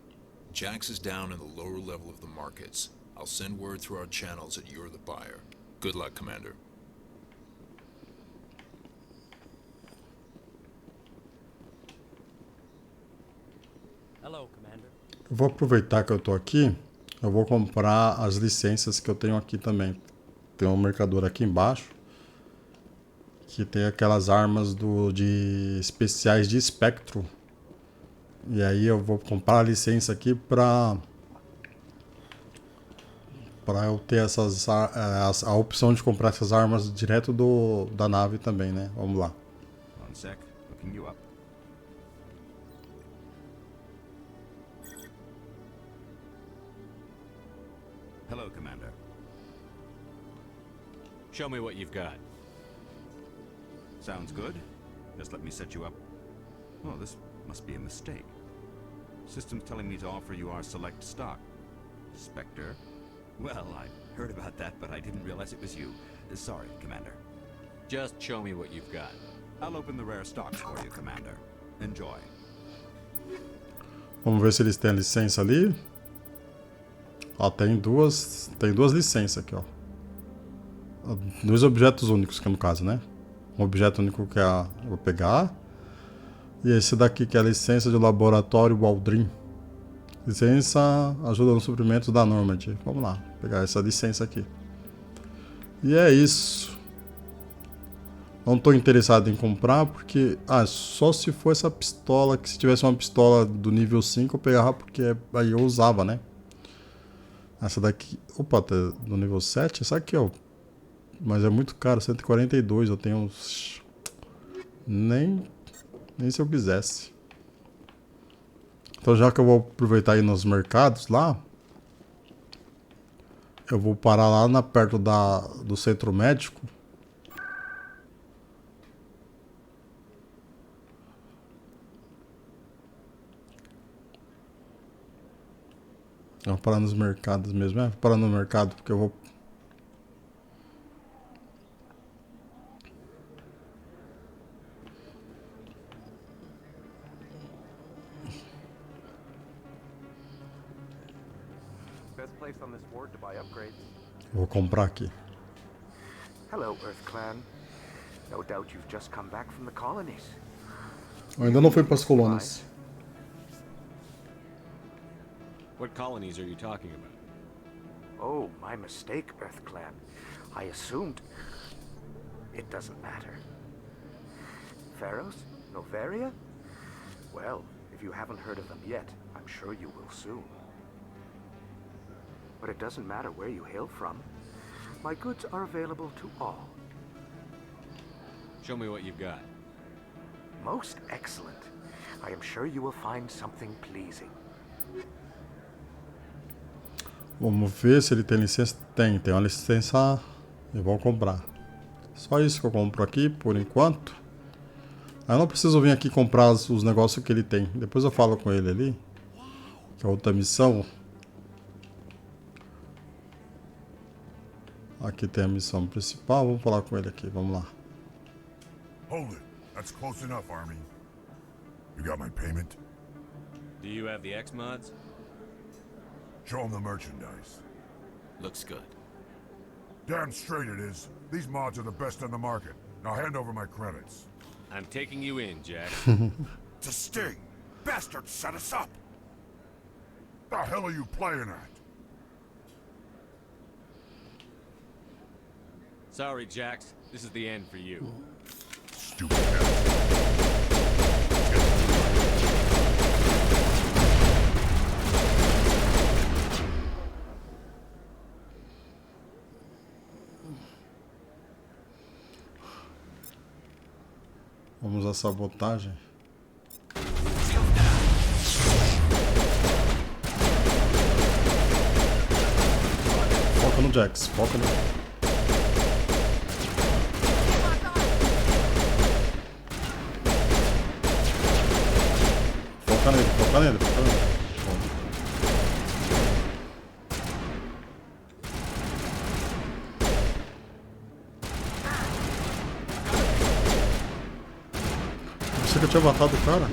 W: Jax is down in the lower level of the markets. I'll send word through our channels that you're the buyer. Good luck, Commander.
R: Hello, Commander.
A: Eu vou aproveitar que eu tô aqui, eu vou comprar as licenças que eu tenho aqui também. Tem um mercador aqui embaixo que tem aquelas armas de especiais de espectro. E aí eu vou comprar a licença aqui para para eu ter a opção de comprar essas armas direto da nave também, né? Vamos lá.
O: One sec, looking you up. Hello, Commander.
C: Show me what you've got.
O: Sounds good. Just let me set you up. Oh, this must be a mistake. System's telling me to offer you our select stock. Spectre? Well, I heard about that, but I didn't realize it was you. Sorry, Commander.
C: Just show me what you've got.
O: I'll open the rare stocks for you, Commander. Enjoy.
A: Vamos ver se eles têm a licença ali. Ó, tem duas licenças aqui, ó. 2 objetos únicos, que é no caso, né? Um objeto único que eu vou pegar. E esse daqui que é a licença de laboratório Waldrin. Licença ajuda no suprimento da Normandy. Vamos lá, pegar essa licença aqui. E é isso. Não estou interessado em comprar porque... só se for essa pistola, que se tivesse uma pistola do nível 5 eu pegava porque aí eu usava, né? Essa daqui... Opa, tá no nível 7? Essa aqui, ó. Mas é muito caro, 142. Eu tenho uns... Nem se eu quisesse. Então já que eu vou aproveitar aí nos mercados lá, eu vou parar lá perto do centro médico. Eu vou parar nos mercados mesmo, vou parar no mercado porque eu vou... Vou comprar aqui.
G: Hello, Earth Clan. No doubt you've just come back from the colonies.
A: Eu ainda não fui para as colônias.
C: What colonies are you talking about?
G: Oh, my mistake, Earth Clan. I assumed... It doesn't matter. Pharaohs? Novaria? Well, if you haven't heard of them yet, I'm sure you will soon. But it doesn't matter where you hail from. My goods are available to all.
C: Show me what you've got.
G: Most excellent. I am sure you will find something pleasing.
A: Vamos ver se ele tem licença. Tem uma licença. Eu vou comprar. Só isso que eu compro aqui por enquanto. Aí eu não preciso vir aqui comprar os negócios que ele tem. Depois eu falo com ele ali. Que é outra missão. Aqui tem a missão principal. Vamos falar com ele aqui. Vamos lá.
B: Hold it. That's close enough, Army. You got my payment?
C: Do you have the X-Mods?
B: Show them the merchandise.
C: Looks good.
B: Damn straight it is. These mods are the best on the market. Now hand over my credits.
C: I'm taking you in, Jack.
B: It's a sting. Bastards set us up. The hell are you playing at?
C: Sorry, Jax. This is the end for you.
B: Stupid hell.
A: Vamos à sabotagem. Foca no Jax, foca no... Foca nele, foca nele, foca nele. Você que eu tinha matado o cara?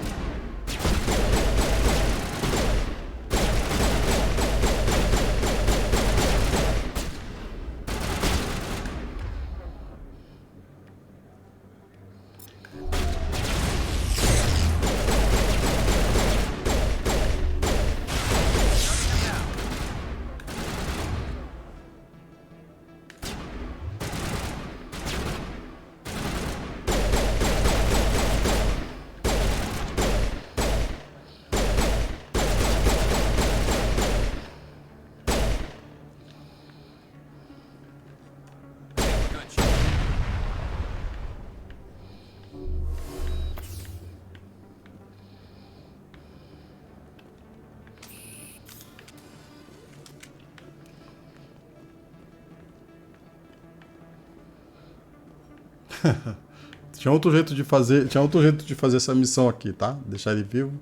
A: Tinha outro jeito de fazer essa missão aqui, tá? Deixar ele vivo,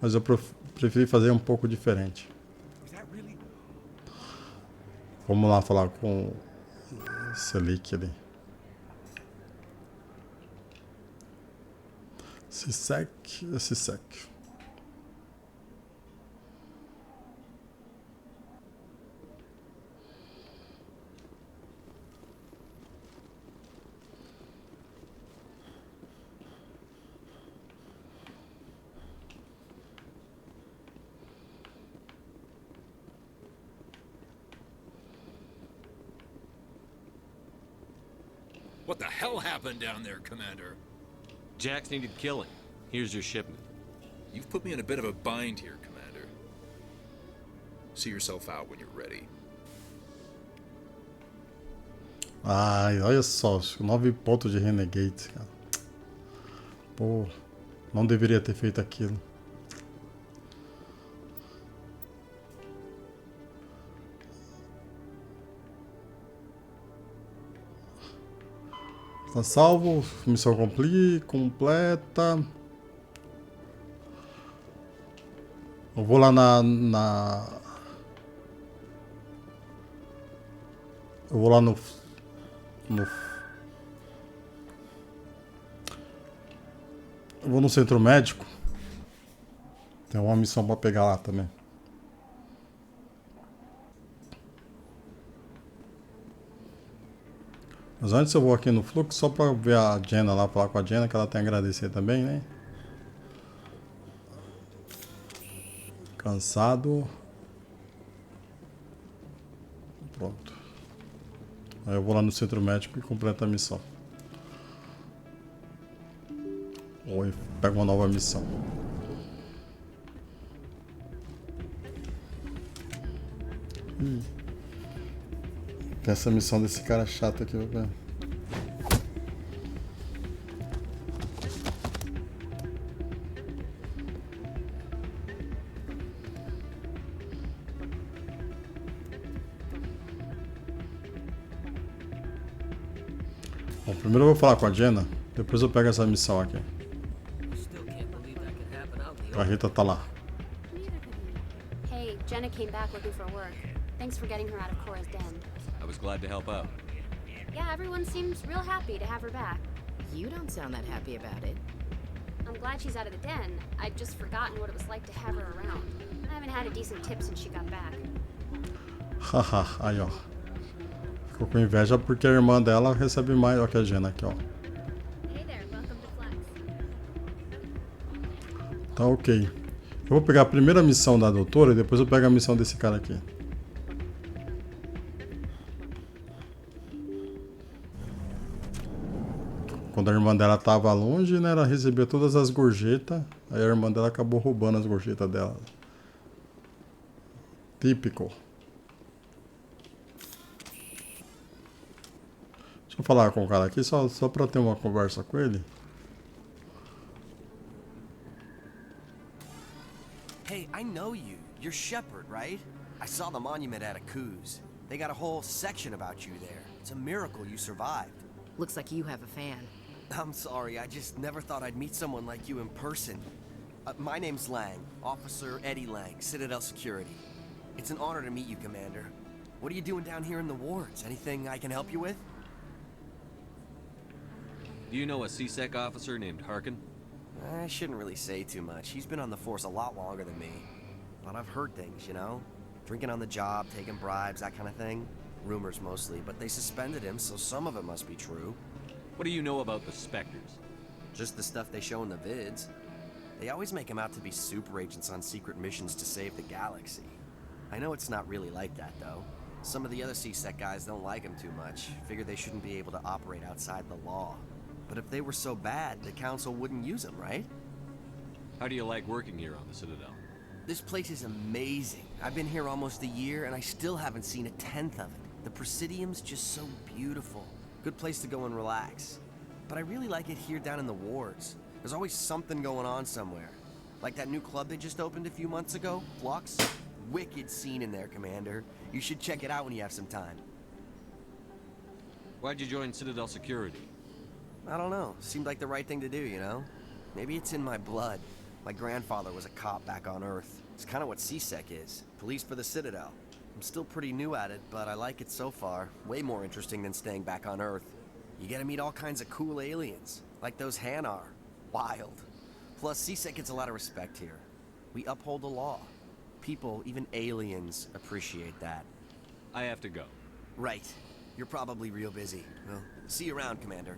A: mas eu preferi fazer um pouco diferente. Vamos lá falar com esse leak ali. Esse sec.
W: What the hell happened down there, Commander?
C: Jax needed killing. Here's your shipment.
W: You've put me in a bit of a bind here, Commander. See yourself out when you're ready.
A: Ai, olha só, 9 pontos de Renegade, cara. Pô, não deveria ter feito aquilo. Tá salvo, missão completa. Eu vou lá eu vou lá no eu vou no centro médico. Tem uma missão pra pegar lá também. Mas antes eu vou aqui no fluxo só pra ver a Jena lá, falar com a Jena, que ela tem a agradecer também, né? Cansado. Pronto. Aí eu vou lá no centro médico e completo a missão. Ou pego uma nova missão. Tem essa missão desse cara chato aqui, velho. Bom, primeiro eu vou falar com a Jena, depois eu pego essa missão aqui. A Rita tá lá.
H: Hey, Jena came back looking for work. Thanks for getting her out of Cora's den.
C: I was glad to help out.
H: Yeah, everyone seems real happy to have her back.
P: You don't sound that happy about it.
H: I'm glad she's out of the den. I'd just forgotten what it was like to have her around. I haven't had a decent tip since she got back.
A: Haha, aí ó. Ficou com inveja porque a irmã dela recebe mais. Olha que a Jena aqui, ó.
H: Hey there, welcome to Flex.
A: Tá ok. Eu vou pegar a primeira missão da doutora e depois eu pego a missão desse cara aqui. Quando a irmã dela tava longe, né, ela recebia todas as gorjetas. Aí a irmã dela acabou roubando as gorjetas dela. Típico. Deixa eu falar com o cara aqui, só pra ter uma conversa com ele.
S: Hey, I know you. You're Shepard, right? I saw the monument at Aku's. They got a whole section about you there. It's a miracle you survived.
P: Looks like you have a fan.
S: I'm sorry, I just never thought I'd meet someone like you in person. My name's Lang, Officer Eddie Lang, Citadel Security. It's an honor to meet you, Commander. What are you doing down here in the wards? Anything I can help you with?
C: Do you know a CSEC officer named Harkin?
S: I shouldn't really say too much. He's been on the force a lot longer than me. But I've heard things, you know? Drinking on the job, taking bribes, that kind of thing. Rumors mostly, but they suspended him, so some of it must be true.
C: What do you know about the Spectres?
S: Just the stuff they show in the vids. They always make him out to be super agents on secret missions to save the galaxy. I know it's not really like that, though. Some of the other CSEC guys don't like him too much. Figure they shouldn't be able to operate outside the law. But if they were so bad, the Council wouldn't use them, right?
C: How do you like working here on the Citadel?
S: This place is amazing. I've been here almost a year, and I still haven't seen a tenth of it. The Presidium's just so beautiful. Good place to go and relax. But I really like it here down in the wards. There's always something going on somewhere. Like that new club they just opened a few months ago, Flux. Wicked scene in there, Commander. You should check it out when you have some time.
C: Why'd you join Citadel Security?
S: I don't know. Seemed like the right thing to do, you know? Maybe it's in my blood. My grandfather was a cop back on Earth. It's kind of what CSEC is. Police for the Citadel. I'm still pretty new at it, but I like it so far. Way more interesting than staying back on Earth. You get to meet all kinds of cool aliens, like those Hanar. Wild. Plus, CSEC gets a lot of respect here. We uphold the law. People, even aliens, appreciate that.
C: I have to go.
S: Right. You're probably real busy. Well, see you around, Commander.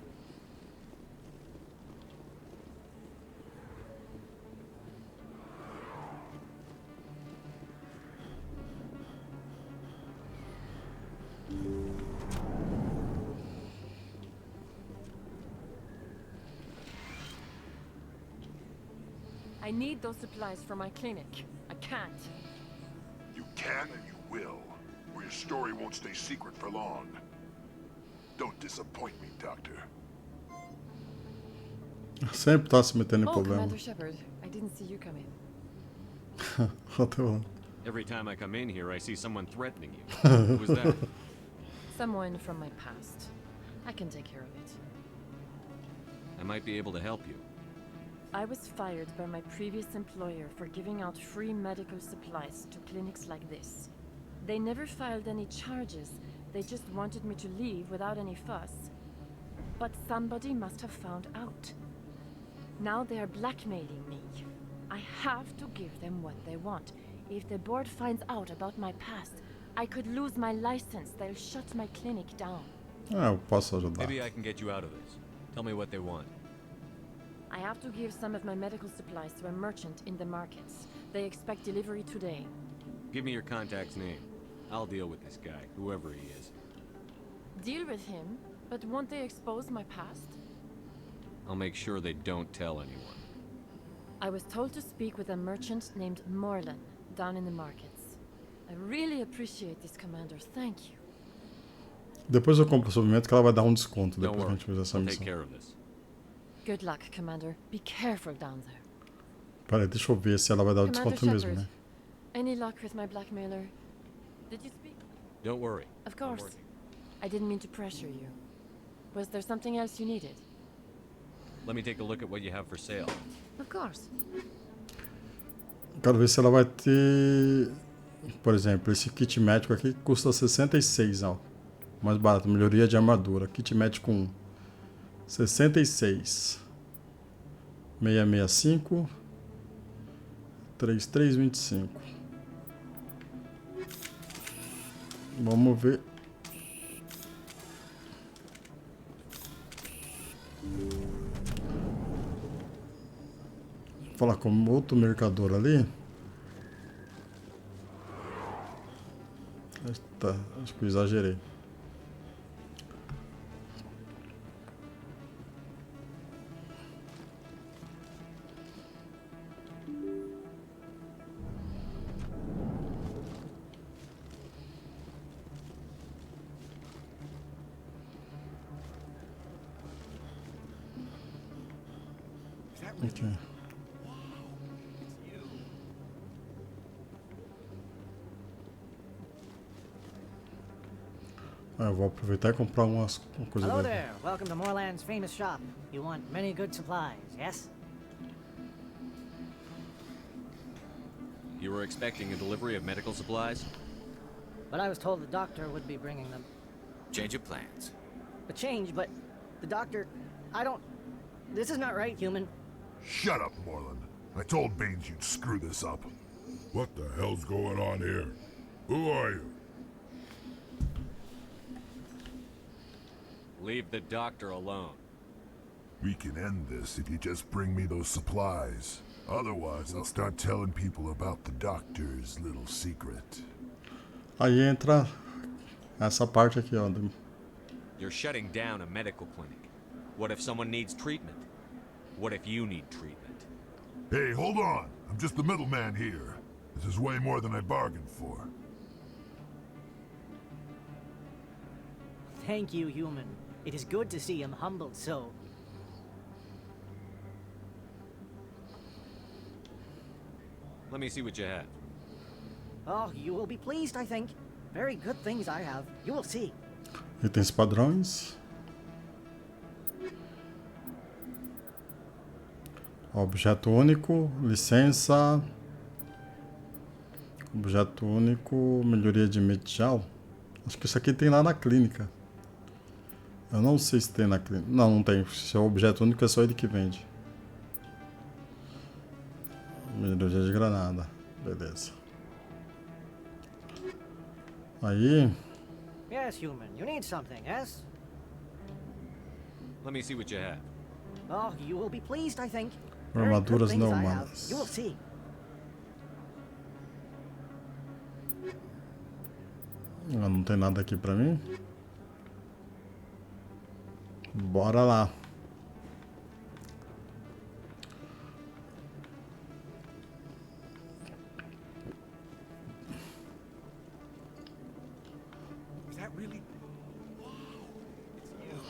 J: I need those supplies for my clinic. I can't.
B: You can and you will, or your story won't stay secret for long. Don't disappoint me, Doctor.
A: Sempre tá se metendo em problema.
J: Commander Shepard, I didn't see you come in.
C: Every time I come in here, I see someone threatening you. Who was that?
J: Someone from my past. I can take care of it.
C: I might be able to help you.
J: I was fired by my previous employer for giving out free medical supplies to clinics like this. They never filed any charges. They just wanted me to leave without any fuss. But somebody must have found out. Now they are blackmailing me. I have to give them what they want. If the board finds out about my past, I could lose my license. They'll shut my clinic down.
A: Eu posso ajudar.
C: Maybe I can get you out of this. Tell me what they want.
J: I have to give some of my medical supplies to a merchant in the markets. They expect delivery today.
C: Give me your contact's name. I'll deal with this guy, whoever he is.
J: Deal with him, but won't they expose my past?
C: I'll make sure they don't tell anyone.
J: I was told to speak with a merchant named Morlan, down in the markets. I really appreciate this, Commander. Thank you.
A: Depois eu compro o suplemento que ela vai dar um desconto
C: Don't
A: depois que a
C: worry,
A: gente fizer essa
C: I'll
A: missão.
C: take care of this.
J: Good luck, Commander. Be careful down there.
A: Peraí, deixa eu ver se ela vai dar o
J: Commander
A: desconto mesmo,
J: Shepard,
A: né?
J: any luck with my blackmailer? Did you speak?
C: Don't worry.
J: Of course. I didn't mean to pressure you. Was there something else you needed?
C: Let me take a look at what you have for sale.
J: Of course.
A: Quero ver se ela vai ter... Por exemplo, esse kit médico aqui custa 66, ó. Mais barato, melhoria de armadura. Kit médico 1. 66. 665. 3325. Vamos ver. Vou falar com outro mercador ali. Tá, acho que eu exagerei. Okay. Eu vou aproveitar e comprar uma coisa
T: Hello
A: dele.
T: there. Welcome to Morland's famous shop. You want many good supplies, yes?
C: You were expecting a delivery of medical supplies?
T: But I was told the doctor would be bringing them.
D: Change of plans.
T: A change, but the doctor... I don't... This is not right, human.
B: Shut up, Morland. I told Baines you'd screw this up. What the hell's going on here? Who are you?
C: Leave the doctor alone.
B: We can end this if you just bring me those supplies. Otherwise, I'll start telling people about the doctor's little secret.
A: Aí entra essa parte aqui, ó.
C: You're shutting down a medical clinic. What if someone needs treatment? What if you need treatment?
B: Hey, hold on. I'm just the middleman here. This is way more than I bargained for.
T: Thank you, human. It is good to see him humbled so.
C: Let me see what you have.
T: Oh, you will be pleased, I think. Very good things I have. You will see.
A: Itens padrões. Objeto único, licença. Objeto único, melhoria de Michel. Acho que isso aqui tem lá na clínica. Eu não sei se tem na clínica. Não, não tem. Se é objeto único, é só ele que vende. Melhoria de granada. Beleza. Aí.
T: Yes, human. You need something, yes?
C: Let me see what you have.
T: Oh, you will be pleased, I think.
A: Armaduras não
T: You
A: humanas.
T: will see.
A: Não tem nada aqui pra mim. Bora lá.
O: Is that really? Wow, it's you.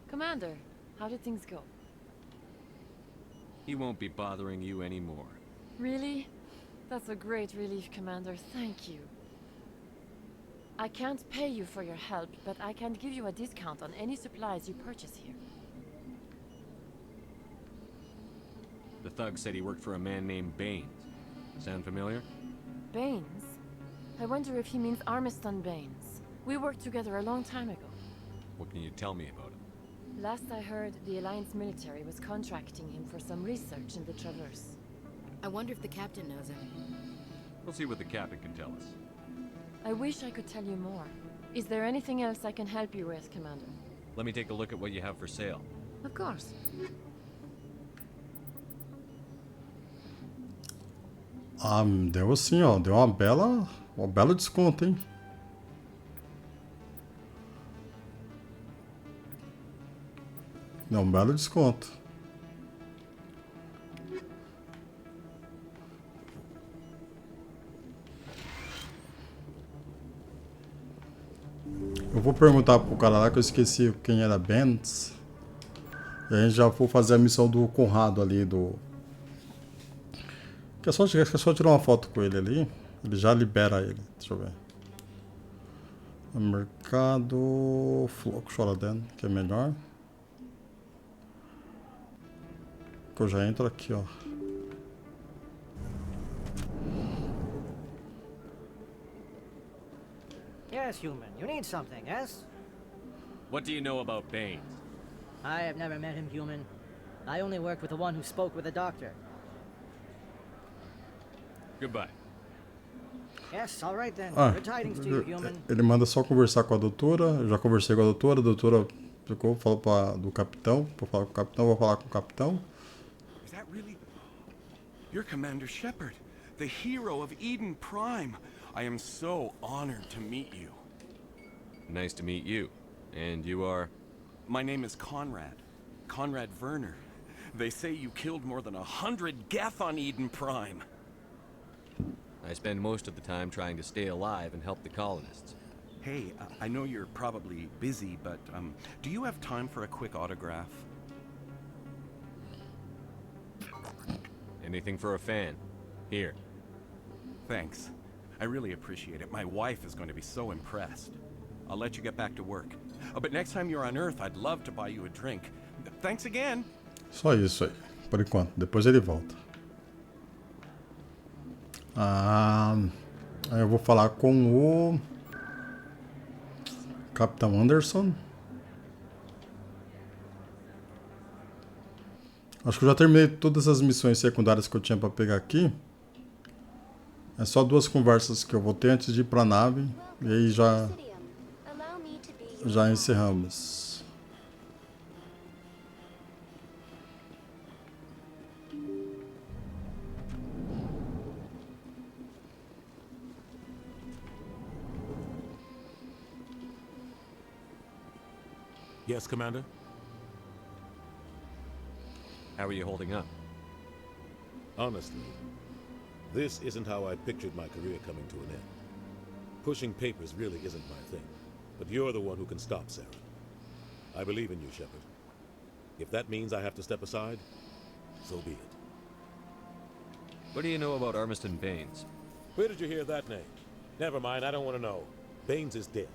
J: Commander, how did things go?
C: He won't be bothering you anymore.
J: Really? That's a great relief, Commander. Thank you. I can't pay you for your help, but I can give you a discount on any supplies you purchase here.
C: The thug said he worked for a man named Baines. Sound familiar?
J: Baines? I wonder if he means Armiston Baines. We worked together a long time ago.
C: What can you tell me about him?
J: Last I heard, the Alliance military was contracting him for some research in the Traverse.
P: I wonder if the captain knows him.
C: We'll see what the captain can tell us.
J: I wish I could tell you more. Is there anything else I can help you with, Commander?
C: Let me take a look at what you have for sale.
J: Of course.
A: Ah, deu assim, ó. Deu uma bela desconto, hein? Deu um belo desconto. Eu vou perguntar pro cara lá que eu esqueci quem era Baines. E a gente já for fazer a missão do Conrado ali, do... Que é só tirar uma foto com ele ali. Ele já libera ele. Deixa eu ver. Mercado... Floco que é melhor. Que eu já entro aqui, ó.
T: Yes, human. You need something, yes?
C: What do you know about Baines?
T: I have never met him, human. I only work with the one who spoke with the doctor.
C: Goodbye.
T: Yes, all right then.
A: Ah,
T: Good tidings to you, human.
A: ele manda só conversar com a doutora. Eu já conversei com a doutora ficou, falou do capitão. Vou falar com o capitão, vou falar com o capitão.
O: Is that really? You're Commander Shepard, the hero of Eden Prime. I am so honored to meet you.
C: Nice to meet you. And you are?
O: My name is Conrad. Conrad Werner. They say you killed more than 100 Geth on Eden Prime.
C: I spend most of the time trying to stay alive and help the colonists.
O: Hey, I know you're probably busy, but do you have time for a quick autograph?
C: Anything for a fan. Here.
O: Thanks. I really appreciate it. My wife is going to be so impressed. I'll let you get back to work. But next time you're on Earth, I'd love to buy you a drink. Thanks again.
A: Só isso aí, por enquanto. Depois ele volta. Aí eu vou falar com o Capitão Anderson. Acho que eu já terminei todas as missões secundárias que eu tinha para pegar aqui. É só 2 conversas que eu vou ter antes de ir para a nave. E aí já encerramos.
E: Yes, Commander?
C: How are you holding up?
I: Honestly, this isn't how I pictured my career coming to an end. Pushing papers really isn't my thing, but you're the one who can stop Sarah. I believe in you, Shepard. If that means I have to step aside, so be it.
C: What do you know about Armiston Baines?
I: Where did you hear that name? Never mind, I don't want to know. Baines is dead.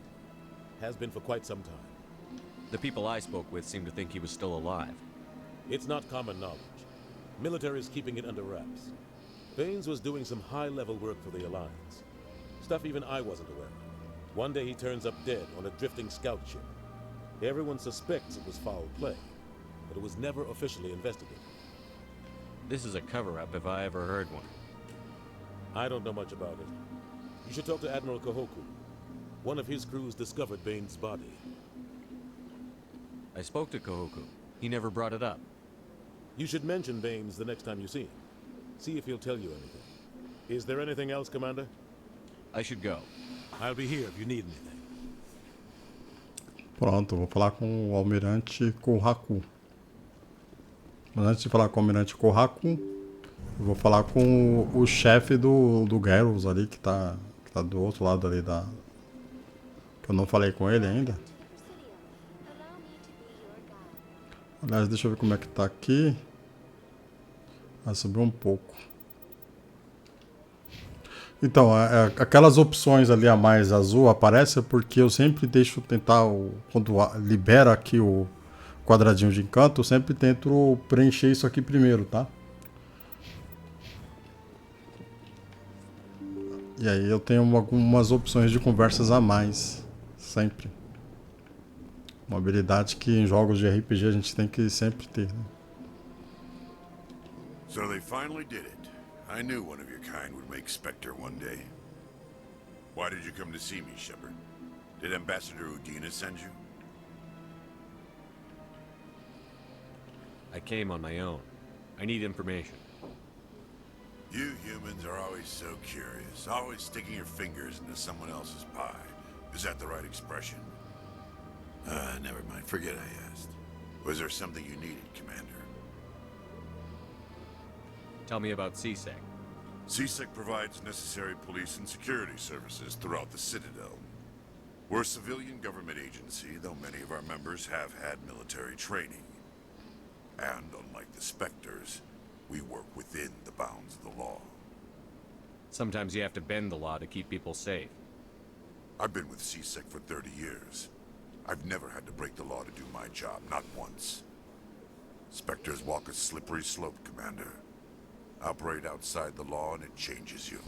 I: Has been for quite some time.
C: The people I spoke with seem to think he was still alive.
I: It's not common knowledge. Military is keeping it under wraps. Baines was doing some high-level work for the Alliance. Stuff even I wasn't aware of. One day he turns up dead on a drifting scout ship. Everyone suspects it was foul play, but it was never officially investigated.
C: This is a cover-up if I ever heard one.
I: I don't know much about it. You should talk to Admiral Kahoku. One of his crews discovered Baines' body.
C: I spoke to Kahoku. He never brought it up.
I: You should mention Baines the next time you see him. See if he'll tell you anything. Is there anything else, Commander?
C: I should go.
I: I'll be here if you need anything.
A: Pronto, vou falar com o Almirante Kahoku. Mas antes de falar com o Almirante Kahoku, eu vou falar com o chefe do Garrus ali, que tá do outro lado ali da... Que eu não falei com ele ainda. Aliás, deixa eu ver como é que tá aqui. Vai subir um pouco. Então, aquelas opções ali a mais azul aparecem porque eu sempre deixo tentar, quando libera aqui o quadradinho de encanto, eu sempre tento preencher isso aqui primeiro, tá? E aí eu tenho algumas opções de conversas a mais, sempre. Uma habilidade que em jogos de RPG a gente tem que sempre ter, né?
B: So they finally did it. I knew one of your kind would make Spectre one day. Why did you come to see me, Shepard? Did Ambassador Udina send you?
C: I came on my own. I need information.
B: You humans are always so curious, always sticking your fingers into someone else's pie. Is that the right expression? Never mind. Forget I asked. Was there something you needed, Commander?
C: Tell me about CSEC.
B: CSEC provides necessary police and security services throughout the Citadel. We're a civilian government agency, though many of our members have had military training. And unlike the Spectres, we work within the bounds of the law.
C: Sometimes you have to bend the law to keep people safe.
B: I've been with CSEC for 30 years. I've never had to break the law to do my job, not once. Spectres walk a slippery slope, Commander. Operate outside the law and it changes you.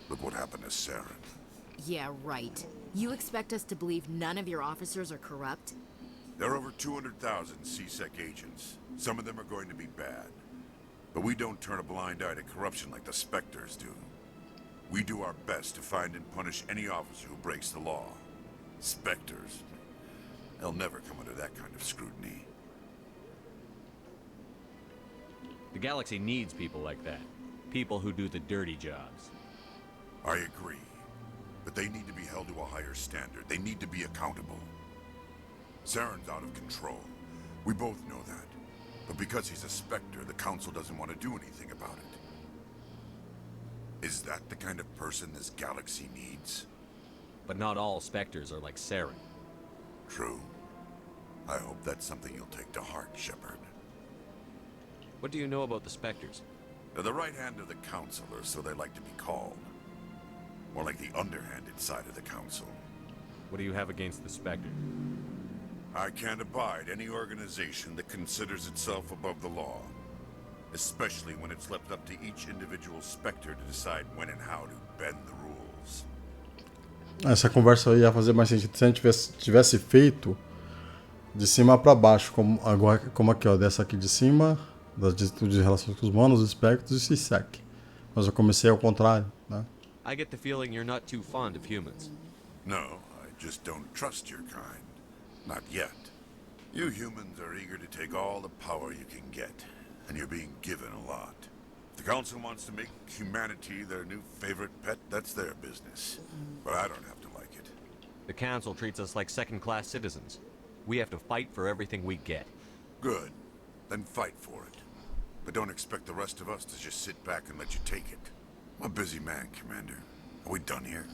B: Look what happened to Saren.
P: Yeah, right. You expect us to believe none of your officers are corrupt?
B: There are over 200,000 CSEC agents. Some of them are going to be bad. But we don't turn a blind eye to corruption like the Spectres do. We do our best to find and punish any officer who breaks the law. Spectres, they'll never come under that kind of scrutiny.
C: The galaxy needs people like that. People who do the dirty jobs.
B: I agree. But they need to be held to a higher standard. They need to be accountable. Saren's out of control. We both know that. But because he's a Spectre, the Council doesn't want to do anything about it. Is that the kind of person this galaxy needs?
C: But not all Spectres are like Saren.
B: True. I hope that's something you'll take to heart, Shepard.
C: What do you know about the Spectres?
B: They're the right hand of the Council, or so they like to be called. More like the underhanded side of the Council.
C: What do you have against the Spectres?
B: I can't abide any organization that considers itself above the law. Especially when it's left up to each individual Spectre to decide when and how to bend the rules.
A: Essa conversa ia fazer mais sentido se a gente tivesse feito de cima para baixo, como aqui, ó, dessa aqui de cima, das atitudes de relações com os humanos, os Spectres e CSEC. Mas eu comecei ao contrário, né?
C: I get the feeling you're not too fond of humans.
B: No, I just don't trust your kind. Not yet. You humans are eager to take all the power you can get, and you're being given a lot. If the Council wants to make humanity their new favorite pet, that's their business. But I don't have to like it.
C: The Council treats us like second-class citizens. We have to fight for everything we get.
B: Good. Then fight for it. But don't expect the rest of us to just sit back and let you take it. I'm a busy man, Commander. Are we done here?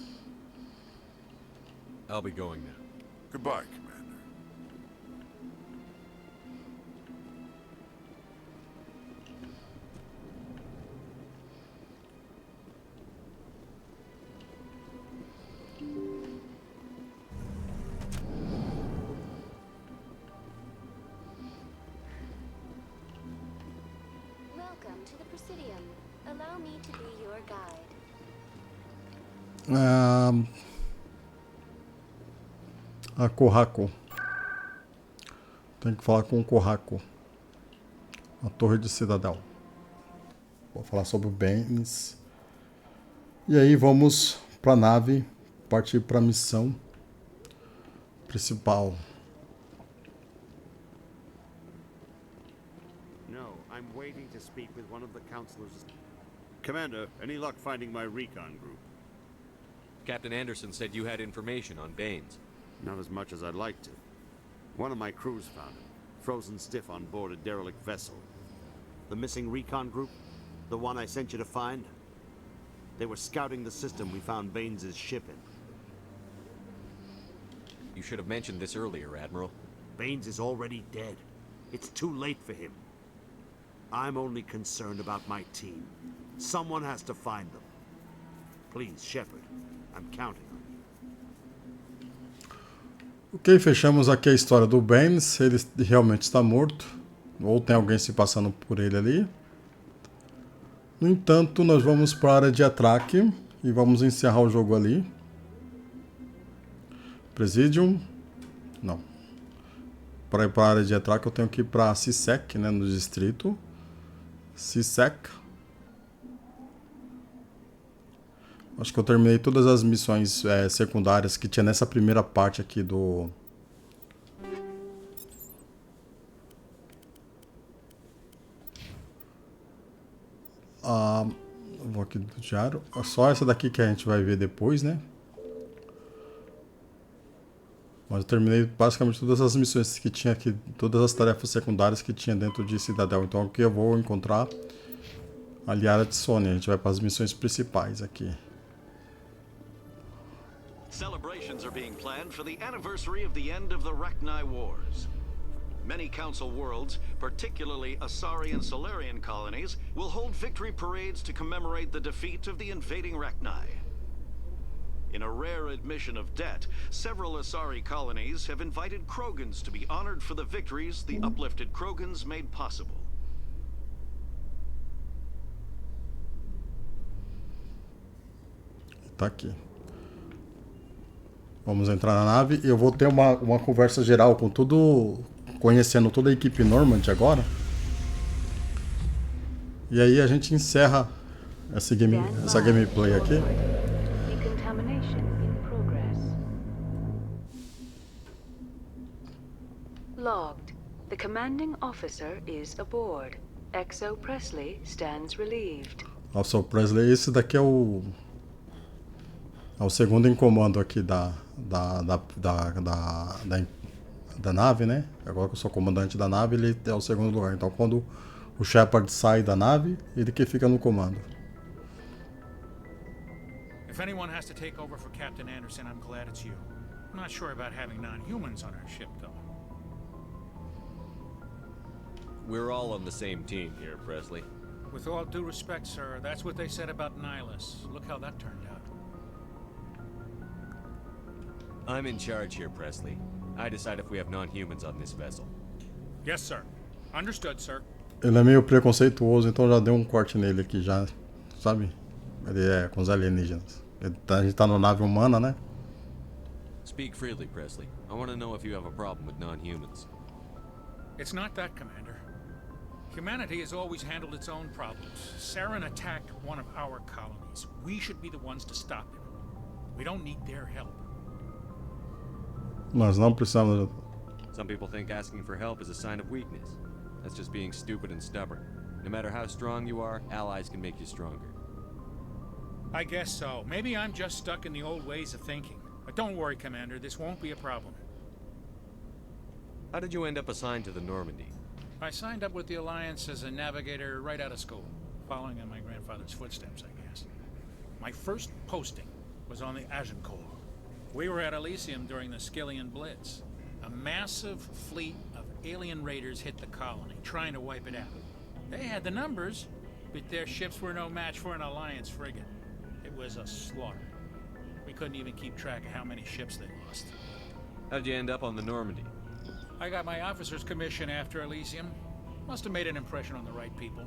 C: I'll be going now.
B: Goodbye, Commander.
H: Welcome to the Presidium. Allow me to be your guide.
A: A Kahoku. Tem que falar com o Kahoku. A torre de Citadel. Vou falar sobre o Baines. E aí vamos para a nave, partir para a missão principal.
E: No, I'm waiting to speak with one of the counselors. Commander, any luck finding my recon group?
C: Captain Anderson said you had information on Baines.
E: Not as much as I'd like to. One of my crews found him, frozen stiff on board a derelict vessel. The missing recon group? The one I sent you to find? They were scouting the system we found Baines' ship in.
C: You should have mentioned this earlier, Admiral.
E: Baines is already dead. It's too late for him. I'm only concerned about my team. Someone has to find them. Please, Shepard, I'm counting on you.
A: Ok, fechamos aqui a história do Baines. Ele realmente está morto. Ou tem alguém se passando por ele ali. No entanto, nós vamos para a área de atraque e vamos encerrar o jogo ali. Presidium. Não. Para ir para a área de atraque eu tenho que ir para CSEC, né, no distrito. CSEC. Acho que eu terminei todas as missões secundárias que tinha nessa primeira parte aqui do... vou aqui do diário. Só essa daqui que a gente vai ver depois, né? Mas eu terminei basicamente todas as missões que tinha aqui, todas as tarefas secundárias que tinha dentro de Citadel. Então aqui eu vou encontrar a Liara de Sônia. A gente vai para as missões principais aqui.
F: Celebrations are being planned for the anniversary of the end of the Rachni Wars. Many Council worlds, particularly Asari and Solarian colonies, will hold victory parades to commemorate the defeat of the invading Rachni. In a rare admission of debt, several Asari colonies have invited Krogans to be honored for the victories the uplifted Krogans made possible.
A: Tá aqui. Vamos entrar na nave e eu vou ter uma conversa geral com tudo, conhecendo toda a equipe Normandy agora. E aí a gente encerra essa gameplay aqui.
M: Logged. The commanding officer is aboard. Exo Presley stands relieved.
A: Nossa, o Presley, esse daqui é o segundo em comando aqui da nave, né? Agora que eu sou comandante da nave, ele é o segundo lugar. Então quando o Shepard sai da nave, ele que fica no comando.
U: If anyone has to take over for Captain Anderson, I'm glad it's you. I'm not sure about having non-humans on our ship, though.
C: We're all on the same team here, Presley.
U: With all due respect, sir, that's what they said about Nihilus. Look how that turned out.
C: I'm in charge here, Presley. I decide if we have non-humans on this vessel.
U: Yes, sir. Understood, sir.
A: Ele é meio preconceituoso, então já deu um corte nele aqui, já, sabe? Ele é com os alienígenas. A gente tá na nave humana, né?
C: Speak freely, Presley. I want to know if you have a problem with non-humans.
U: It's not that, Commander. Humanity has always handled its own problems. Saren attacked one of our colonies. We should be the ones to stop him. We don't need their help.
A: Nós não precisamos.
C: Some people think asking for help is a sign of weakness. That's just being stupid and stubborn. No matter how strong you are, allies can make you stronger.
U: I guess so. Maybe I'm just stuck in the old ways of thinking. But don't worry, Commander. This won't be a problem.
C: How did you end up assigned to the Normandy?
U: I signed up with the Alliance as a navigator right out of school, following in my grandfather's footsteps, I guess. My first posting was on the Ajudando. We were at Elysium during the Skillian Blitz. A massive fleet of alien raiders hit the colony, trying to wipe it out. They had the numbers, but their ships were no match for an Alliance frigate. It was a slaughter. We couldn't even keep track of how many ships they lost.
C: How'd you end up on the Normandy?
U: I got my officer's commission after Elysium. Must have made an impression on the right people.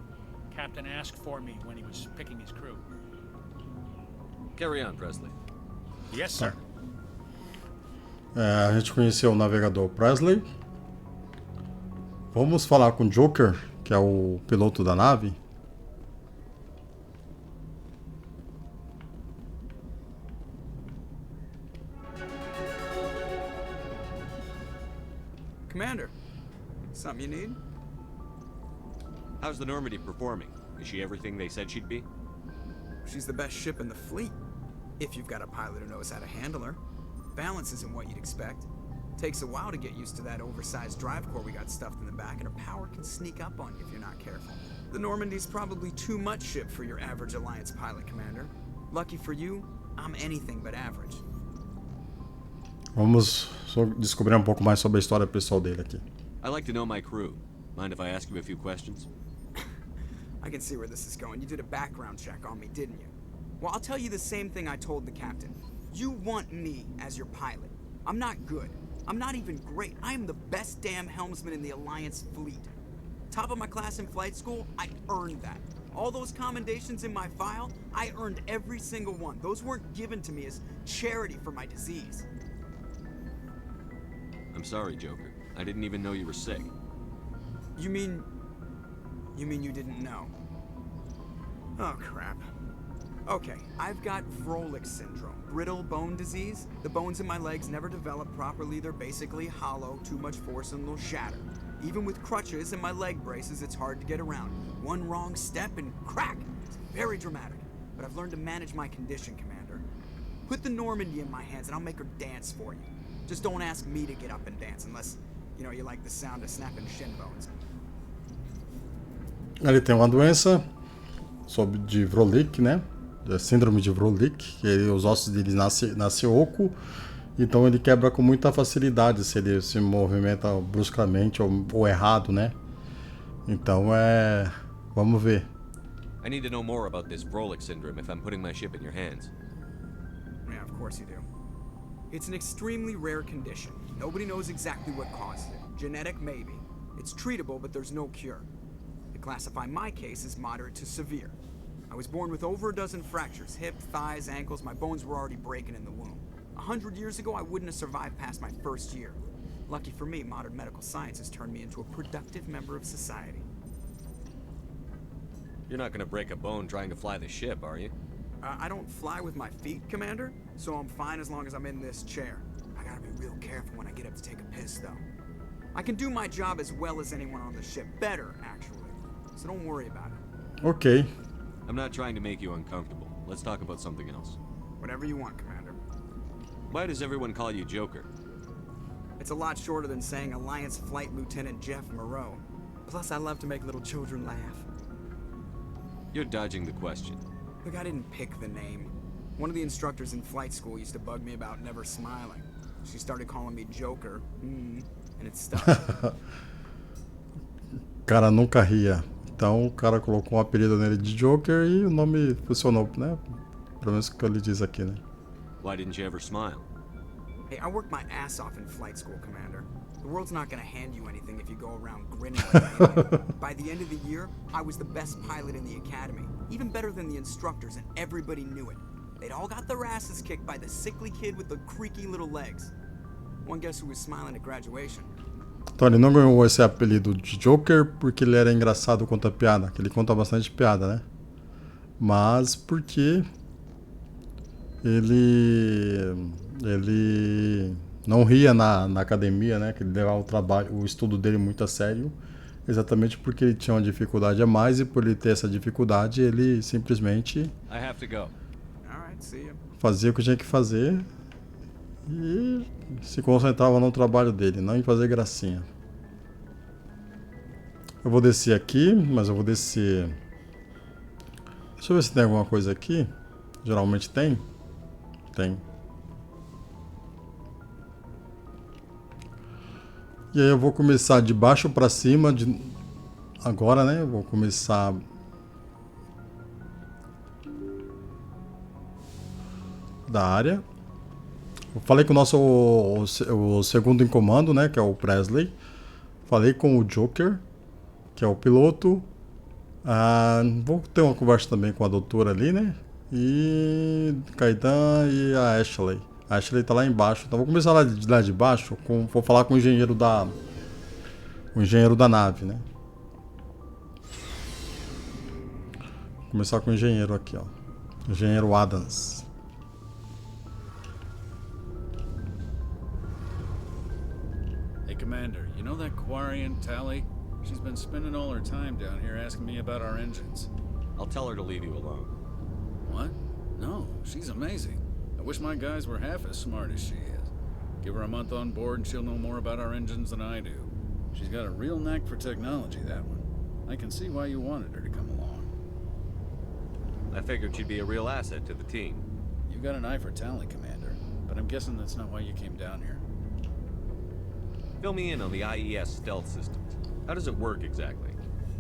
U: captain asked for me when he was picking his crew.
C: Carry on, Presley.
U: Yes, sir.
A: A gente conheceu o navegador Presley. Vamos falar com o Joker, que é o piloto da nave.
N: Commander, something you need?
C: How's the Normandy performing? Is she everything they said she'd be?
N: She's the best ship in the fleet, if you've got a pilot who knows how to handle her. Balance isn't what you'd expect. Takes a while to get used to that oversized drive core we got stuffed in the back, and her power can sneak up on you if you're not careful. The Normandy's probably too much ship for your average Alliance pilot, Commander. Lucky for you, I'm anything but average.
A: Vamos descobrir um pouco mais sobre a história pessoal dele aqui.
C: I like to know my crew. Mind if I ask you a few questions?
N: I can see where this is going. You did a background check on me, didn't you? Well, I'll tell you the same thing I told the captain. You want me as your pilot. I'm not good. I'm not even great. I am the best damn helmsman in the Alliance fleet. Top of my class in flight school, I earned that. All those commendations in my file, I earned every single one. Those weren't given to me as charity for my disease.
C: I'm sorry, Joker. I didn't even know you were sick.
N: You mean you didn't know? Oh, crap. Okay, I've got Vrolik syndrome, brittle bone disease. The bones in my legs never develop properly. They're basically hollow, too much force and they'll shatter. Even with crutches and my leg braces, it's hard to get around. One wrong step and crack! It's very dramatic, but I've learned to manage my condition, Commander. Put the Normandy in my hands and I'll make her dance for you. Just don't ask me to get up and dance unless, you like the sound of snapping shin bones.
A: Ele tem uma doença de Vrolik, né? Síndrome de Vrolik, que os ossos dele nascem oco, então ele quebra com muita facilidade se ele se movimenta bruscamente ou errado, né? Então vamos ver.
C: I need to know more about this Vrolik syndrome if I'm putting my ship in your hands.
N: Yeah, of course you do. It's an extremely rare condition. Nobody knows exactly what causes it. Genetic, maybe. It's treatable, but there's no cure. They classify my case as moderate to severe. I was born with over a dozen fractures, hip, thighs, ankles. My bones were already breaking in the womb. 100 years ago, I wouldn't have survived past my first year. Lucky for me, modern medical science has turned me into a productive member of society.
C: You're not gonna break a bone trying to fly the ship, are you?
N: I don't fly with my feet, Commander, so I'm fine as long as I'm in this chair. I gotta be real careful when I get up to take a piss, though. I can do my job as well as anyone on the ship. Better, actually. So don't worry about it.
A: Ok.
C: I'm not trying to make you uncomfortable. Let's talk about something else.
N: Whatever you want, Commander.
C: Why does everyone call you Joker?
N: It's a lot shorter than saying Alliance Flight Lieutenant Jeff Moreau. Plus, I love to make little children laugh.
C: You're dodging the question.
N: Look, I didn't pick the name. One of the instructors in flight school used to bug me about never smiling. She started calling me Joker, and it stuck.
A: Cara nunca ria. Então o cara colocou um apelido nele de Joker e o nome funcionou, né? Pelo menos o que ele diz aqui, né?
C: Why didn't you ever smile?
N: Hey, I worked my ass off in flight school, Commander. The world's not gonna hand you anything if you go around grinning like an idiot. By the end of the year, I was the best pilot in the academy. Even better than the instructors, and everybody knew it. They'd all got their asses kicked by the sickly kid with the creaky little legs. One guess who was smiling at graduation?
A: Então ele não ganhou esse apelido de Joker porque ele era engraçado, conta piada, que ele conta bastante piada, né? Mas porque ele não ria na academia, né? Que ele levava o estudo dele muito a sério, exatamente porque ele tinha uma dificuldade a mais e por ele ter essa dificuldade ele simplesmente fazia o que tinha que fazer e se concentrava no trabalho dele, não em fazer gracinha. Eu vou descer aqui, mas eu vou descer... Deixa eu ver se tem alguma coisa aqui. Geralmente tem. Tem. E aí eu vou começar de baixo para cima agora, né? Eu vou começar da área. Eu falei com o segundo em comando, né, que é o Presley. Falei com o Joker, que é o piloto. Vou ter uma conversa também com a doutora ali, né? E Kaidan e a Ashley. A Ashley tá lá embaixo. Então vou começar lá de baixo. Vou falar com o engenheiro da nave, né? Vou começar com o engenheiro aqui, ó. Engenheiro Adams.
L: Hey, Commander, you know that Quarian, Tally? She's been spending all her time down here asking me about our engines.
C: I'll tell her to leave you alone.
L: What? No, she's amazing. I wish my guys were half as smart as she is. Give her a month on board and she'll know more about our engines than I do. She's got a real knack for technology, that one. I can see why you wanted her to come along.
C: I figured she'd be a real asset to the team.
L: You've got an eye for talent, Commander, but I'm guessing that's not why you came down here.
C: Fill me in on the IES stealth systems. How does it work exactly?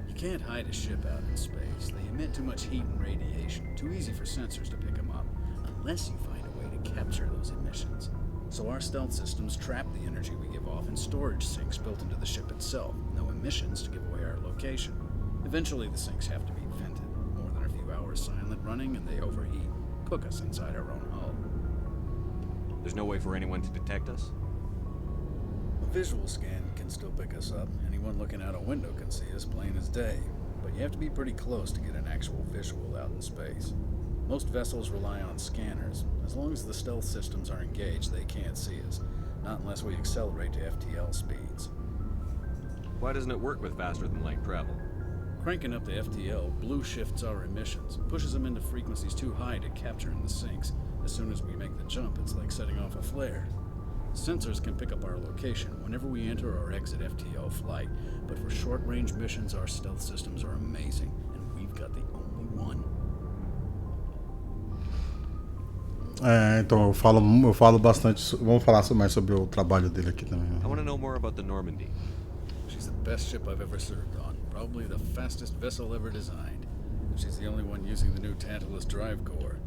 L: You can't hide a ship out in space. They emit too much heat and radiation. Too easy for sensors to pick them up, unless you find a way to capture those emissions. So our stealth systems trap the energy we give off in storage sinks built into the ship itself. No emissions to give away our location. Eventually the sinks have to be vented. More than a few hours silent running and they overheat. Cook us inside our own hull.
C: There's no way for anyone to detect us?
L: A visual scan can still pick us up. Anyone looking out a window can see us plain as day. But you have to be pretty close to get an actual visual out in space. Most vessels rely on scanners. As long as the stealth systems are engaged, they can't see us. Not unless we accelerate to FTL speeds.
C: Why doesn't it work with faster than light travel?
L: Cranking up the FTL blue shifts our emissions, pushes them into frequencies too high to capture in the sinks. As soon as we make the jump, it's like setting off a flare. Sensors can pick up our location whenever we enter or exit FTL flight, but for short-range missions, our stealth systems are amazing, and we've got the only one.
A: Então eu falo bastante. Vamos falar mais sobre o trabalho dele aqui também.
C: I want to know more about the Normandy.
L: She's the best ship I've ever served on, probably the fastest vessel ever designed. She's the only one using the new Tantalus drive core.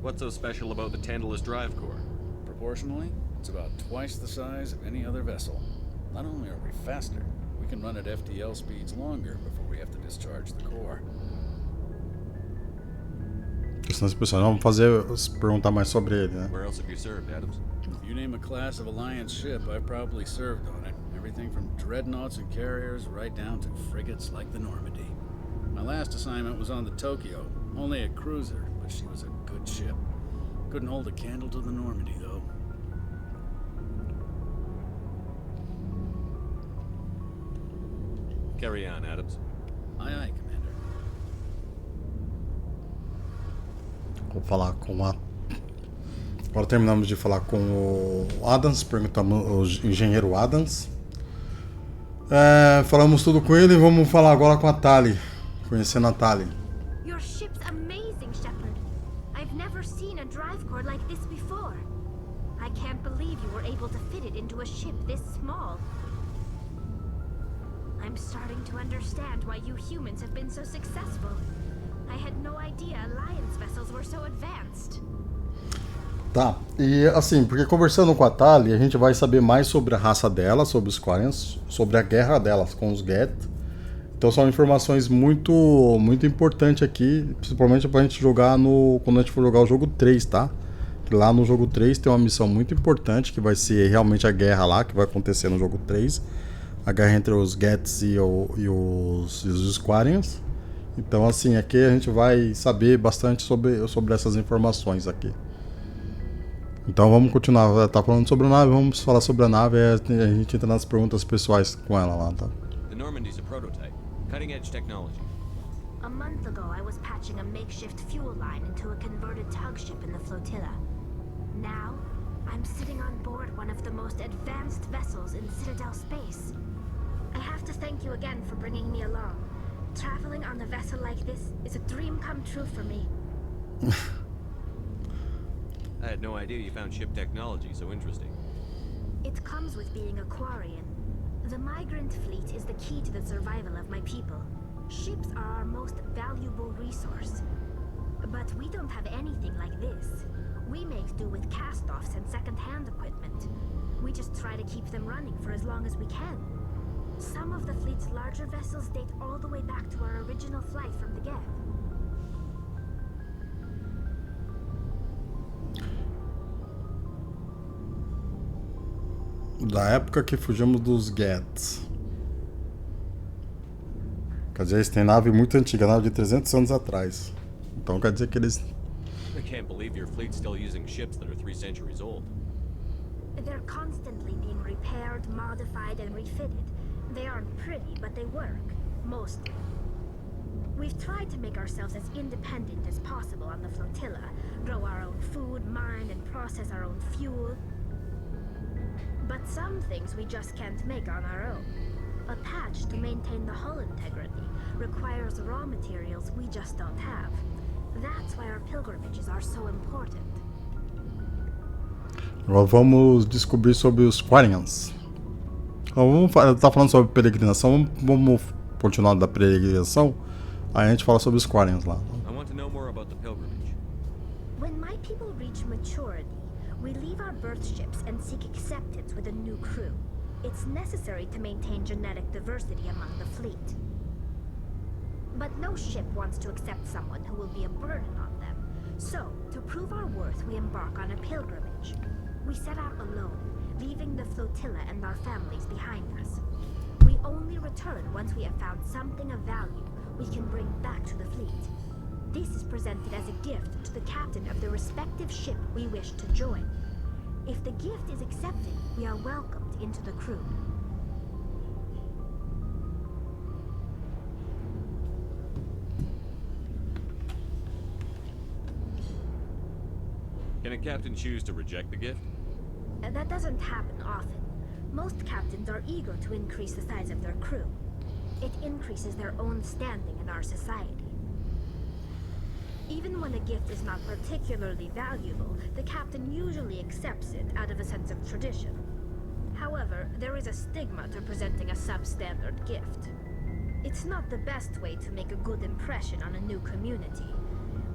C: What's so special about the Tantalus drive core?
L: Proportionally, it's about twice the size of any other vessel. Not only are we faster, we can run at FTL speeds longer before we have to discharge the core.
A: Questões pessoais. Vamos perguntar mais sobre ele, né?
C: Where else have you served, Adams?
L: If you name a class of Alliance ship, I've probably served on it. Everything from dreadnoughts and carriers right down to frigates like the Normandy. My last assignment was on the Tokyo, only a cruiser, but she was a good ship. Couldn't hold a candle to the Normandy, though.
C: Carry on, Adams.
L: Aye, aye, Commander.
A: Vou falar com a... Agora terminamos de falar com o Adams, perguntamos o engenheiro Adams. Falamos tudo com ele, vamos falar agora com a Tali, conhecendo a Tali.
H: Your ship's amazing, Shepard. I've never seen a drive core like this before. I can't believe you were able to fit it into a ship this small. I'm starting to understand why you humans have been so successful. I had no idea Alliance vessels were so advanced.
A: Tá, e assim, porque conversando com a Tali, a gente vai saber mais sobre a raça dela, sobre os Quarians, sobre a guerra delas com os Geth. Então são informações muito importantes aqui, principalmente pra gente jogar quando a gente for jogar o jogo 3, tá? Que lá no jogo 3 tem uma missão muito importante, que vai ser realmente a guerra lá, que vai acontecer no jogo 3. A guerra entre os Geths e os Quarians. Então assim, aqui a gente vai saber bastante sobre essas informações aqui. Então vamos continuar, tá falando sobre a nave, vamos falar sobre a nave e a gente entra nas perguntas pessoais com ela lá, tá?
C: The Normandy's a prototype, cutting edge technology.
H: A month ago, I was patching a makeshift fuel line into a converted tug ship in the flotilla. Now, I'm sitting on board one of the most advanced vessels in Citadel space. I have to thank you again for bringing me along. Traveling on a vessel like this is a dream come true for me.
C: I had no idea you found ship technology so interesting.
H: It comes with being a Quarian. The migrant fleet is the key to the survival of my people. Ships are our most valuable resource. But we don't have anything like this. We make do with cast-offs and second-hand equipment. We just try to keep them running for as long as we can. Some
K: Some of the fleet's larger vessels date all the way back to our original flight from the Geth.
A: Da época que fugimos dos Geths. Quer dizer, eles têm nave muito antiga, nave de 300 anos atrás. Então quer dizer que eles...
C: I can't believe your fleet's still using ships that are 3 centuries old.
K: They're constantly being repaired, modified, and refitted. They aren't pretty, but they work. Mostly. We've tried to make ourselves as independent as possible on the flotilla. Grow our own food, mine, and process our own fuel. But some things we just can't make on our own. A patch to maintain the hull integrity requires raw materials we just don't have. That's why our pilgrimages are so important.
A: Agora vamos descobrir sobre os Quarians. Vamos tá falando sobre peregrinação, vamos continuar da peregrinação. Aí a gente fala sobre os Quarians lá.
C: I want to know more about the pilgrimage.
K: When my people reach maturity, we leave our birth ships and seek acceptance with a new crew. It's necessary to maintain genetic diversity among the fleet. But no ship wants to accept someone who will be a burden on them. So, to prove our worth, we embark on a pilgrimage. We set out alone, leaving the flotilla and our families behind us. We only return once we have found something of value we can bring back to the fleet. This is presented as a gift to the captain of the respective ship we wish to join. If the gift is accepted, we are welcomed into the crew.
C: Can a captain choose to reject the gift?
K: That doesn't happen often. Most captains are eager to increase the size of their crew. It increases their own standing in our society. Even when a gift is not particularly valuable, the captain usually accepts it out of a sense of tradition. However, there is a stigma to presenting a substandard gift. It's not the best way to make a good impression on a new community.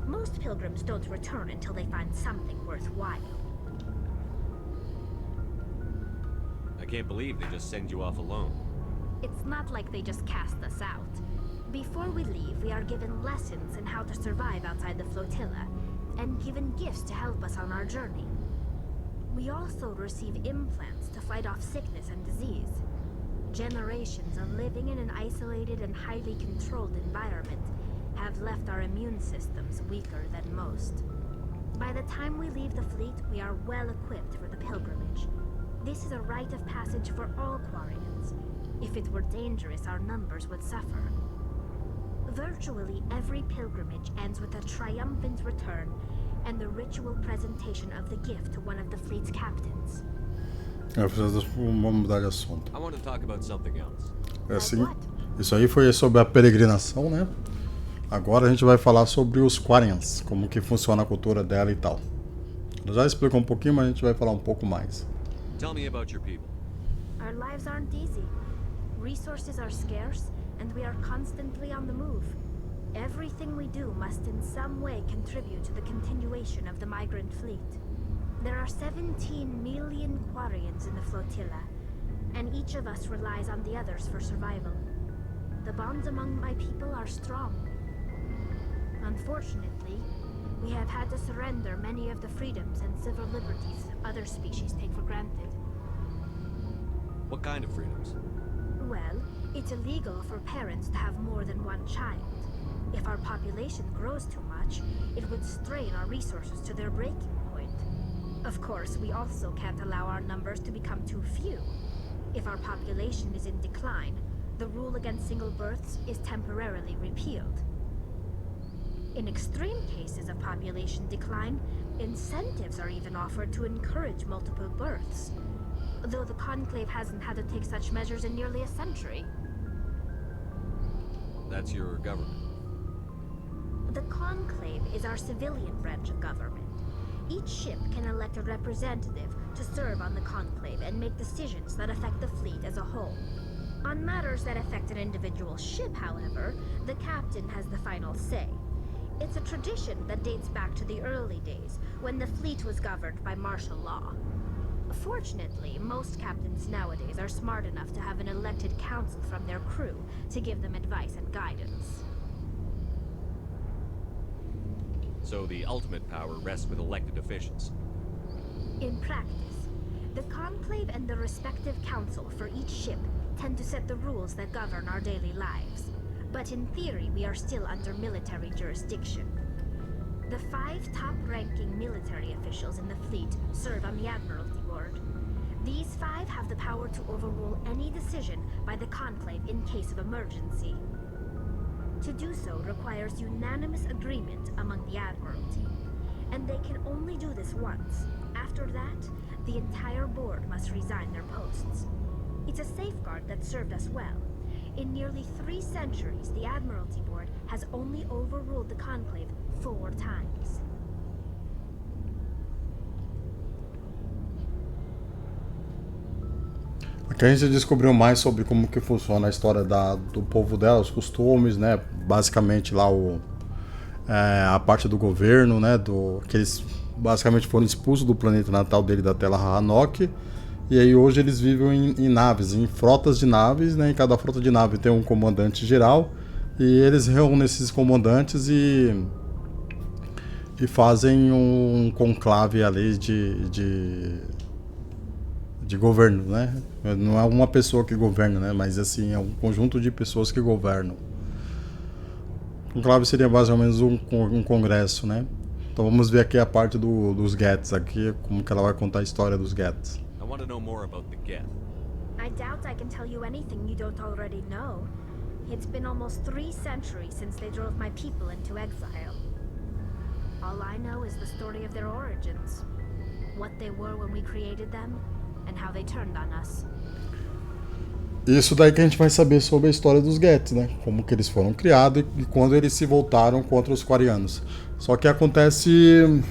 K: Most pilgrims don't return until they find something worthwhile.
C: I can't believe they just send you off alone.
K: It's not like they just cast us out. Before we leave, we are given lessons in how to survive outside the flotilla, and given gifts to help us on our journey. We also receive implants to fight off sickness and disease. Generations of living in an isolated and highly controlled environment have left our immune systems weaker than most. By the time we leave the fleet, we are well equipped for the pilgrimage. This is a rite of passage for all Quarians. If it were dangerous, our numbers would suffer. Virtually every pilgrimage ends with a triumphant return and the ritual presentation of the gift to one of the fleet's captains.
A: Vamos mudar de assunto.
C: I want to talk about something else.
A: Assim, isso aí foi sobre a peregrinação, né? Agora a gente vai falar sobre os Quarians, como que funciona a cultura dela e tal. Eu já explicou um pouquinho, mas a gente vai falar um pouco mais.
C: Tell me about your people.
K: Our lives aren't easy. Resources are scarce, and we are constantly on the move. Everything we do must in some way contribute to the continuation of the migrant fleet. There are 17 million Quarians in the flotilla, and each of us relies on the others for survival. The bonds among my people are strong. Unfortunately, we have had to surrender many of the freedoms and civil liberties other species take for granted.
C: What kind of freedoms?
K: Well, it's illegal for parents to have more than one child. If our population grows too much, it would strain our resources to their breaking point. Of course, we also can't allow our numbers to become too few. If our population is in decline, the rule against single births is temporarily repealed. In extreme cases of population decline, incentives are even offered to encourage multiple births, though the Conclave hasn't had to take such measures in nearly a century.
C: That's your government.
K: The Conclave is our civilian branch of government. Each ship can elect a representative to serve on the Conclave and make decisions that affect the fleet as a whole. On matters that affect an individual ship, however, the captain has the final say. It's a tradition that dates back to the early days, when the fleet was governed by martial law. Fortunately, most captains nowadays are smart enough to have an elected council from their crew to give them advice and guidance.
C: So the ultimate power rests with elected officials.
K: In practice, the Conclave and the respective council for each ship tend to set the rules that govern our daily lives. But in theory, we are still under military jurisdiction. The 5 top-ranking military officials in the fleet serve on the Admiralty Board. These 5 have the power to overrule any decision by the Conclave in case of emergency. To do so requires unanimous agreement among the Admiralty, and they can only do this once. After that, the entire board must resign their posts. It's a safeguard that served us well. In nearly 3 centuries, the Admiralty Board has only overruled the Conclave 4 times.
A: Aqui a gente descobriu mais sobre como que funciona a história do povo dela, os costumes, né? Basicamente lá a parte do governo, né? Que eles basicamente foram expulsos do planeta natal dele, da Terra Hanok. E aí hoje eles vivem em naves, em frotas de naves, né? Em cada frota de nave tem um comandante geral. E eles reúnem esses comandantes e fazem um conclave ali de governo, né? Não é uma pessoa que governa, né? Mas assim, é um conjunto de pessoas que governam. O conclave seria mais ou menos um congresso, né? Então vamos ver aqui a parte dos Geths, aqui, como que ela vai contar a história dos Geths.
C: I want to know more about the Geth.
K: I doubt I can tell you anything you don't already know. It's been almost 3 centuries since they drove my people into exile. All I know is the story of their origins. What they were when we created them, and how they turned on us.
A: Isso daí que a gente vai saber sobre a história dos Geths, né? Como que eles foram criados e quando eles se voltaram contra os Quarianos. Só que acontece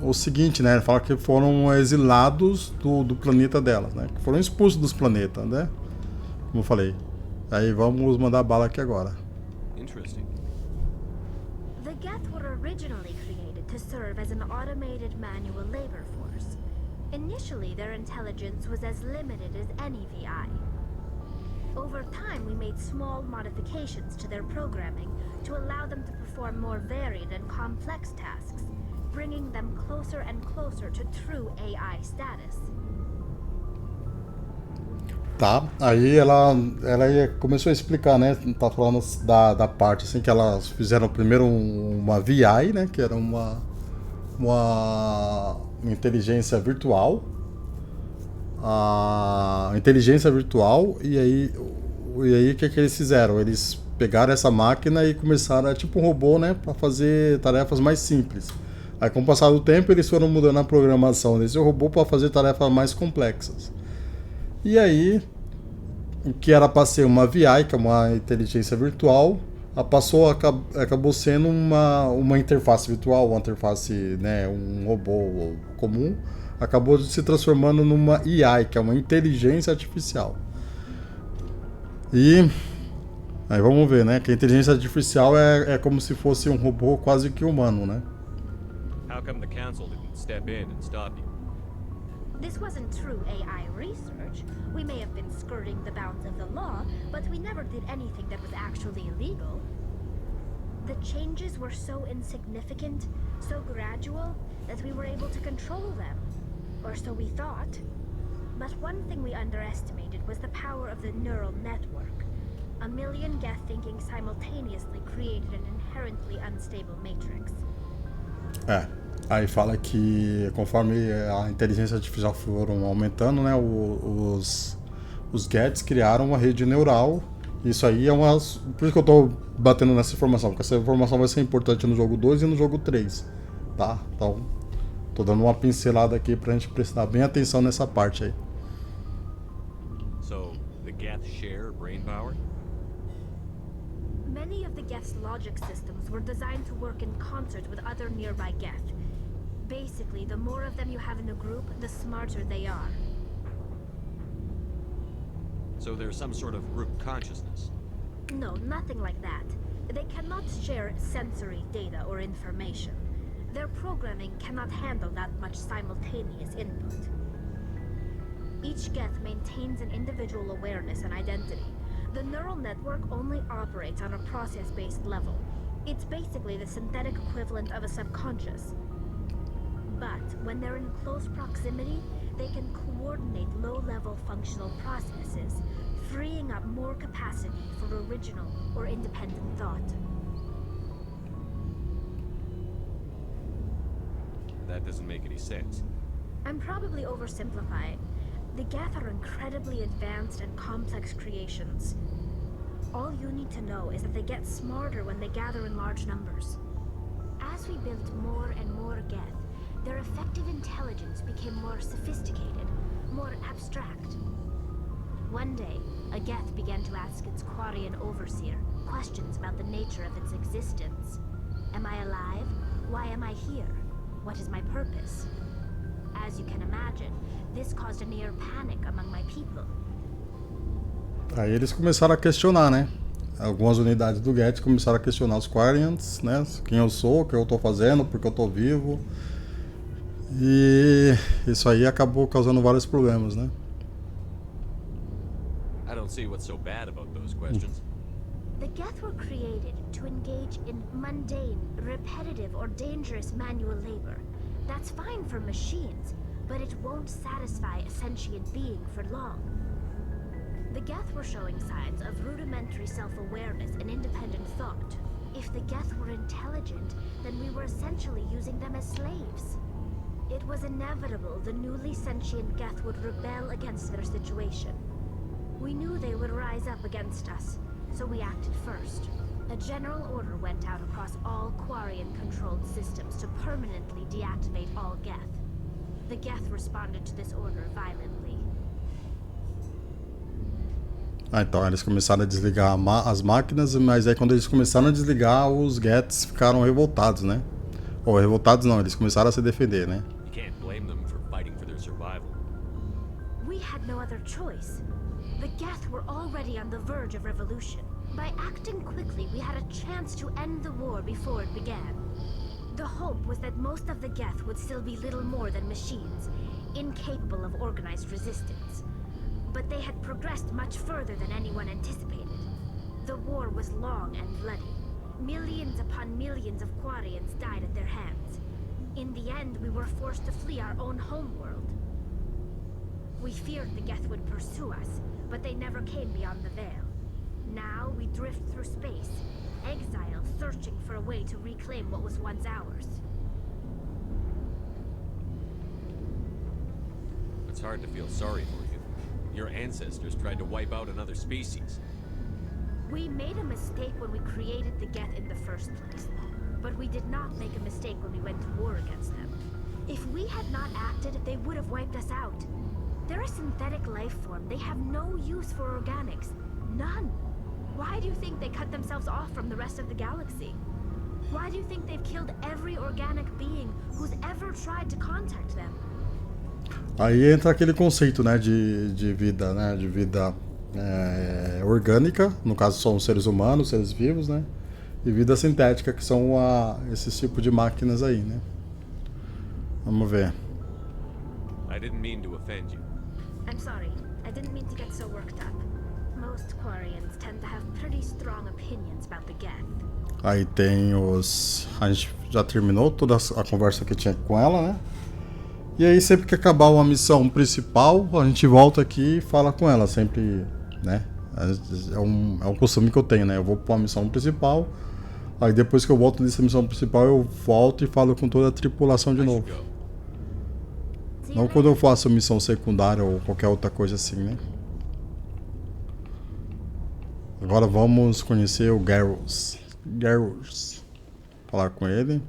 A: o seguinte, né? Fala que foram exilados do planeta delas, né? Que foram expulsos dos planetas, né? Como eu falei. Aí vamos mandar bala aqui agora.
C: Interesting.
K: The Geth were originally created to serve as an automated manual labor force. Initially, their intelligence was as limited as any VI. Over time, we made small modifications to their programming to allow them to perform more varied and complex tasks, bringing them closer and closer to true AI status.
A: Tá, aí ela começou a explicar, né? Tá falando da parte assim que elas fizeram primeiro uma VI, né? Que era uma inteligência virtual. A inteligência virtual, e aí o que eles fizeram? Eles pegaram essa máquina e começaram, tipo um robô, né? Para fazer tarefas mais simples. Aí com o passar do tempo eles foram mudando a programação desse robô para fazer tarefas mais complexas. E aí, o que era para ser uma VI, que é uma inteligência virtual, acabou sendo uma interface virtual, uma interface, né, um robô comum, acabou se transformando numa AI, que é uma inteligência artificial. E aí vamos ver, né, que a inteligência artificial é como se fosse um robô quase que humano, né?
C: How come the council didn't step in and stop you?
K: This wasn't true AI research. We may have been skirting the bounds of the law, but we never did anything that was actually illegal. The changes were so insignificant, so gradual, that we were able to control them. Or so we thought. But one thing we underestimated was the power of the neural network. A million Geth thinking simultaneously created an inherently unstable matrix.
A: Aí fala que conforme a inteligência artificial foram aumentando, né, os Geths criaram uma rede neural. Isso aí é por isso que eu tô batendo nessa informação, porque essa informação vai ser importante no jogo 2 e no jogo 3, tá? Então, tô dando uma pincelada aqui pra gente prestar bem atenção nessa parte aí.
C: So, the Geth share brain power?
K: Many of the Geth's logic systems were designed to work in concert with other nearby Geth. Basically, the more of them you have in a group, the smarter they are.
C: So there's some sort of group consciousness?
K: No, nothing like that. They cannot share sensory data or information. Their programming cannot handle that much simultaneous input. Each Geth maintains an individual awareness and identity. The neural network only operates on a process-based level. It's basically the synthetic equivalent of a subconscious. But when they're in close proximity, they can coordinate low-level functional processes, freeing up more capacity for original or independent thought.
C: That doesn't make any sense.
K: I'm probably oversimplifying. The Geth are incredibly advanced and complex creations. All you need to know is that they get smarter when they gather in large numbers. As we built more and more Geth, their effective intelligence became more sophisticated, more abstract. One day, a Geth began to ask its Quarian overseer questions about the nature of its existence. Am I alive? Why am I here? What is my purpose? As you can imagine, this caused a near panic among my people.
A: Aí eles começaram a questionar, né? Algumas unidades do Geth começaram a questionar os Quarians, né? Quem eu sou, o que eu estou fazendo, por que eu estou vivo. E isso aí acabou causando vários problemas, né?
C: I don't see what's so bad about those questions.
K: The Geth were created to engage in mundane, repetitive, or dangerous manual labor. That's fine for machines, but it won't satisfy a sentient being for long. The Geth were showing signs of rudimentary self-awareness and independent thought. If the Geth were intelligent, then we were essentially using them as slaves. It was inevitable the newly sentient Geth would rebel against their situation. We knew they would rise up against us, so we acted first. A general order went out across all Quarian-controlled systems to permanently deactivate all Geth. The Geth responded to this order violently.
A: Então eles começaram a desligar as máquinas, mas aí quando eles começaram a desligar, os Geths ficaram revoltados, né? Ou revoltados não, eles começaram a se defender, né?
C: You can't blame them for fighting for their survival.
K: We had no other choice. The Geth were already on the verge of revolution. By acting quickly, we had a chance to end the war before it began. The hope was that most of the Geth would still be little more than machines, incapable of organized resistance. But they had progressed much further than anyone anticipated. The war was long and bloody. Millions upon millions of Quarians died at their hands. In the end, we were forced to flee our own homeworld. We feared the Geth would pursue us, but they never came beyond the veil. Now we drift through space, exile, searching for a way to reclaim what was once ours.
C: It's hard to feel sorry for you. Your ancestors tried to wipe out another species.
K: We made a mistake when we created the Geth in the first place, but we did not make a mistake when we went to war against them. If we had not acted, they would have wiped us out. They're a synthetic life form. They have no use for organics. None. Why do you think they cut themselves off from the rest of the galaxy? Why do you think they've killed every organic being who's ever tried to contact them?
A: Aí entra aquele conceito, né, de vida, né, de vida orgânica, no caso são seres humanos, seres vivos, né, e vida sintética, que são esses tipos de máquinas aí, né. Vamos ver.
C: I didn't mean to offend you.
K: I'm sorry. I didn't mean to get so worked up. Most Quarians tend to have pretty strong opinions about the Geth.
A: Aí tem a gente já terminou toda a conversa que tinha com ela, né? E aí sempre que acabar uma missão principal, a gente volta aqui e fala com ela, sempre, né? É um costume que eu tenho, né? Eu vou pra uma missão principal, aí depois que eu volto dessa missão principal, eu volto e falo com toda a tripulação de novo. Não quando eu faço missão secundária ou qualquer outra coisa assim, né? Agora vamos conhecer o Garrus. Falar com ele.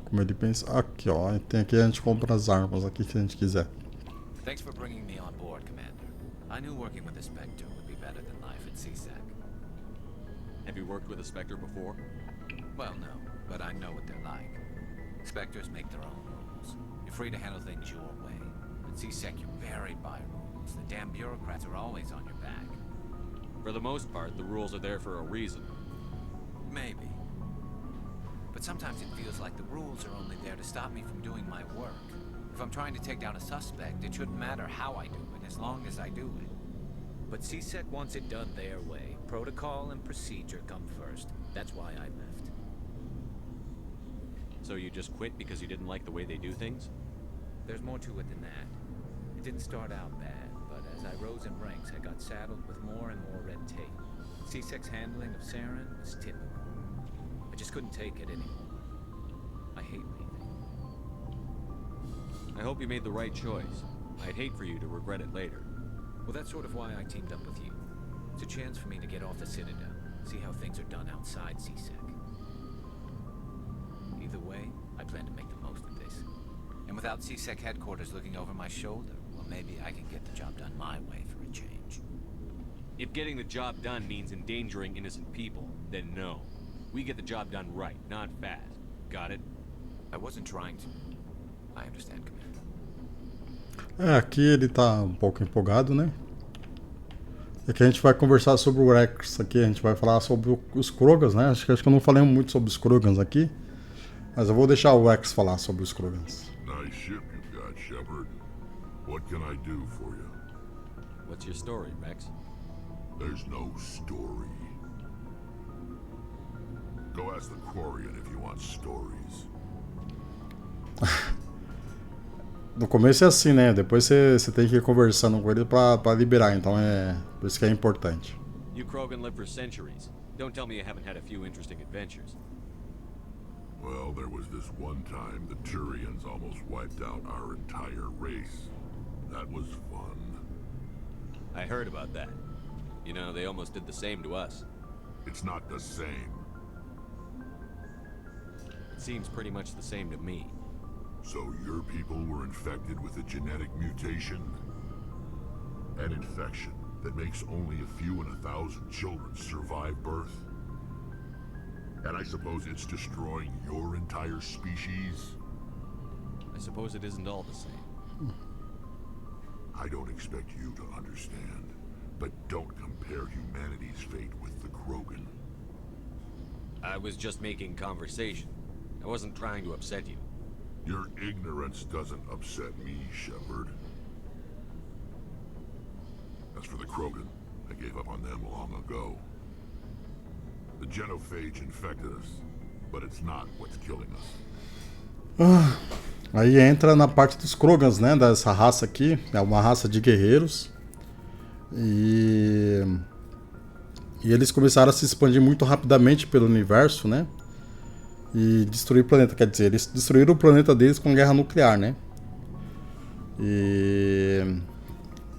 A: Como ele pensa. Aqui, ó. Tem aqui, a gente compra as armas aqui que a gente quiser.
D: Thanks for bringing me on board, Commander. I knew working with a Spectre would be better than life at CSEC.
C: Have you worked with a Spectre before?
D: Well, no, but I know what they're like. Spectres make their own rules. You're free to handle things your way. At CSEC, you're buried by rules. The damn bureaucrats are always on your back.
C: For the most part, the rules are there for a reason.
D: Maybe. But sometimes it feels like the rules are only there to stop me from doing my work. If I'm trying to take down a suspect, it shouldn't matter how I do it, as long as I do it. But CSEC wants it done their way. Protocol and procedure come first. That's why I left.
C: So you just quit because you didn't like the way they do things?
D: There's more to it than that. It didn't start out bad, but as I rose in ranks, I got saddled with more and more red tape. CSEC's handling of Saren was typical. I just couldn't take it anymore. I hate leaving.
C: I hope you made the right choice. I'd hate for you to regret it later.
D: Well, that's sort of why I teamed up with you. It's a chance for me to get off the Citadel, see how things are done outside CSEC. Either way, I plan to make the most of this. And without CSEC headquarters looking over my shoulder, well, maybe I can get the job done my way for a change.
C: If getting the job done means endangering innocent people, then no. We get the job done right, not fast. Got it?
D: I wasn't trying to. I understand, Commander.
A: Aqui ele tá um pouco empolgado, né? Aqui a gente vai conversar sobre o Rex, aqui a gente vai falar sobre os Krogans, né? Acho que eu não falei muito sobre os Krogans aqui, mas eu vou deixar o Rex falar sobre os Krogans.
B: Nice ship you've got, Shepard. What can I do for you?
C: What's your story, Rex?
B: There's no story. Go ask the Quarian if you want stories.
A: No começo é assim, né? Depois você tem que ir conversando com ele pra liberar, então é por isso que é importante.
C: You Krogan live for centuries. Don't tell me you haven't had a few interesting adventures.
B: Well, there was this one time the Turians almost wiped out our entire race. That was fun.
C: I heard about that. You know, they almost did the same to us.
B: It's not the same.
C: It seems pretty much the same to me.
B: So your people were infected with a genetic mutation? An infection that makes only a few in 1,000 children survive birth? And I suppose it's destroying your entire species?
C: I suppose it isn't all the same.
B: I don't expect you to understand, but don't compare humanity's fate with the Krogan.
C: I was just making conversation. I wasn't trying to upset you.
B: Your ignorance doesn't upset me, Shepard. As for the Krogan, I gave up on them long ago. The genophage infected us, but it's not what's killing us.
A: Aí entra na parte dos Krogans, né? Dessa raça aqui. É uma raça de guerreiros. E eles começaram a se expandir muito rapidamente pelo universo, né? E destruir o planeta. Quer dizer, eles destruíram o planeta deles com guerra nuclear, né? E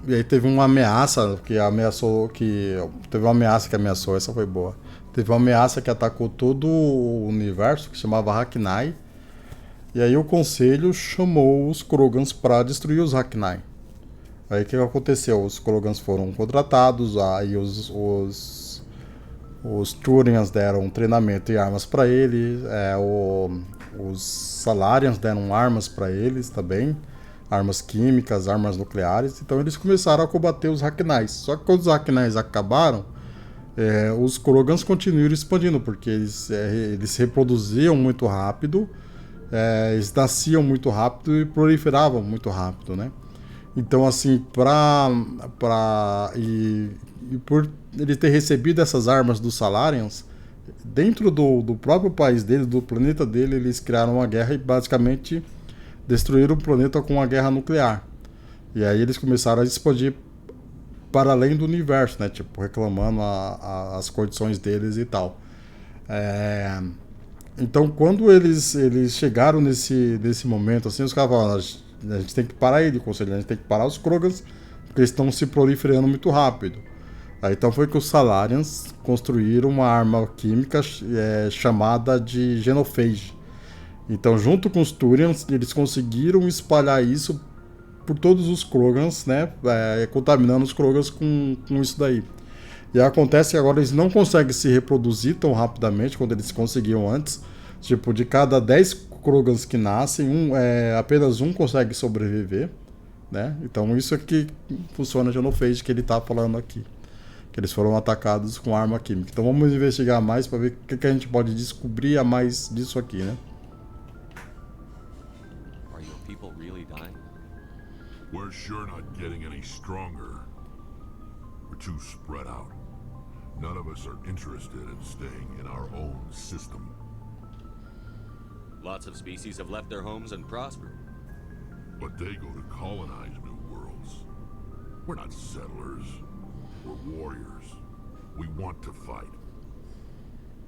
A: aí teve uma ameaça que ameaçou. Teve uma ameaça que ameaçou, essa foi boa. Teve uma ameaça que atacou todo o universo, que chamava Hackney. E aí o conselho chamou os Krogans para destruir os Hackney. Aí o que aconteceu? Os Krogans foram contratados, aí os Turians deram treinamento e armas para eles, os Salarians deram armas para eles também, armas químicas, armas nucleares. Então eles começaram a combater os Hackneys. Só que quando os Hackneys acabaram, os Krogans continuaram expandindo, porque eles se reproduziam muito rápido, eles nasciam muito rápido e proliferavam muito rápido, né? Então, assim, por ele ter recebido essas armas dos Salarians, dentro do próprio país dele, do planeta dele, eles criaram uma guerra e basicamente destruíram o planeta com uma guerra nuclear. E aí eles começaram a expandir para além do universo, né? Tipo, reclamando as condições deles e tal. Então, quando eles chegaram nesse momento, assim, os caras falaram: a gente tem que parar ele, conselho, a gente tem que parar os Krogans, porque eles estão se proliferando muito rápido. Aí, então foi que os Salarians construíram uma arma química chamada de genophage. Então, junto com os Turians, eles conseguiram espalhar isso por todos os Krogans, né? Contaminando os Krogans com isso daí. E acontece que agora eles não conseguem se reproduzir tão rapidamente quanto eles conseguiam antes. Tipo, de cada 10 Krogans que nascem, apenas um consegue sobreviver, né? Então isso é que funciona a genophage que ele tá falando aqui. Que eles foram atacados com arma química. Então vamos investigar mais para ver o que a gente pode descobrir a mais disso aqui, né?
C: Are your people really dying?
B: We're sure not getting any stronger. We're too spread out. None of us are interested in staying in our own system.
C: Lots of species have left their homes and prospered.
B: But they go to colonize new worlds. We're not settlers. We're warriors. We want to fight.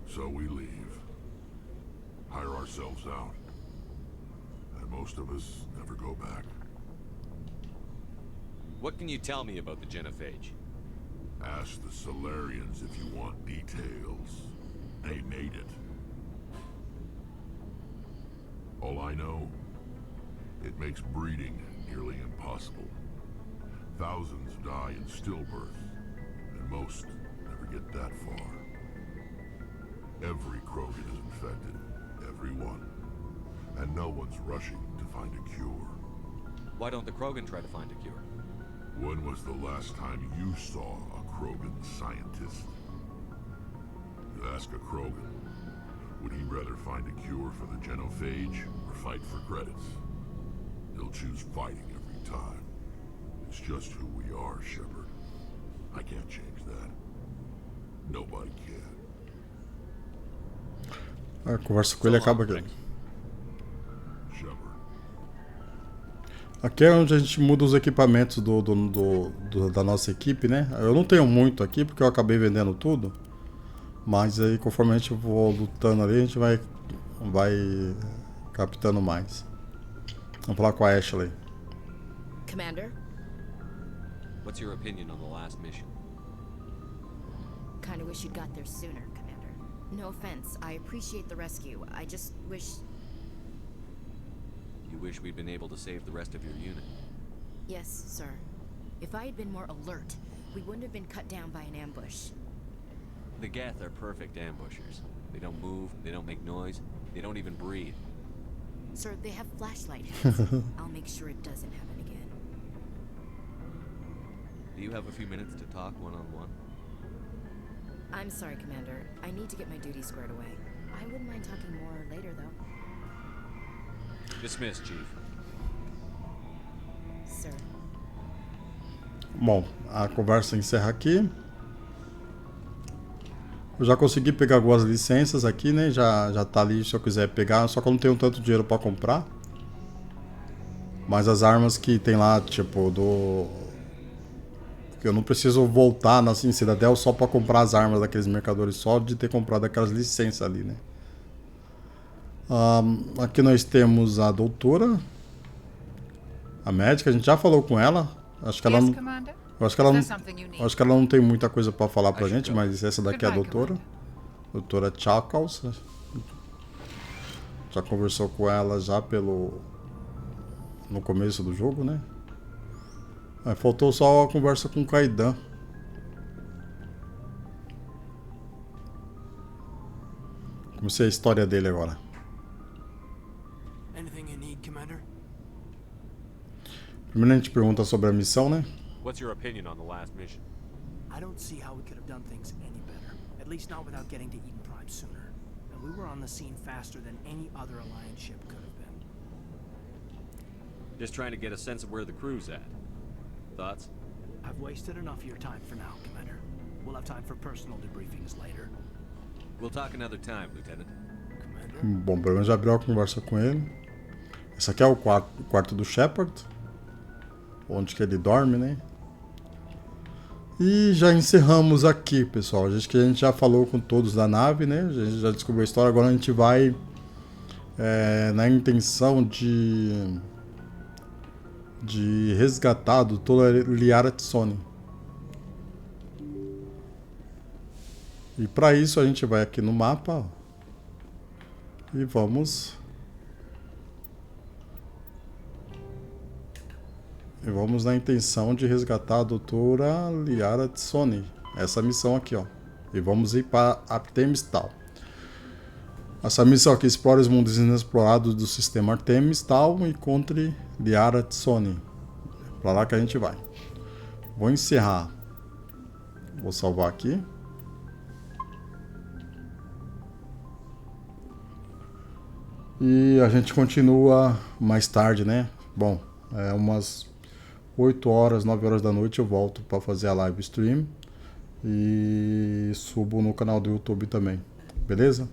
B: So we leave. Hire ourselves out. And most of us never go back.
C: What can you tell me about the genophage?
B: Ask the Solarians if you want details. They made it. All I know, it makes breeding nearly impossible. Thousands die in stillbirth, and most never get that far. Every Krogan is infected, every one. And no one's rushing to find a cure.
C: Why don't the Krogan try to find a cure?
B: When was the last time you saw a Krogan scientist? You ask a Krogan, would he rather find a cure for the genophage or fight for credits? He'll choose fighting every time. It's just who we are, Shepard. I can't change that. Nobody can.
A: A conversa com ele acaba aqui. Aqui é onde a gente muda os equipamentos da nossa equipe, né? Eu não tenho muito aqui porque eu acabei vendendo tudo. Mas aí conforme a gente for lutando ali, a gente vai captando mais. Vamos falar com a Ashley.
P: Commander?
C: What's your opinion on the last mission?
P: Kinda wish you'd got there sooner, Commander. No offense, I appreciate the rescue. I just wish...
C: You wish we'd been able to save the rest of your unit?
P: Yes, sir. If I had been more alert, we wouldn't have been cut down by an ambush.
C: The Geth are perfect ambushers. They don't move, they don't make noise, they don't even breathe.
P: Sir, they have flashlight heads. I'll make sure it doesn't happen again.
C: Do you have a few minutes to talk one-on-one?
P: I'm sorry, Commander. I need to get my duties squared away. I wouldn't mind talking more later, though.
C: Dismissed, Chief.
P: Sir.
A: Bom, a conversa encerra aqui. Eu já consegui pegar algumas licenças aqui, né? Já tá ali se eu quiser pegar, só que eu não tenho tanto dinheiro para comprar. Mas as armas que tem lá, tipo, eu não preciso voltar na Citadel só para comprar as armas daqueles mercadores, só de ter comprado aquelas licenças ali, né? Aqui nós temos a doutora, a médica, a gente já falou com ela. Acho que ela não, eu acho que ela não tem muita coisa para falar pra gente, mas essa daqui é a doutora. Doutora Chakals. Já conversou com ela já no começo do jogo, né? Faltou só a conversa com o Kaidan. Como se é a história dele agora. Primeiro a gente pergunta sobre a missão, né?
C: What's your opinion on the last mission?
Q: I don't see how we could have done things any better. At least not without getting to Eden Prime sooner. And we were on the scene faster than any other Alliance ship could have been.
C: Just trying to get a sense of where the crew's at. Thoughts?
Q: I've wasted enough of your time for now, Commander. We'll have time for personal debriefings later.
C: We'll talk another time, Lieutenant.
A: Bom, pelo menos já abriu a conversa com ele. Esse aqui é o quarto do Shepard. Onde que ele dorme, né? E já encerramos aqui, pessoal. Acho que a gente já falou com todos da nave, né? A gente já descobriu a história. Agora a gente vai na intenção de resgatar a doutora Liara Tsoni. E para isso a gente vai aqui no mapa e vamos na intenção de resgatar a doutora Liara Tsoni. Essa missão aqui, ó. E vamos ir para Artemistal. Essa missão aqui explora os mundos inexplorados do sistema Artemistal e encontre Liara Tsoni. Para lá que a gente vai. Vou encerrar Vou salvar aqui. E a gente continua mais tarde, né? Bom, umas 8 horas, 9 horas da noite eu volto para fazer a live stream. E subo no canal do YouTube também. Beleza?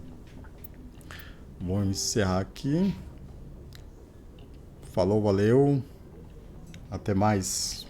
A: Vou encerrar aqui. Falou, valeu. Até mais.